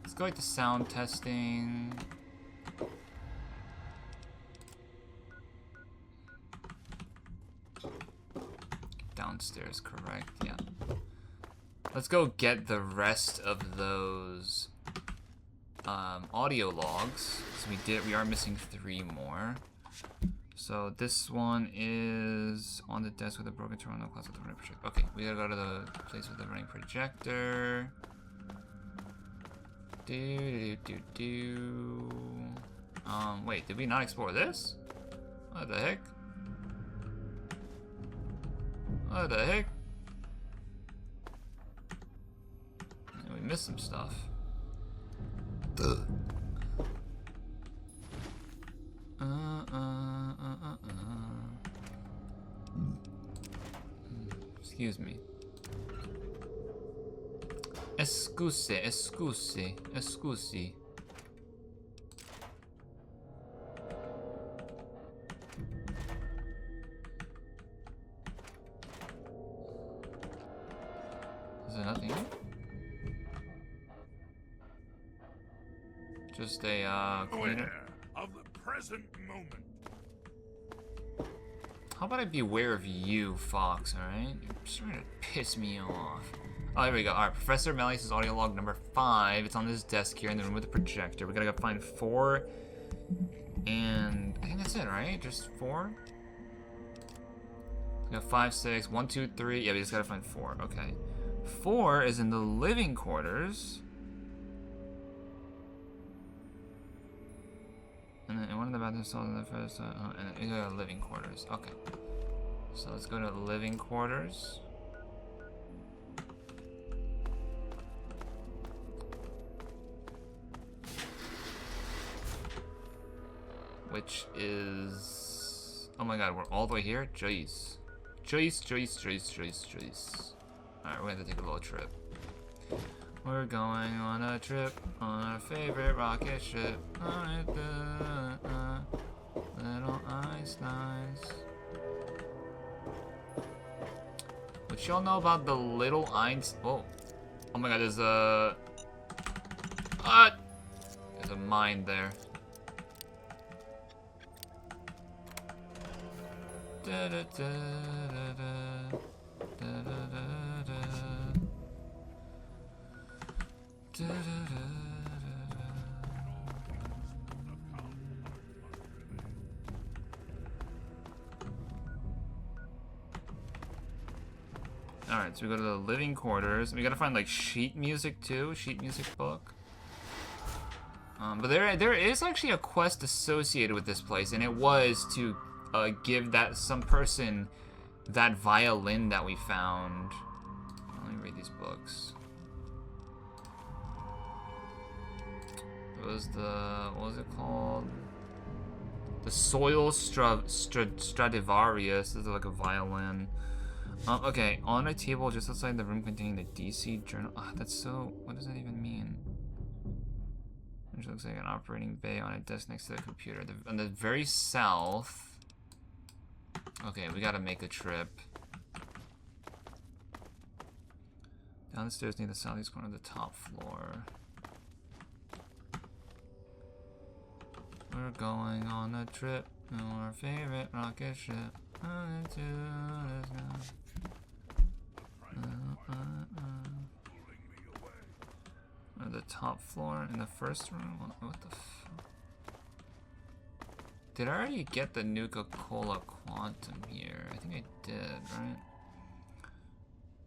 Let's go like to sound testing. Downstairs, correct, yeah. Let's go get the rest of those audio logs. So we are missing 3 more. So this one is on the desk with a broken terminal class with the running projector. Okay, we gotta go to the place with the running projector. Wait, did we not explore this? What the heck? What the heck? missed some stuff. Excuse me. Excuse. Is there nothing? Just a cleaner. Of the present moment. How about I beware of you, Fox, alright? You're starting to piss me off. Oh, here we go. Alright, Professor Malleus's audio log number 5. It's on this desk here in the room with the projector. We gotta go find 4. And I think that's it, right? Just 4? We got 5, 6, 1, 2, 3. Yeah, we just gotta find 4. Okay. 4 is in the living quarters. And then one of the bathrooms stalls in the first, and then we go to living quarters. Okay. So let's go to living quarters. Which is... Oh my god, we're all the way here? Jeez. Jeez. Alright, we're gonna have to take a little trip. We're going on a trip on our favorite rocket ship. Little Einsteins. What y'all know about the little Einstein? Oh my god, there's a... there's a mine there. Alright, so we go to the living quarters. We gotta find like sheet music too, sheet music book. But there is actually a quest associated with this place, and it was to give that some person that violin that we found. Let me read these books. It was the, what was it called? The Soil Stradivarius. This is like a violin. Okay, on a table just outside the room containing the DC journal. That's so, what does that even mean? Which looks like an operating bay on a desk next to the computer. On the very south. Okay, we gotta make a trip. Down the stairs near the southeast corner of the top floor. We're going on a trip on our favorite rocket ship. Or the top floor in the first room? What the f... Did I already get the Nuka-Cola Quantum here? I think I did,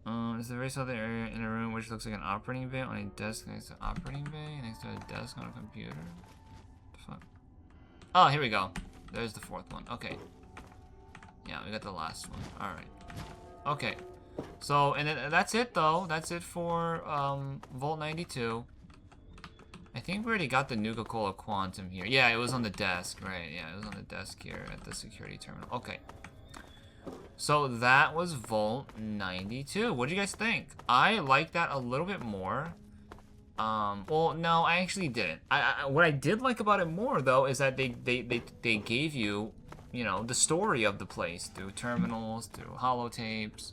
right? Is the very southern area in a room which looks like an operating bay on a desk next to an operating bay next to a desk on a computer? What the fuck? Oh, here we go. There's the 4th one. Okay. Yeah, we got the last one. Alright. Okay. So, and then that's it though. That's it for Vault 92. I think we already got the Nuka-Cola Quantum here. Yeah, it was on the desk, right? Yeah, it was on the desk here at the security terminal. Okay. So that was Vault 92. What do you guys think? I like that a little bit more. Well, no, I actually didn't. What I did like about it more though is that they gave you, you know, the story of the place through terminals, through holotapes.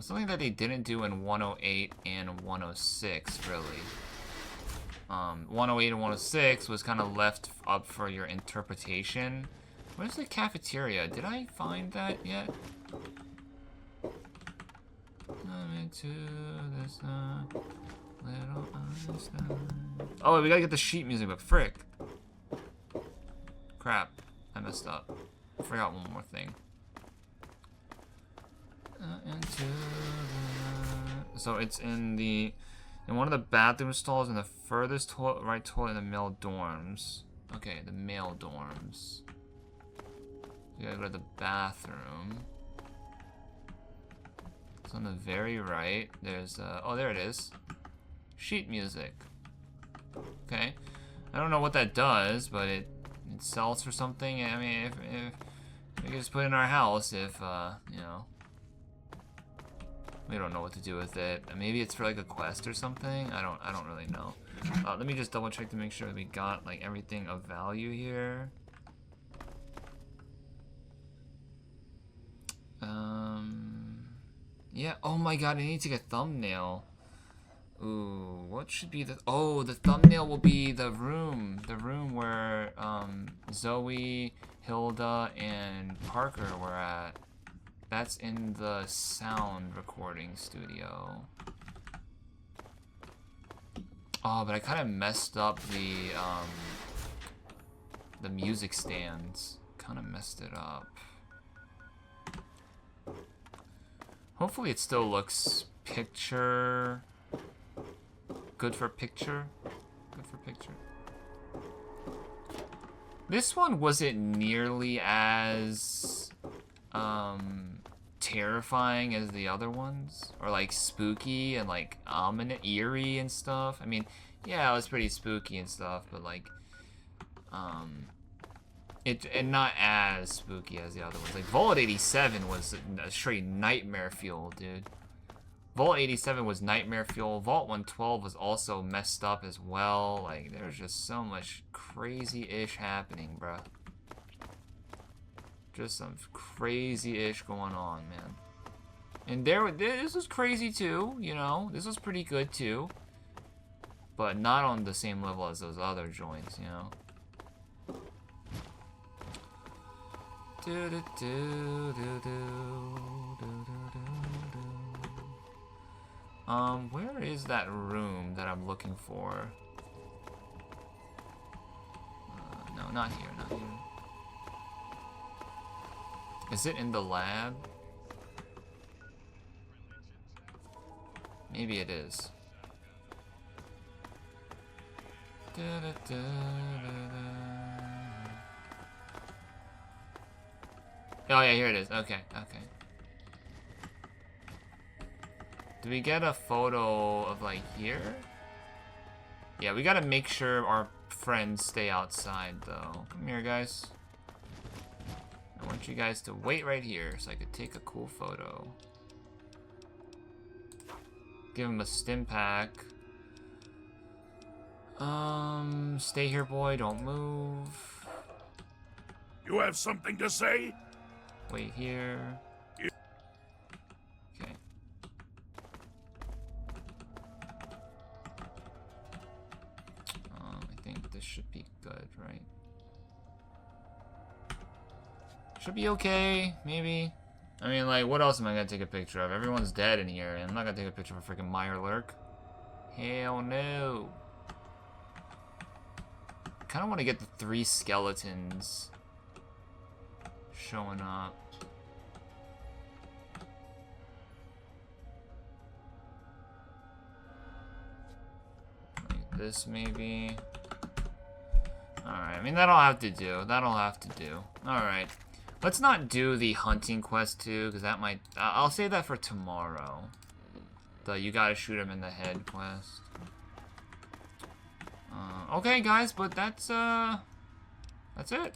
Something that they didn't do in 108 and 106, really. 108 and 106 was kind of left up for your interpretation. Where's the cafeteria? Did I find that yet? Oh, wait, we gotta get the sheet music book. Frick. Crap. I messed up. I forgot one more thing. So it's in one of the bathroom stalls in the furthest right toilet in the male dorms. Okay, the male dorms. We gotta go to the bathroom. It's on the very right. There's oh, there it is. Sheet music. Okay. I don't know what that does, but it sells for something. I mean, if we could just put it in our house, if you know, we don't know what to do with it. Maybe it's for like a quest or something. I don't really know. Let me just double check to make sure that we got like everything of value here. Yeah. Oh my god, I need to get a thumbnail. Ooh, what should be the... Oh, the thumbnail will be the room. The room where, Zoe, Hilda, and Parker were at. That's in the sound recording studio. Oh, but I kind of messed up the music stands. Kind of messed it up. Hopefully it still looks picture... Good for picture. Good for picture. This one wasn't nearly as terrifying as the other ones, or like spooky and like ominous, eerie and stuff. I mean, yeah, it was pretty spooky and stuff, but like and not as spooky as the other ones. Like Vault 87 was a straight nightmare fuel, dude. Vault 87 was nightmare fuel. Vault 112 was also messed up as well. Like, there's just so much crazy-ish happening, bruh. Just some crazy-ish going on, man. And this was crazy too, you know. This was pretty good too. But not on the same level as those other joints, you know. Where is that room that I'm looking for? No, not here, not here. Is it in the lab? Maybe it is. Oh yeah, here it is. Okay, okay. Do we get a photo of like here? Yeah, we gotta make sure our friends stay outside though. Come here, guys. I want you guys to wait right here so I could take a cool photo. Give him a stim pack. Stay here, boy. Don't move. You have something to say? Wait here. Okay. I think this should be good, right? Should be okay, maybe. I mean, like, what else am I gonna take a picture of? Everyone's dead in here, and I'm not gonna take a picture of a freaking Mirelurk. Hell no. Kinda wanna get the 3 skeletons showing up. Like this, maybe. Alright, I mean, that'll have to do. That'll have to do. Alright. Let's not do the hunting quest too, because that might... I'll save that for tomorrow. The you gotta shoot him in the head quest. Okay, guys, but that's it.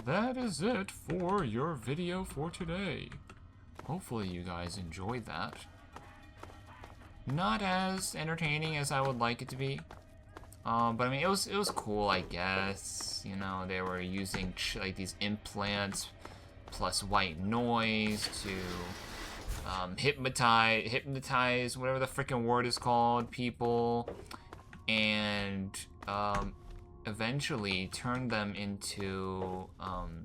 That is it for your video for today. Hopefully you guys enjoyed that. Not as entertaining as I would like it to be. But I mean, it was cool, I guess. You know, they were using like these implants plus white noise to hypnotize whatever the freaking word is called, people, and eventually turn them into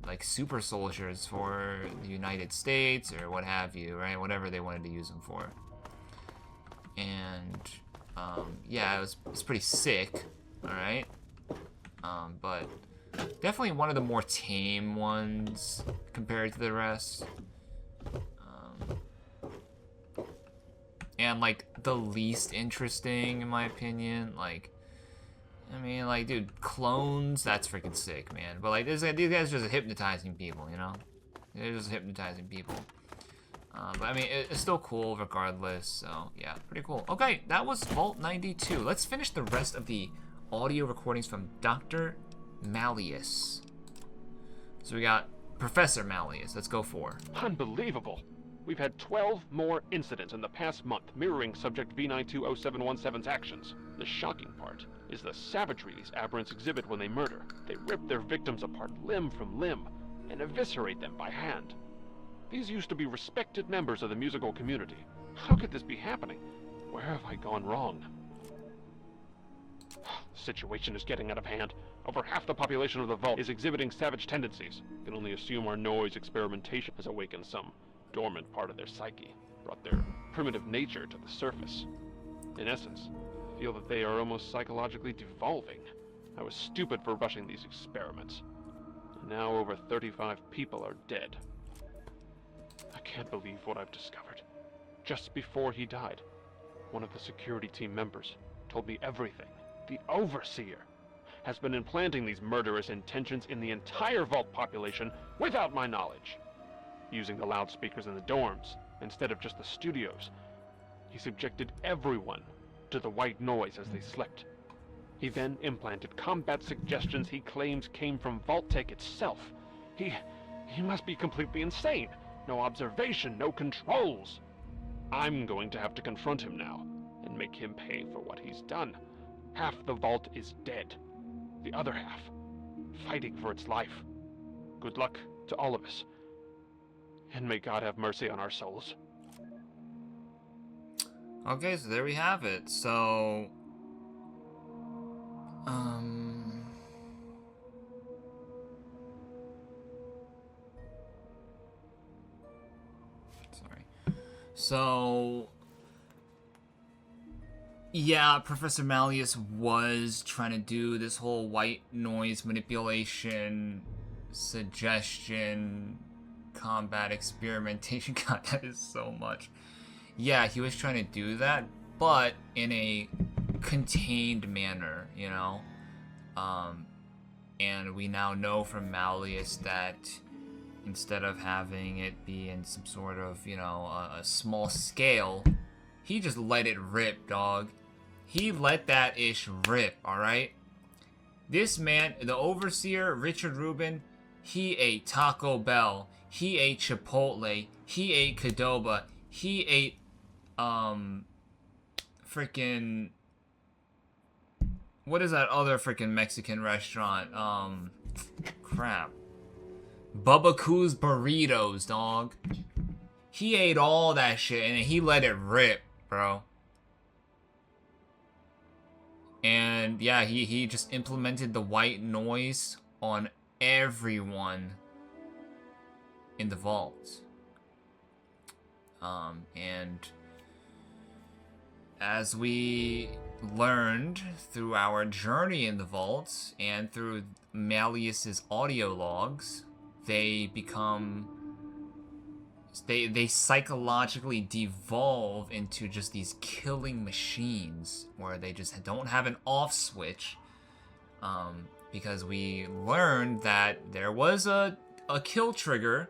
like super soldiers for the United States or what have you, right? Whatever they wanted to use them for. And yeah, it's pretty sick, all right. But definitely one of the more tame ones compared to the rest. And like the least interesting in my opinion. Like, I mean, like, dude, clones, that's freaking sick, man. But like, these guys are just hypnotizing people, you know? They're just hypnotizing people. But I mean, it's still cool regardless, so yeah, pretty cool. Okay, that was Vault 92. Let's finish the rest of the audio recordings from Dr. Malleus. So we got Professor Malleus. Let's go for. Unbelievable. We've had 12 more incidents in the past month mirroring Subject V920717's actions. The shocking part is the savagery these aberrants exhibit when they murder. They rip their victims apart limb from limb and eviscerate them by hand. These used to be respected members of the musical community. How could this be happening? Where have I gone wrong? The situation is getting out of hand. Over half the population of the vault is exhibiting savage tendencies. I can only assume our noise experimentation has awakened some dormant part of their psyche, brought their primitive nature to the surface. In essence, I feel that they are almost psychologically devolving. I was stupid for rushing these experiments. And now over 35 people are dead. I can't believe what I've discovered. Just before he died, one of the security team members told me everything. The Overseer has been implanting these murderous intentions in the entire vault population without my knowledge. Using the loudspeakers in the dorms instead of just the studios, he subjected everyone to the white noise as they slept. He then implanted combat suggestions he claims came from Vault-Tec itself. He must be completely insane. No observation, no controls. I'm going to have to confront him now and make him pay for what he's done. Half the vault is dead. The other half, fighting for its life. Good luck to all of us. And may God have mercy on our souls. Okay, so there we have it. So, sorry. So, yeah, Professor Malleus was trying to do this whole white noise manipulation, suggestion, combat experimentation. God, that is so much. Yeah, he was trying to do that, but in a contained manner, you know? And we now know from Malleus that instead of having it be in some sort of, you know, a small scale, he just let it rip, dog. He let that ish rip, alright? This man, the Overseer, Richard Rubin, he ate Taco Bell. He ate Chipotle. He ate Qdoba. He ate, freaking... What is that other freaking Mexican restaurant? Crap. Bubba Coo's Burritos, dog. He ate all that shit and he let it rip, bro. And yeah, he just implemented the white noise on everyone in the vault. And as we learned through our journey in the vault and through Malleus's audio logs, they psychologically devolve into just these killing machines where they just don't have an off switch, because we learned that there was a kill trigger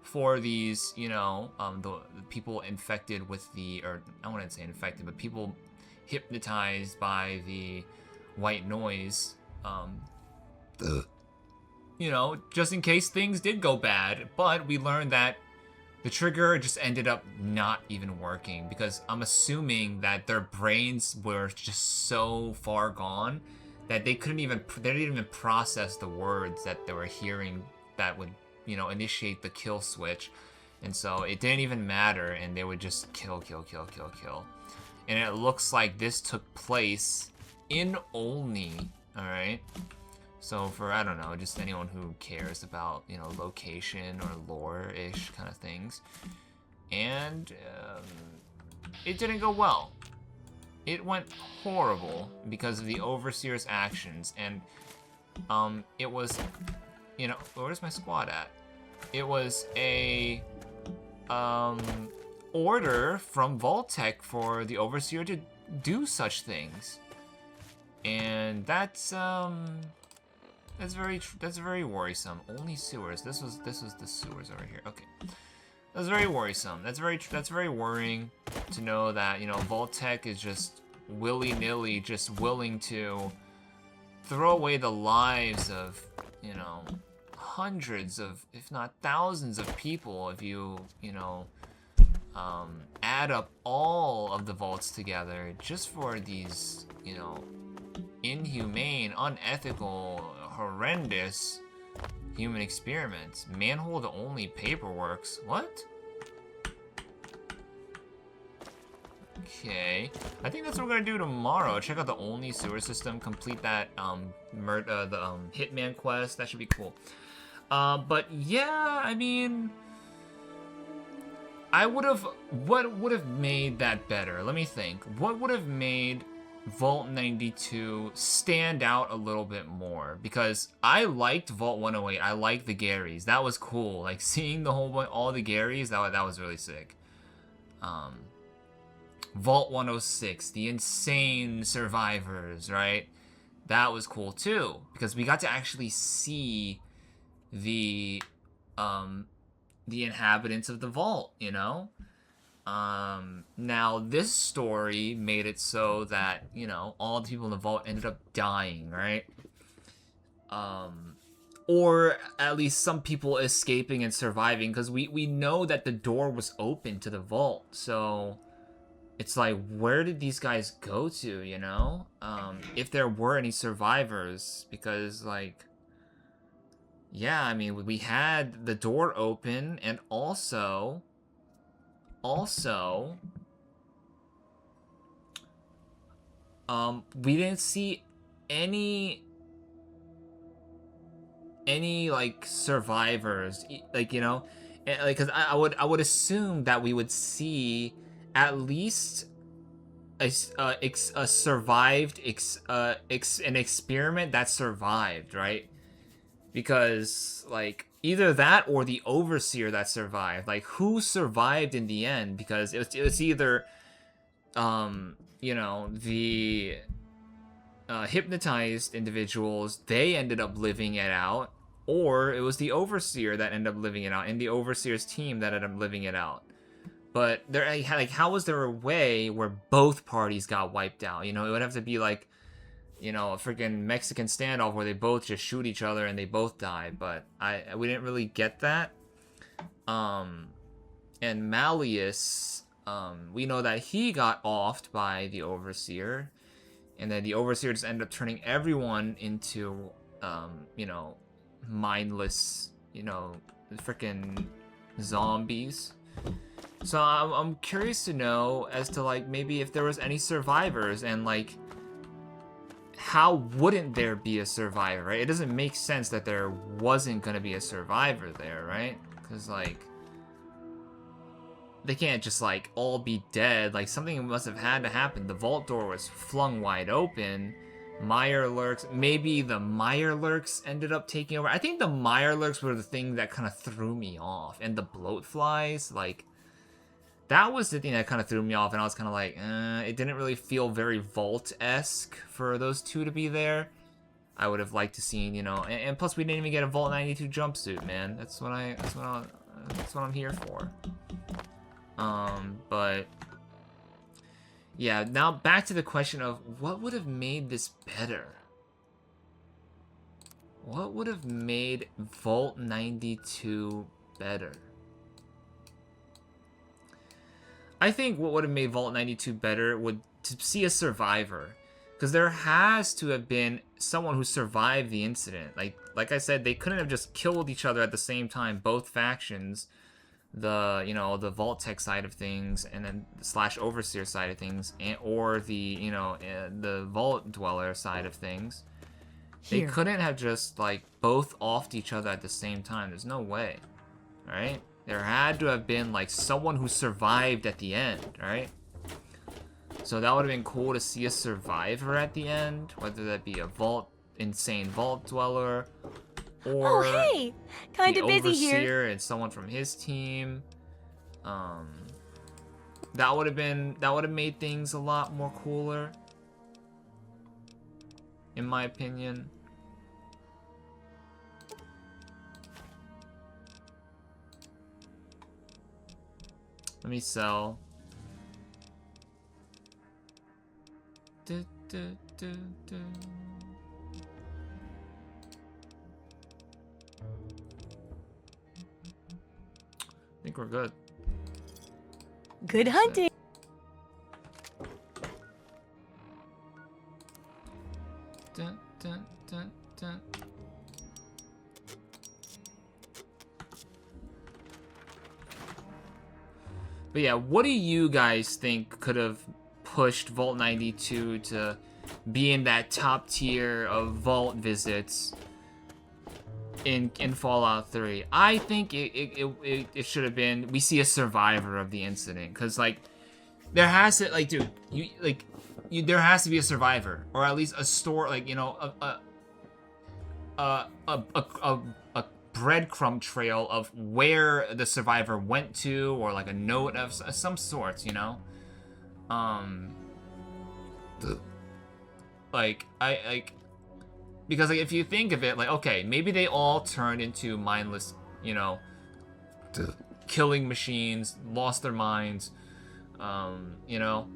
for these, you know, the people infected with the, or I wouldn't say infected, but people hypnotized by the white noise, you know, just in case things did go bad. But we learned that the trigger just ended up not even working because I'm assuming that their brains were just so far gone that they didn't even process the words that they were hearing that would, you know, initiate the kill switch. And so it didn't even matter, and they would just kill. And it looks like this took place in Olney, alright? So for, I don't know, just anyone who cares about, you know, location or lore-ish kind of things. And it didn't go well. It went horrible because of the Overseer's actions. And it was, you know, where's my squad at? It was a order from Vault-Tec for the Overseer to do such things. And that's very worrisome. Only sewers. This was the sewers over here. Okay. That's very worrisome. That's very worrying to know that, you know, Vault Tech is just willy-nilly just willing to throw away the lives of, you know, hundreds of, if not thousands of people if you know, add up all of the vaults together just for these, you know, inhumane, unethical, horrendous human experiments. Manhole only paperworks. What? Okay. I think that's what we're gonna do tomorrow. Check out the only sewer system, complete that Hitman quest. That should be cool. But yeah, I mean, what would have made that better? Let me think. What would have made Vault 92 stand out a little bit more? Because I liked Vault 108. I liked the Garys. That was cool. Like seeing the all the Garys, that was really sick. Vault 106, the insane survivors, right? That was cool too, because we got to actually see the inhabitants of the vault, you know? Now this story made it so that, you know, all the people in the vault ended up dying, right? Or at least some people escaping and surviving, because we know that the door was open to the vault, so it's like, where did these guys go to, you know? If there were any survivors, because, like, yeah, I mean, we had the door open, and also, we didn't see any, like, survivors, like, you know? And, like, because I would assume that we would see at least a survived an experiment that survived, right? Because, like, either that or the overseer that survived. Like, who survived in the end? Because it was either you know, the hypnotized individuals, they ended up living it out, or it was the overseer that ended up living it out, and the overseer's team that ended up living it out. But there, like, how was there a way where both parties got wiped out? You know, it would have to be like, you know, a freaking Mexican standoff where they both just shoot each other and they both die. But we didn't really get that. And Malleus, we know that he got offed by the overseer, and then the overseer just ended up turning everyone into, you know, mindless, you know, freaking zombies. So I'm curious to know as to, like, maybe if there was any survivors, and, like, how wouldn't there be a survivor, right? It doesn't make sense that there wasn't gonna be a survivor there, right? Because, like, they can't just, like, all be dead. Like, something must have had to happen. The vault door was flung wide open. Mirelurks, maybe the Mirelurks ended up taking over. I think the Mirelurks were the thing that kind of threw me off, and the bloatflies, like, that was the thing that kind of threw me off, and I was kind of like, it didn't really feel very Vault-esque for those two to be there. I would have liked to seen, you know, and plus we didn't even get a Vault 92 jumpsuit, man. That's what I'm here for. But yeah, now back to the question of what would have made this better. What would have made Vault 92 better? I think what would have made Vault 92 better would to see a survivor, because there has to have been someone who survived the incident. Like I said, they couldn't have just killed each other at the same time, both factions, the, you know, the Vault Tech side of things, and then / Overseer side of things, or the, you know, the Vault Dweller side of things. They couldn't have just, like, both offed each other at the same time. There's no way, right? There had to have been, like, someone who survived at the end, right? So that would have been cool to see a survivor at the end, whether that be a insane Vault Dweller, or hey, kind of busy here. Overseer and someone from his team. That would have made things a lot more cooler, in my opinion. Let me sell. Du, du, du, du. I think we're good. Good hunting. Dun, dun, dun, dun. But yeah, what do you guys think could have pushed Vault 92 to be in that top tier of Vault visits in Fallout 3? I think it should have been, we see a survivor of the incident, because like there has to, like, dude, there has to be a survivor, or at least a store, like, you know, a breadcrumb trail of where the survivor went to, or like a note of some sorts, you know. Because like if you think of it, like, okay, maybe they all turned into mindless, you know, killing machines, lost their minds, you know.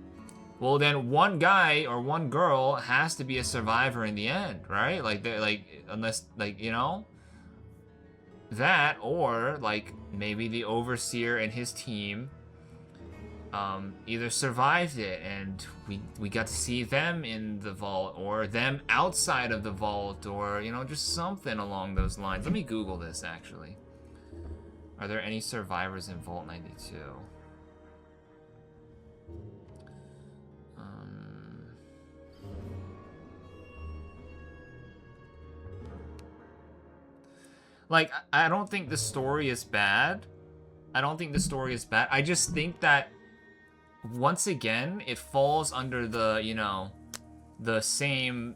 Well, then one guy or one girl has to be a survivor in the end, right? Like, unless, like, you know, that, or like maybe the overseer and his team either survived it and we got to see them in the vault, or them outside of the vault, or, you know, just something along those lines. Let me Google this, actually. Are there any survivors in Vault 92? Like, I don't think the story is bad. I don't think the story is bad. I just think that, once again, it falls under the, you know, the same,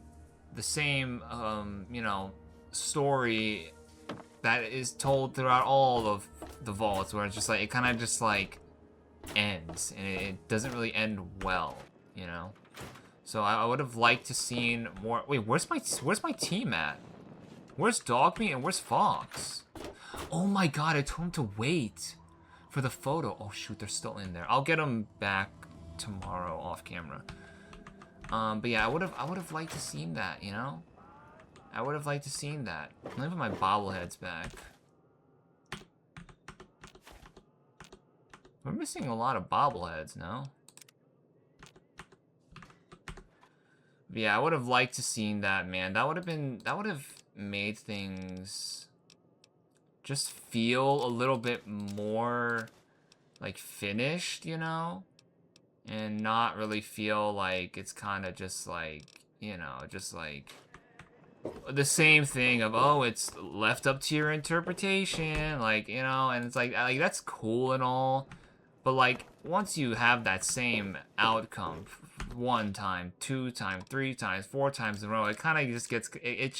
you know, story that is told throughout all of the vaults, where it's just like, it kind of just, like, ends, and it doesn't really end well, you know? So I would have liked to seen more. Wait, where's my team at? Where's Dogmeat and where's Fox? Oh my god, I told him to wait for the photo. Oh shoot, they're still in there. I'll get them back tomorrow off camera. But yeah, I would have liked to seen that, you know? I would have liked to seen that. Let me put my bobbleheads back. We're missing a lot of bobbleheads, no? But yeah, I would have liked to seen that, man. That would have made things just feel a little bit more like finished, you know, and not really feel like it's kind of just like, you know, just like the same thing of, oh, it's left up to your interpretation, like, you know. And it's like that's cool and all, but like once you have that same outcome 1 time, 2 times, 3 times, 4 times in a row, it kind of just gets, it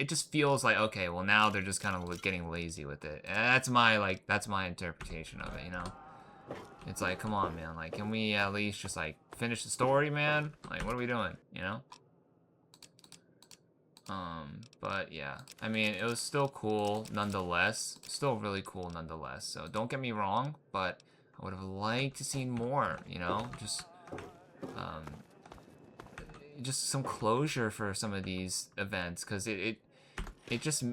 just feels like, okay, well now they're just kind of getting lazy with it. And that's my interpretation of it, you know. It's like, come on, man, like, can we at least just like finish the story, man? Like, what are we doing, you know? But yeah, I mean, it was still cool nonetheless, still really cool nonetheless. So don't get me wrong, but I would have liked to see more, you know, just some closure for some of these events, because it just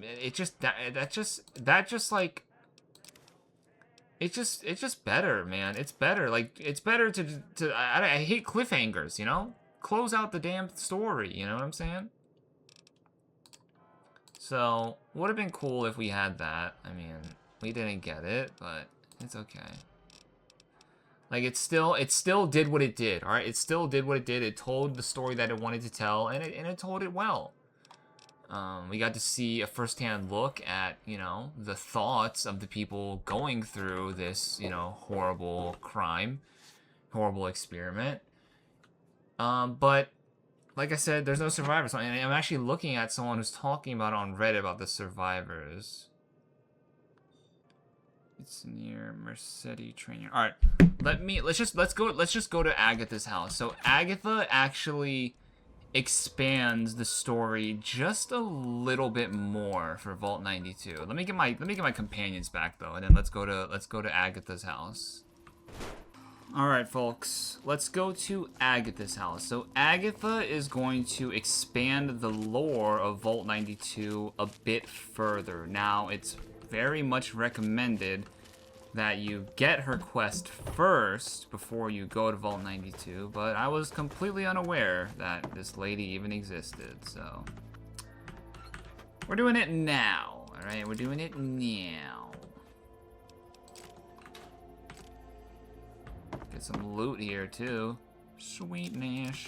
better, man. It's better. Like, it's better to I hate cliffhangers, you know? Close out the damn story, you know what I'm saying? So, would have been cool if we had that. I mean, we didn't get it, but it's okay. Like, it still did what it did, alright? It still did what it did. It told the story that it wanted to tell, and it told it well. We got to see a first-hand look at, you know, the thoughts of the people going through this, you know, horrible crime, horrible experiment. But, like I said, there's no survivors. And I'm actually looking at someone who's talking about it on Reddit about the survivors. It's near Mercedes Trainer. All right, let's just go to Agatha's house. So Agatha actually expands the story just a little bit more for Vault 92. Let me get my companions back though, and then let's go to Agatha's house. Alright, folks. Let's go to Agatha's house. So Agatha is going to expand the lore of Vault 92 a bit further. Now, it's very much recommended that you get her quest first before you go to Vault 92, but I was completely unaware that this lady even existed, so... We're doing it now, alright? We're doing it now. Get some loot here, too. Sweetness.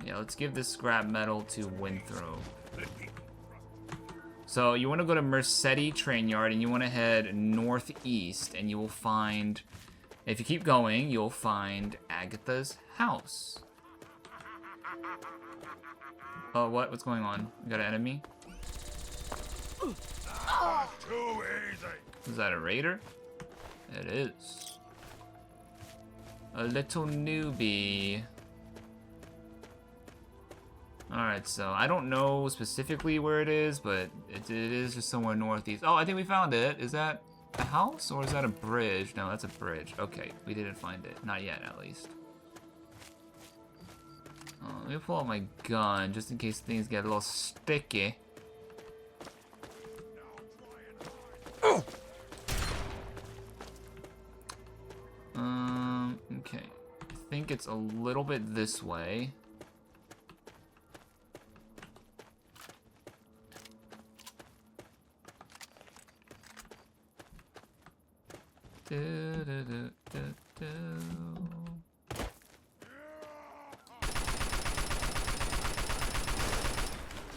Yeah, let's give this scrap metal to Winthrop. So, you want to go to Mercedes Train Yard, and you want to head northeast, and you will find... If you keep going, you'll find Agatha's house. Oh, what? What's going on? You got an enemy? Too easy. Is that a raider? It is. A little newbie. Alright, so I don't know specifically where it is, but it is just somewhere northeast. Oh, I think we found it. Is that a house or is that a bridge? No, that's a bridge. Okay, we didn't find it. Not yet, at least. Let me pull out my gun just in case things get a little sticky. Okay. I think it's a little bit this way.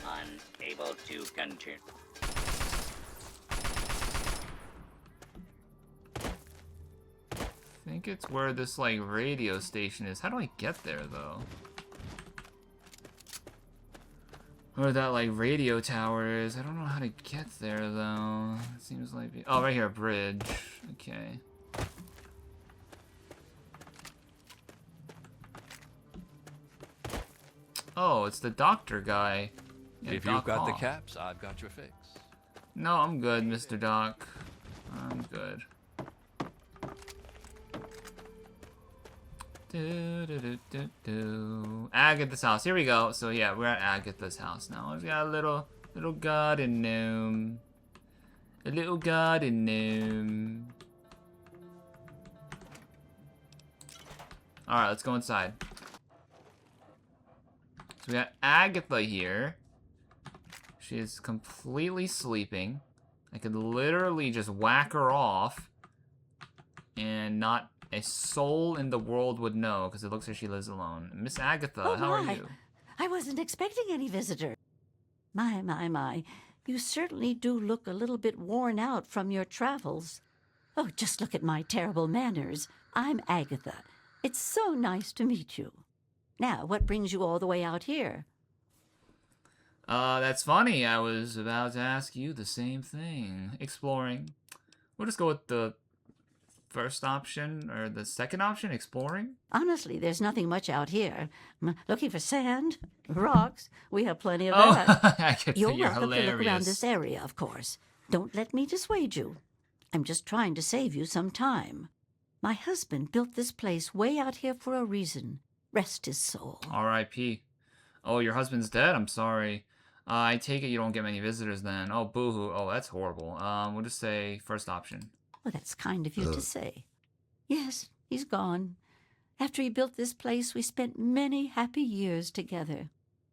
Unable to continue. I think it's where this, like, radio station is. How do I get there, though? Where that, like, radio tower is. I don't know how to get there, though. It seems like... Oh, right here, a bridge. Okay. Oh, it's the doctor guy. Yeah, If Doc you've got the Hall. caps, I've got your fix. No, I'm good, Mr. Doc. I'm good. Agatha's house. Here we go. So yeah, we're at Agatha's house now. We've got a little garden gnome. A little garden gnome. Alright, let's go inside. So we got Agatha here. She is completely sleeping. I could literally just whack her off and not a soul in the world would know, because it looks like she lives alone. Miss Agatha, Oh, how are my. you? I wasn't expecting any visitor. My. You certainly do look a little bit worn out from your travels. Oh, just look at my terrible manners. I'm Agatha. It's so nice to meet you. Now, what brings you all the way out here? That's funny. I was about to ask you the same thing. Exploring. We'll just go with the first option, or the second option, exploring? Honestly, there's nothing much out here. Looking for sand, rocks. We have plenty of Oh, that. Agatha, You're you're welcome to look around hilarious. this area, of course. Don't let me dissuade you. I'm just trying to save you some time. My husband built this place way out here for a reason. Rest his soul. R.I.P. Oh, your husband's dead? I'm sorry. I take it you don't get many visitors then. Oh, boo-hoo. Oh, that's horrible. We'll just say first option. Well, that's kind of you to say. Yes, he's gone. After he built this place, we spent many happy years together.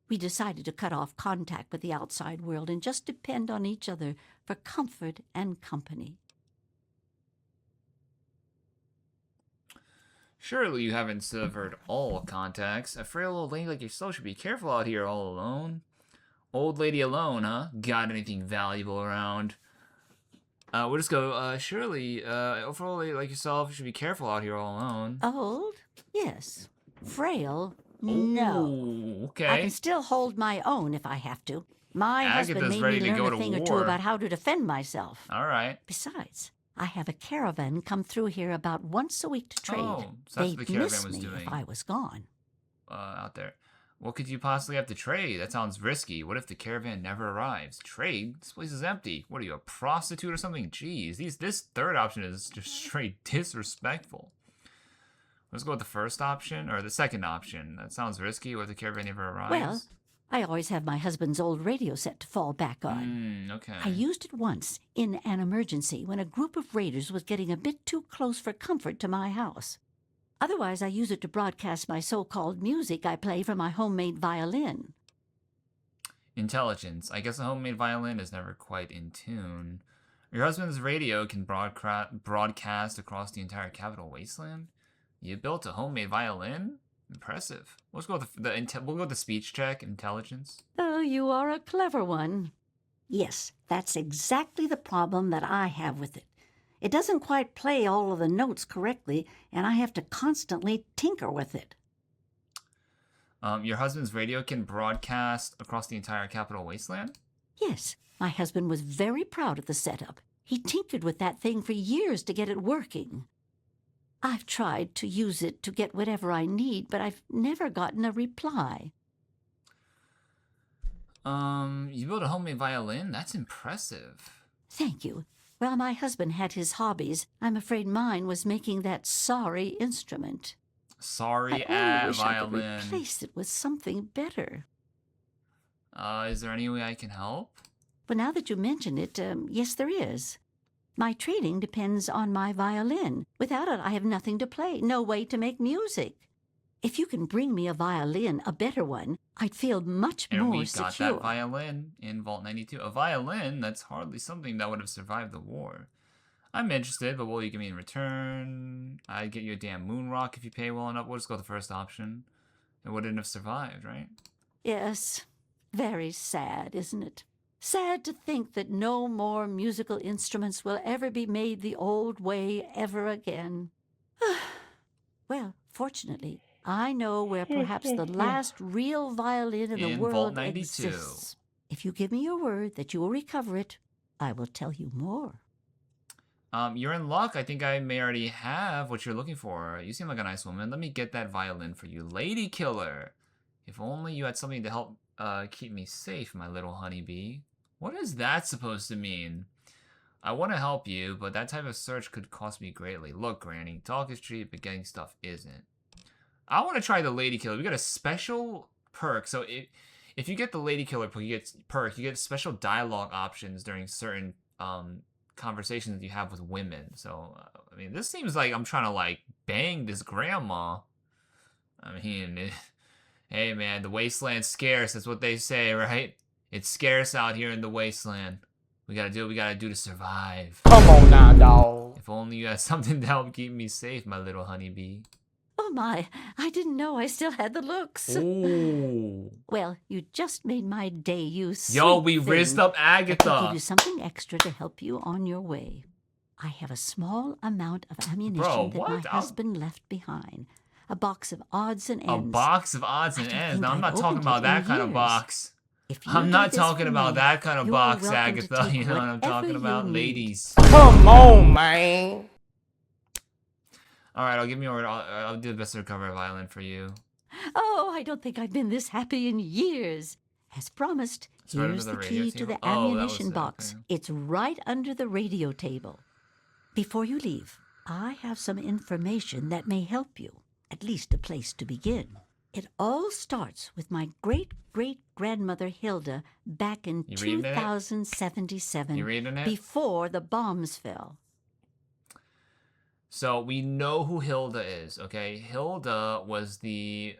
We decided to cut off contact with the outside world and just depend on each other for comfort and company. Surely you haven't severed all contacts. A frail old lady like yourself should be careful out here all alone. Old lady alone, huh? Got anything valuable around? We'll just go, surely, for old lady like yourself, you should be careful out here all alone. Old? Yes. Frail? No. Ooh, okay. I can still hold my own if I have to. My husband Agatha's made ready me to learn go a to thing or two war. about how to defend myself. All right. Besides, I have a caravan come through here about once a week to trade. Oh, so that's what They'd the caravan miss was me doing. if I was gone. Out there. What could you possibly have to trade? That sounds risky. What if the caravan never arrives? Trade? This place is empty. What are you, a prostitute or something? Jeez, this third option is just straight disrespectful. Let's go with the first option, or the second option. That sounds risky. What if the caravan never arrives? Well, I always have my husband's old radio set to fall back on. Okay. I used it once in an emergency when a group of raiders was getting a bit too close for comfort to my house. Otherwise, I use it to broadcast my so-called music I play from my homemade violin. Intelligence. I guess a homemade violin is never quite in tune. Your husband's radio can broadcast across the entire capital wasteland? You built a homemade violin? Impressive. Let's go with we'll go with the speech check, intelligence. Oh, you are a clever one. Yes, that's exactly the problem that I have with it. It doesn't quite play all of the notes correctly, and I have to constantly tinker with it. Your husband's radio can broadcast across the entire capital wasteland? Yes, my husband was very proud of the setup. He tinkered with that thing for years to get it working. I've tried to use it to get whatever I need, but I've never gotten a reply. You built a homemade violin? That's impressive. Thank you. Well, my husband had his hobbies. I'm afraid mine was making that sorry instrument. Sorry I wish violin. I could replace it with something better. Is there any way I can help? But now that you mention it, yes, there is. My trading depends on my violin. Without it, I have nothing to play, no way to make music. If you can bring me a violin, a better one, I'd feel much And more we got secure. that violin in Vault 92. A violin? That's hardly something that would have survived the war. I'm interested, but what will you give me in return? I'd get you a damn moon rock if you pay well enough. We'll just go with the first option. It wouldn't have survived, right? Yes, very sad, isn't it? Sad to think that no more musical instruments will ever be made the old way ever again. Well, fortunately, I know where perhaps the last real violin in the In world Vault 92. exists. If you give me your word that you will recover it, I will tell you more. You're in luck. I think I may already have what you're looking for. You seem like a nice woman. Let me get that violin for you. Lady Killer. If only you had something to help keep me safe, my little honeybee. What is that supposed to mean? I want to help you, but that type of search could cost me greatly. Look, Granny, talk is cheap, but getting stuff isn't. I want to try the Lady Killer. We got a special perk. So if you get the Lady Killer perk, you get special dialogue options during certain conversations you have with women. So, I mean, this seems like I'm trying to, like, bang this grandma. I mean, hey, man, the wasteland's scarce. That's what they say, right? It's scarce out here in the wasteland. We gotta do what we gotta do to survive. Come on now, dog. If only you had something to help keep me safe, my little honeybee. Oh my, I didn't know I still had the looks. Ooh. Well, you just made my day, you Yo, sweet we thing. rizzed up I can Agatha. give you something extra to help you on your way. I have a small amount of ammunition that my husband left behind. A box of odds and ends. A box of odds and I don't ends. think Now, I'm I've not talking opened about it that in kind of years. box. If you I'm do not this talking for about me, that kind of you are box, welcome to Agatha. take You know what I'm whatever talking about? you need. Ladies. Come on, man. Alright, I'll give me over. I'll do the best to recover a violin for you. Oh, I don't think I've been this happy in years. As promised, It's right here's under the the radio key to table? the Oh, that was ammunition it, box. okay. It's right under the radio table. Before you leave, I have some information that may help you, at least a place to begin. It all starts with my great-great-grandmother Hilda back in You reading it? 2077, You reading it? before the bombs fell. So we know who Hilda is, okay? Hilda was the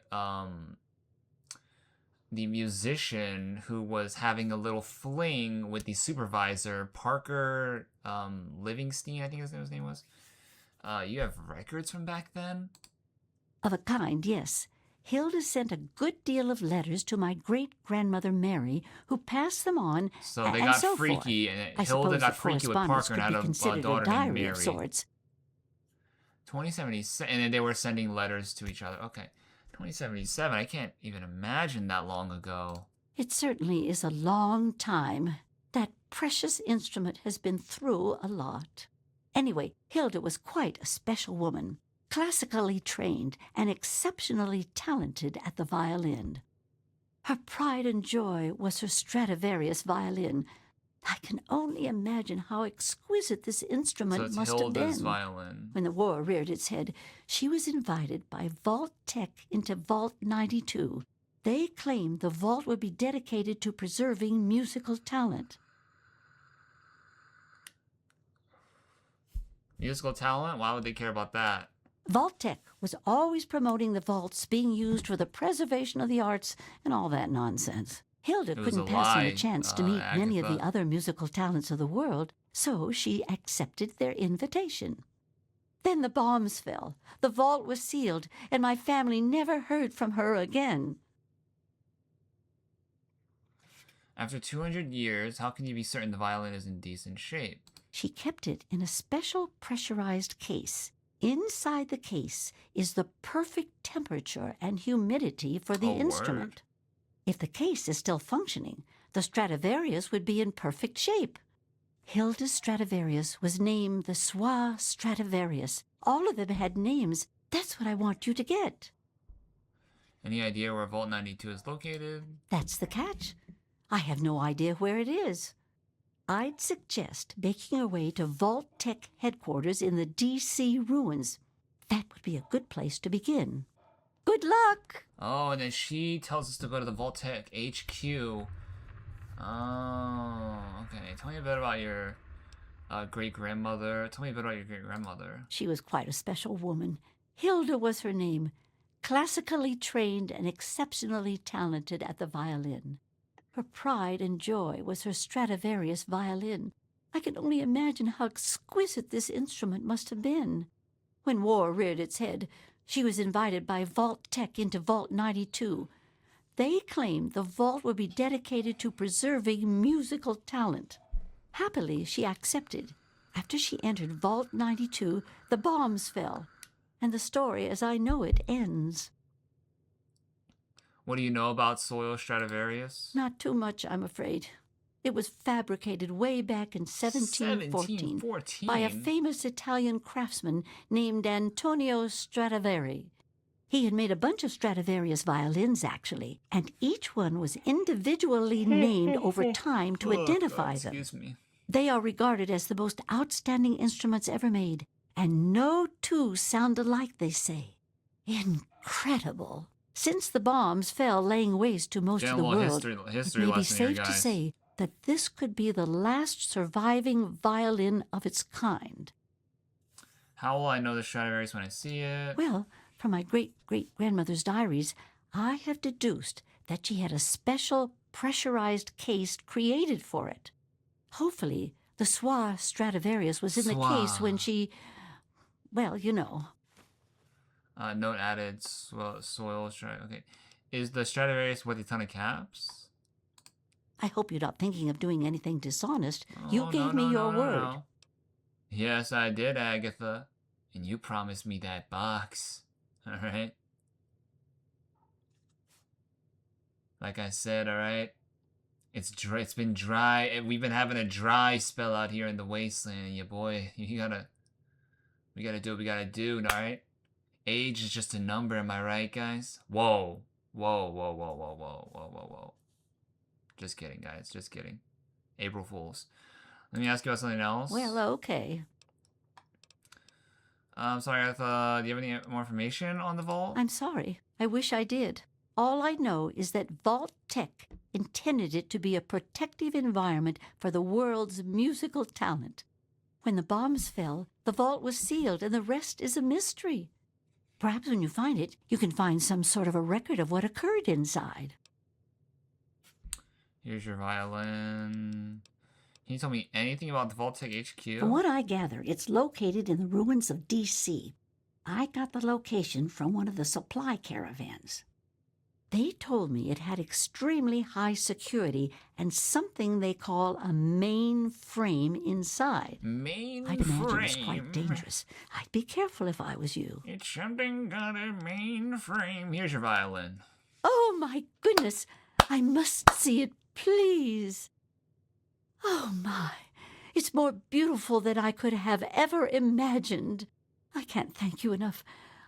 musician who was having a little fling with the supervisor, Parker Livingston, I think his name was. You have records from back then? Of a kind, yes. Hilda sent a good deal of letters to my great-grandmother Mary, who passed them on, So and they got so freaky, forth. and I Hilda suppose got the freaky with correspondence Parker and could had be a considered daughter a named diary Mary. of sorts. 2077, and then they were sending letters to each other. Okay, 2077, I can't even imagine that long ago. It certainly is a long time. That precious instrument has been through a lot. Anyway, Hilda was quite a special woman, classically trained and exceptionally talented at the violin. Her pride and joy was her Stradivarius violin. I can only imagine how exquisite this instrument So it's must have Hilda's been. violin. When the war reared its head, she was invited by Vault Tech into Vault 92. They claimed the vault would be dedicated to preserving musical talent. Musical talent? Why would they care about that? Vault Tech was always promoting the vaults being used for the preservation of the arts and all that nonsense. Hilda It was couldn't a pass on lie, the chance to meet many of the Agatha. other musical talents of the world, so she accepted their invitation. Then the bombs fell, the vault was sealed, and my family never heard from her again. After 200 years, how can you be certain the violin is in decent shape? She kept it in a special pressurized case. Inside the case is the perfect temperature and humidity for the Oh, word. instrument. If the case is still functioning, the Stradivarius would be in perfect shape. Hilda's Stradivarius was named the Swa Stradivarius. All of them had names. That's what I want you to get. Any idea where Vault 92 is located? That's the catch. I have no idea where it is. I'd suggest making your way to Vault Tech headquarters in the D.C. ruins. That would be a good place to begin. Good luck! Oh, and then she tells us to go to the Vault-Tec HQ. Oh, okay. Tell me a bit about your great-grandmother. Tell me a bit about your great-grandmother. She was quite a special woman. Hilda was her name. Classically trained and exceptionally talented at the violin. Her pride and joy was her Stradivarius violin. I can only imagine how exquisite this instrument must have been. When war reared its head, she was invited by Vault Tech into Vault 92. They claimed the vault would be dedicated to preserving musical talent. Happily, she accepted. After she entered Vault 92, the bombs fell, and the story as I know it ends. What do you know about Soil Stradivarius? Not too much, I'm afraid. It was fabricated way back in 1714 by a famous Italian craftsman named Antonio Stradivari. He had made a bunch of Stradivarius violins, actually, and each one was individually named over time to identify them. Excuse me. They are regarded as the most outstanding instruments ever made, and no two sound alike, they say. Incredible. Since the bombs fell laying waste to most of the world, history it may be lesson here, safe to guys. say that this could be the last surviving violin of its kind. How will I know the Stradivarius when I see it? Well, from my great-great-grandmother's diaries, I have deduced that she had a special pressurized case created for it. Hopefully, the Swa Stradivarius was in the case when she... well, you know. Note added, soil Stradivarius. Okay. Is the Stradivarius worth a ton of caps? I hope you're not thinking of doing anything dishonest. You Oh, gave me your word. Yes, I did, Agatha. And you promised me that box. Alright? Like I said, alright? It's dry. It's been dry. We've been having a dry spell out here in the wasteland. Yeah, boy. We gotta do what we gotta do, alright? Age is just a number, am I right, guys? Whoa. Whoa, whoa, whoa, whoa, whoa, whoa, whoa, whoa. Just kidding, guys. Just kidding. April Fools. Let me ask you about something else. Well, okay. Sorry, Agatha. Do you have any more information on the vault? I'm sorry. I wish I did. All I know is that Vault Tech intended it to be a protective environment for the world's musical talent. When the bombs fell, the vault was sealed, and the rest is a mystery. Perhaps when you find it, you can find some sort of a record of what occurred inside. Here's your violin. Can you tell me anything about the Vault Tech HQ? From what I gather, it's located in the ruins of D.C. I got the location from one of the supply caravans. They told me it had extremely high security and something they call a mainframe inside. Mainframe? I'd imagine it's quite dangerous. I'd be careful if I was you. It's something got a mainframe. Here's your violin. Oh, my goodness! I must see it, please. Oh, my. It's more beautiful than I could have ever imagined. I can't thank you enough.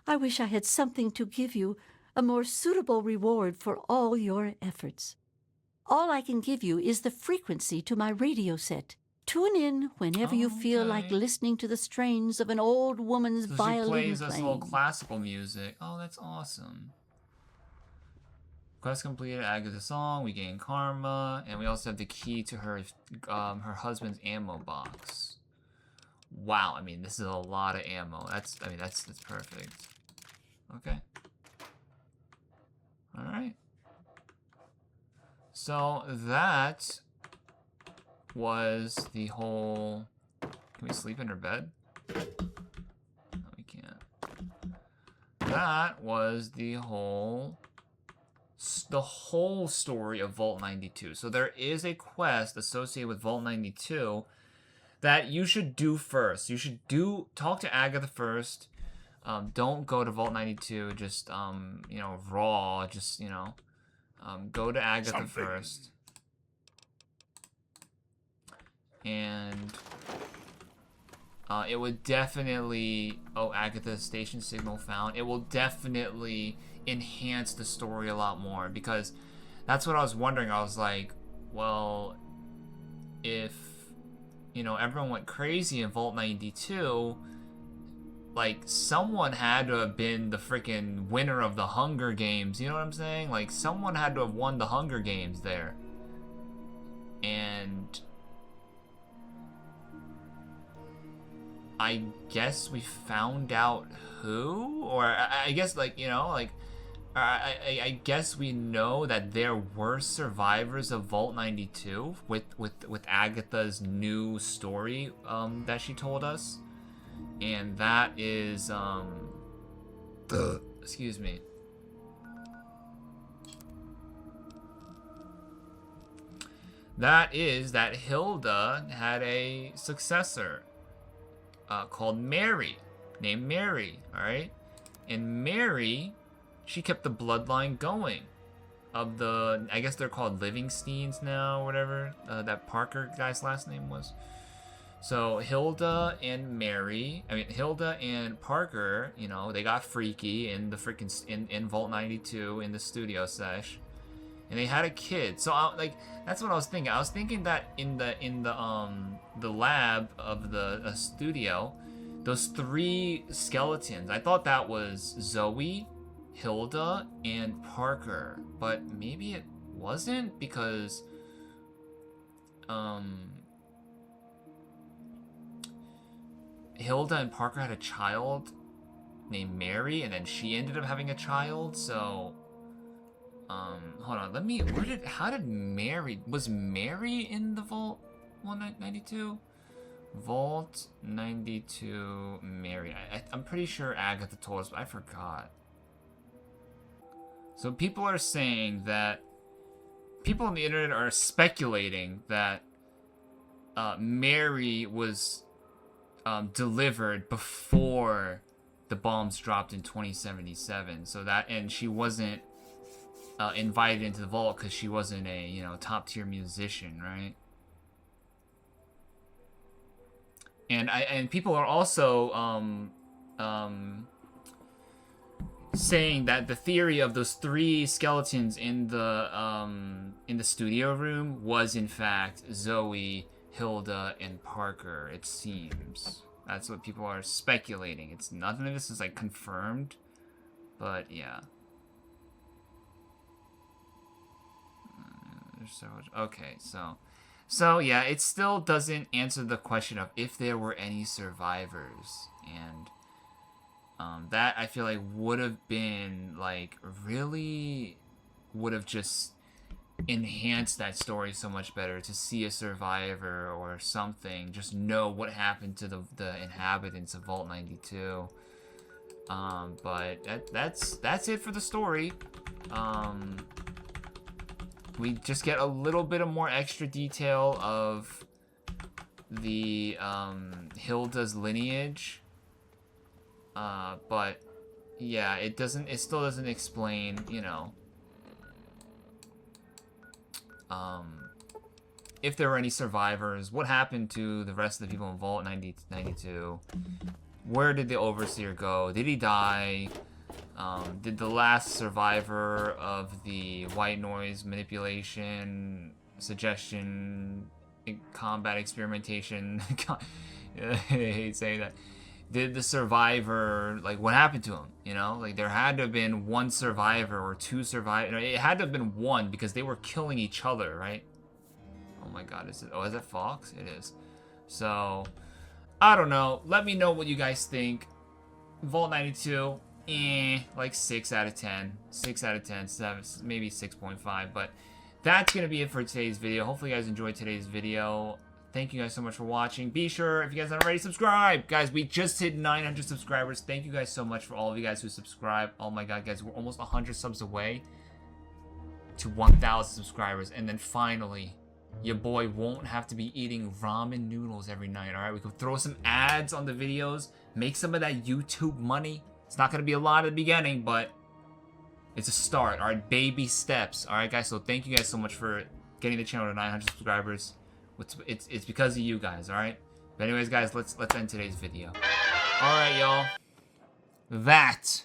I wish I had something to give you. a more suitable reward for all your efforts. All I can give you is the frequency to my radio set. Tune in whenever you feel like listening to the strains of an old woman's So she violin plays us all playing. classical music. Oh, that's awesome. Quest completed, Agatha song, we gain karma, and we also have the key to her husband's ammo box. Wow, I mean, this is a lot of ammo. That's perfect. Okay. Alright. So that was the whole... Can we sleep in her bed? No, we can't. That was the whole story of Vault 92. So there is a quest associated with Vault 92 that you should do first. You should talk to Agatha first. Don't go to Vault 92 just you know, raw, just, you know, go to Agatha first. And it would definitely... Oh, Agatha's station signal found. It will definitely enhance the story a lot more, because that's what I was wondering. I was like, well, if, you know, everyone went crazy in Vault 92, like, someone had to have been the freaking winner of the Hunger Games, you know what I'm saying? Like, someone had to have won the Hunger Games there. And I guess we found out who? Or I guess, like, you know, like, I guess we know that there were survivors of Vault 92 with Agatha's new story that she told us. And that is, excuse me. That is that Hilda had a successor called Mary, named Mary, alright? And Mary, she kept the bloodline going of the, I guess they're called Livingsteins now, or whatever that Parker guy's last name was. So Hilda and Hilda and Parker, you know, they got freaky in the freaking in Vault 92 in the studio sesh, and they had a kid. So like, that's what I was thinking. I was thinking that in the lab of the studio, those 3 skeletons, I thought that was Zoe, Hilda, and Parker, but maybe it wasn't, because Hilda and Parker had a child named Mary, and then she ended up having a child. So hold on, how did Mary, was Mary in the Vault 192? Vault 92 Mary. I'm pretty sure Agatha told us, but I forgot. So people are saying that, people on the internet are speculating that Mary was delivered before the bombs dropped in 2077. So that, and she wasn't invited into the vault because she wasn't a, you know, top tier musician, right? And people are also saying that the theory of those 3 skeletons in the studio room was in fact Zoe, Hilda, and Parker. It seems that's what people are speculating. It's nothing of this is like confirmed, but yeah. There's so much. Okay, so yeah, it still doesn't answer the question of if there were any survivors, and that I feel like would have been like really would have just enhanced that story so much better, to see a survivor or something, just know what happened to the inhabitants of Vault 92. But that's it for the story. We just get a little bit of more extra detail of the Hilda's lineage, but yeah, it still doesn't explain, you know, if there were any survivors, what happened to the rest of the people in Vault 92, where did the Overseer go, did he die, Did the last survivor of the white noise manipulation, suggestion, combat experimentation, I hate saying that. Did the survivor, like, what happened to him, you know? Like, there had to have been one survivor or two survivors. It had to have been one because they were killing each other, right? Oh my god, is it Fox? It is. So, I don't know. Let me know what you guys think. Vault 92, like 6 out of 10. 6 out of 10, 7, maybe 6.5. But that's going to be it for today's video. Hopefully you guys enjoyed today's video. Thank you guys so much for watching. Be sure, if you guys haven't already, subscribe. Guys, we just hit 900 subscribers. Thank you guys so much for all of you guys who subscribe. Oh my god, guys, we're almost 100 subs away to 1,000 subscribers. And then finally, your boy won't have to be eating ramen noodles every night, alright? We could throw some ads on the videos, make some of that YouTube money. It's not going to be a lot at the beginning, but it's a start, alright? Baby steps, alright, guys? So thank you guys so much for getting the channel to 900 subscribers. It's because of you guys, alright? But anyways, guys, let's end today's video. Alright, y'all. That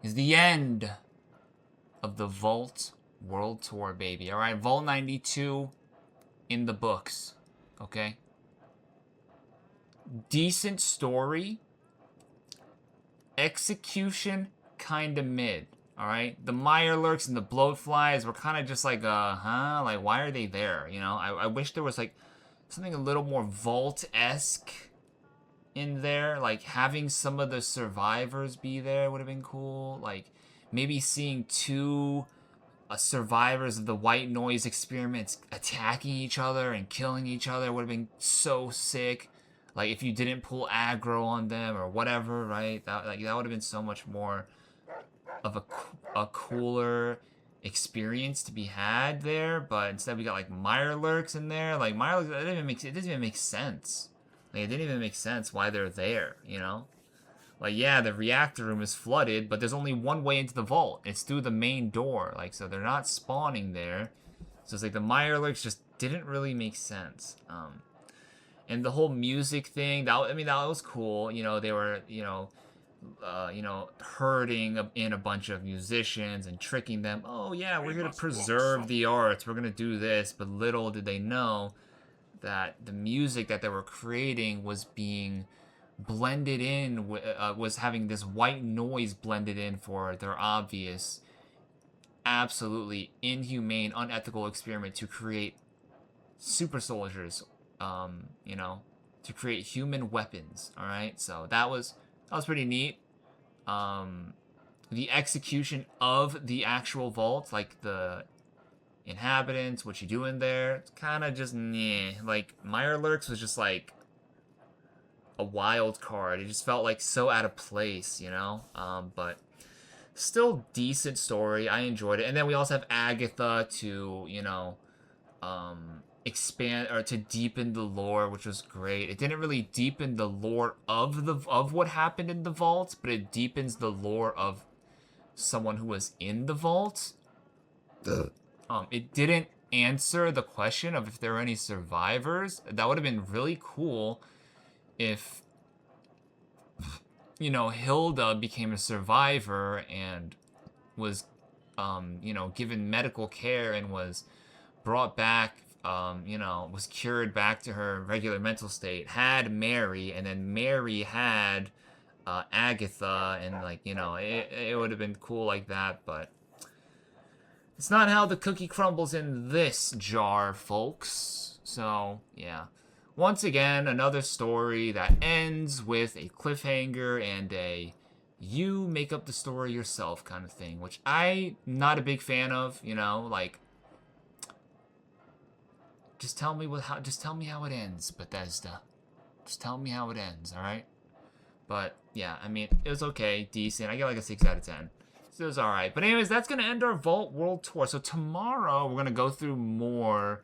is the end of the Vault World Tour, baby. Alright, Vault 92 in the books. Okay? Decent story. Execution, kinda mid. Alright? The Mirelurks and the Bloatflies were kind of just like, huh? Like, why are they there? You know? I wish there was, like, something a little more Vault-esque in there. Like, having some of the survivors be there would have been cool. Like, maybe seeing two survivors of the white noise experiments attacking each other and killing each other would have been so sick. Like, if you didn't pull aggro on them or whatever, right? That would have been so much more of a cooler experience to be had there. But instead we got like Mirelurks in there. Like, Mirelurks, it doesn't even make sense. Like, it didn't even make sense why they're there, you know? Like, yeah, the reactor room is flooded, but there's only one way into the vault. It's through the main door. Like, so they're not spawning there. So it's like the Mirelurks just didn't really make sense. And the whole music thing, that was cool. You know, they were, herding in a bunch of musicians and tricking them. Oh yeah, we're here to preserve the arts. We're gonna do this. But little did they know that the music that they were creating was being blended in, was having this white noise blended in for their obvious, absolutely inhumane, unethical experiment to create super soldiers, to create human weapons. All right, so that was pretty neat. The execution of the actual vault, like the Inhabitants, what you doing there, it's kind of just like Mirelurks was just like a wild card. It just felt like so out of place, you know. But still decent story. I enjoyed it. And then we also have Agatha to, expand or to deepen the lore, which was great. It didn't really deepen the lore of what happened in the vault, but it deepens the lore of someone who was in the vault. It didn't answer the question of if there were any survivors. That would have been really cool if, Hilda became a survivor and was, given medical care and was brought back, was cured back to her regular mental state, had Mary, and then Mary had Agatha, and, it would have been cool like that, but it's not how the cookie crumbles in this jar, folks. So, yeah. Once again, another story that ends with a cliffhanger and a you make up the story yourself kind of thing, which I'm not a big fan of, just tell me how it ends, Bethesda. Just tell me how it ends, alright? But, yeah, it was okay, decent. I get like a 6 out of 10. So it was alright. But anyways, that's going to end our Vault World Tour. So tomorrow, we're going to go through more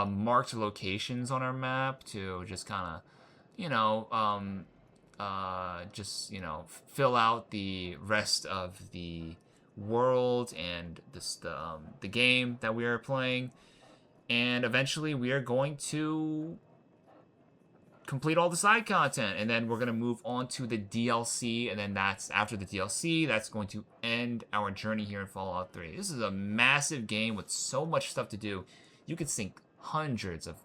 marked locations on our map to just kind of, fill out the rest of the world and the game that we are playing. And eventually, we are going to complete all the side content, and then we're gonna move on to the DLC, and then that's after the DLC, that's going to end our journey here in Fallout 3. This is a massive game with so much stuff to do. You could sink hundreds of,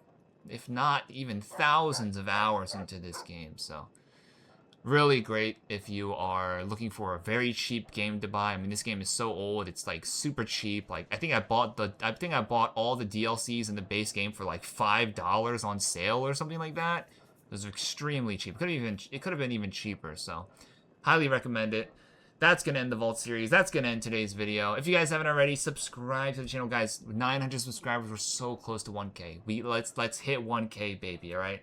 if not even thousands of hours into this game, so really great if you are looking for a very cheap game to buy. I mean, this game is so old, it's like super cheap. Like I think I bought all the DLCs in the base game for like $5 on sale or something like that. It was extremely cheap. It could have been even cheaper, so highly recommend it. That's gonna end the Vault series. That's gonna end today's video. If you guys haven't already, subscribe to the channel, guys. 900 subscribers, we're so close to 1K. Let's hit 1K, baby, alright?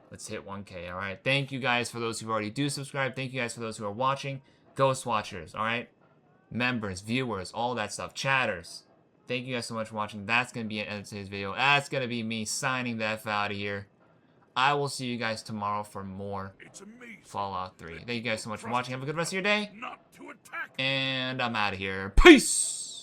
Let's hit 1K, alright? Thank you guys for those who already do subscribe. Thank you guys for those who are watching. Ghost watchers, alright? Members, viewers, all that stuff. Chatters. Thank you guys so much for watching. That's going to be the end of today's video. That's going to be me signing the F out of here. I will see you guys tomorrow for more Fallout 3. Thank you guys so much for watching. Have a good rest of your day. And I'm out of here. Peace!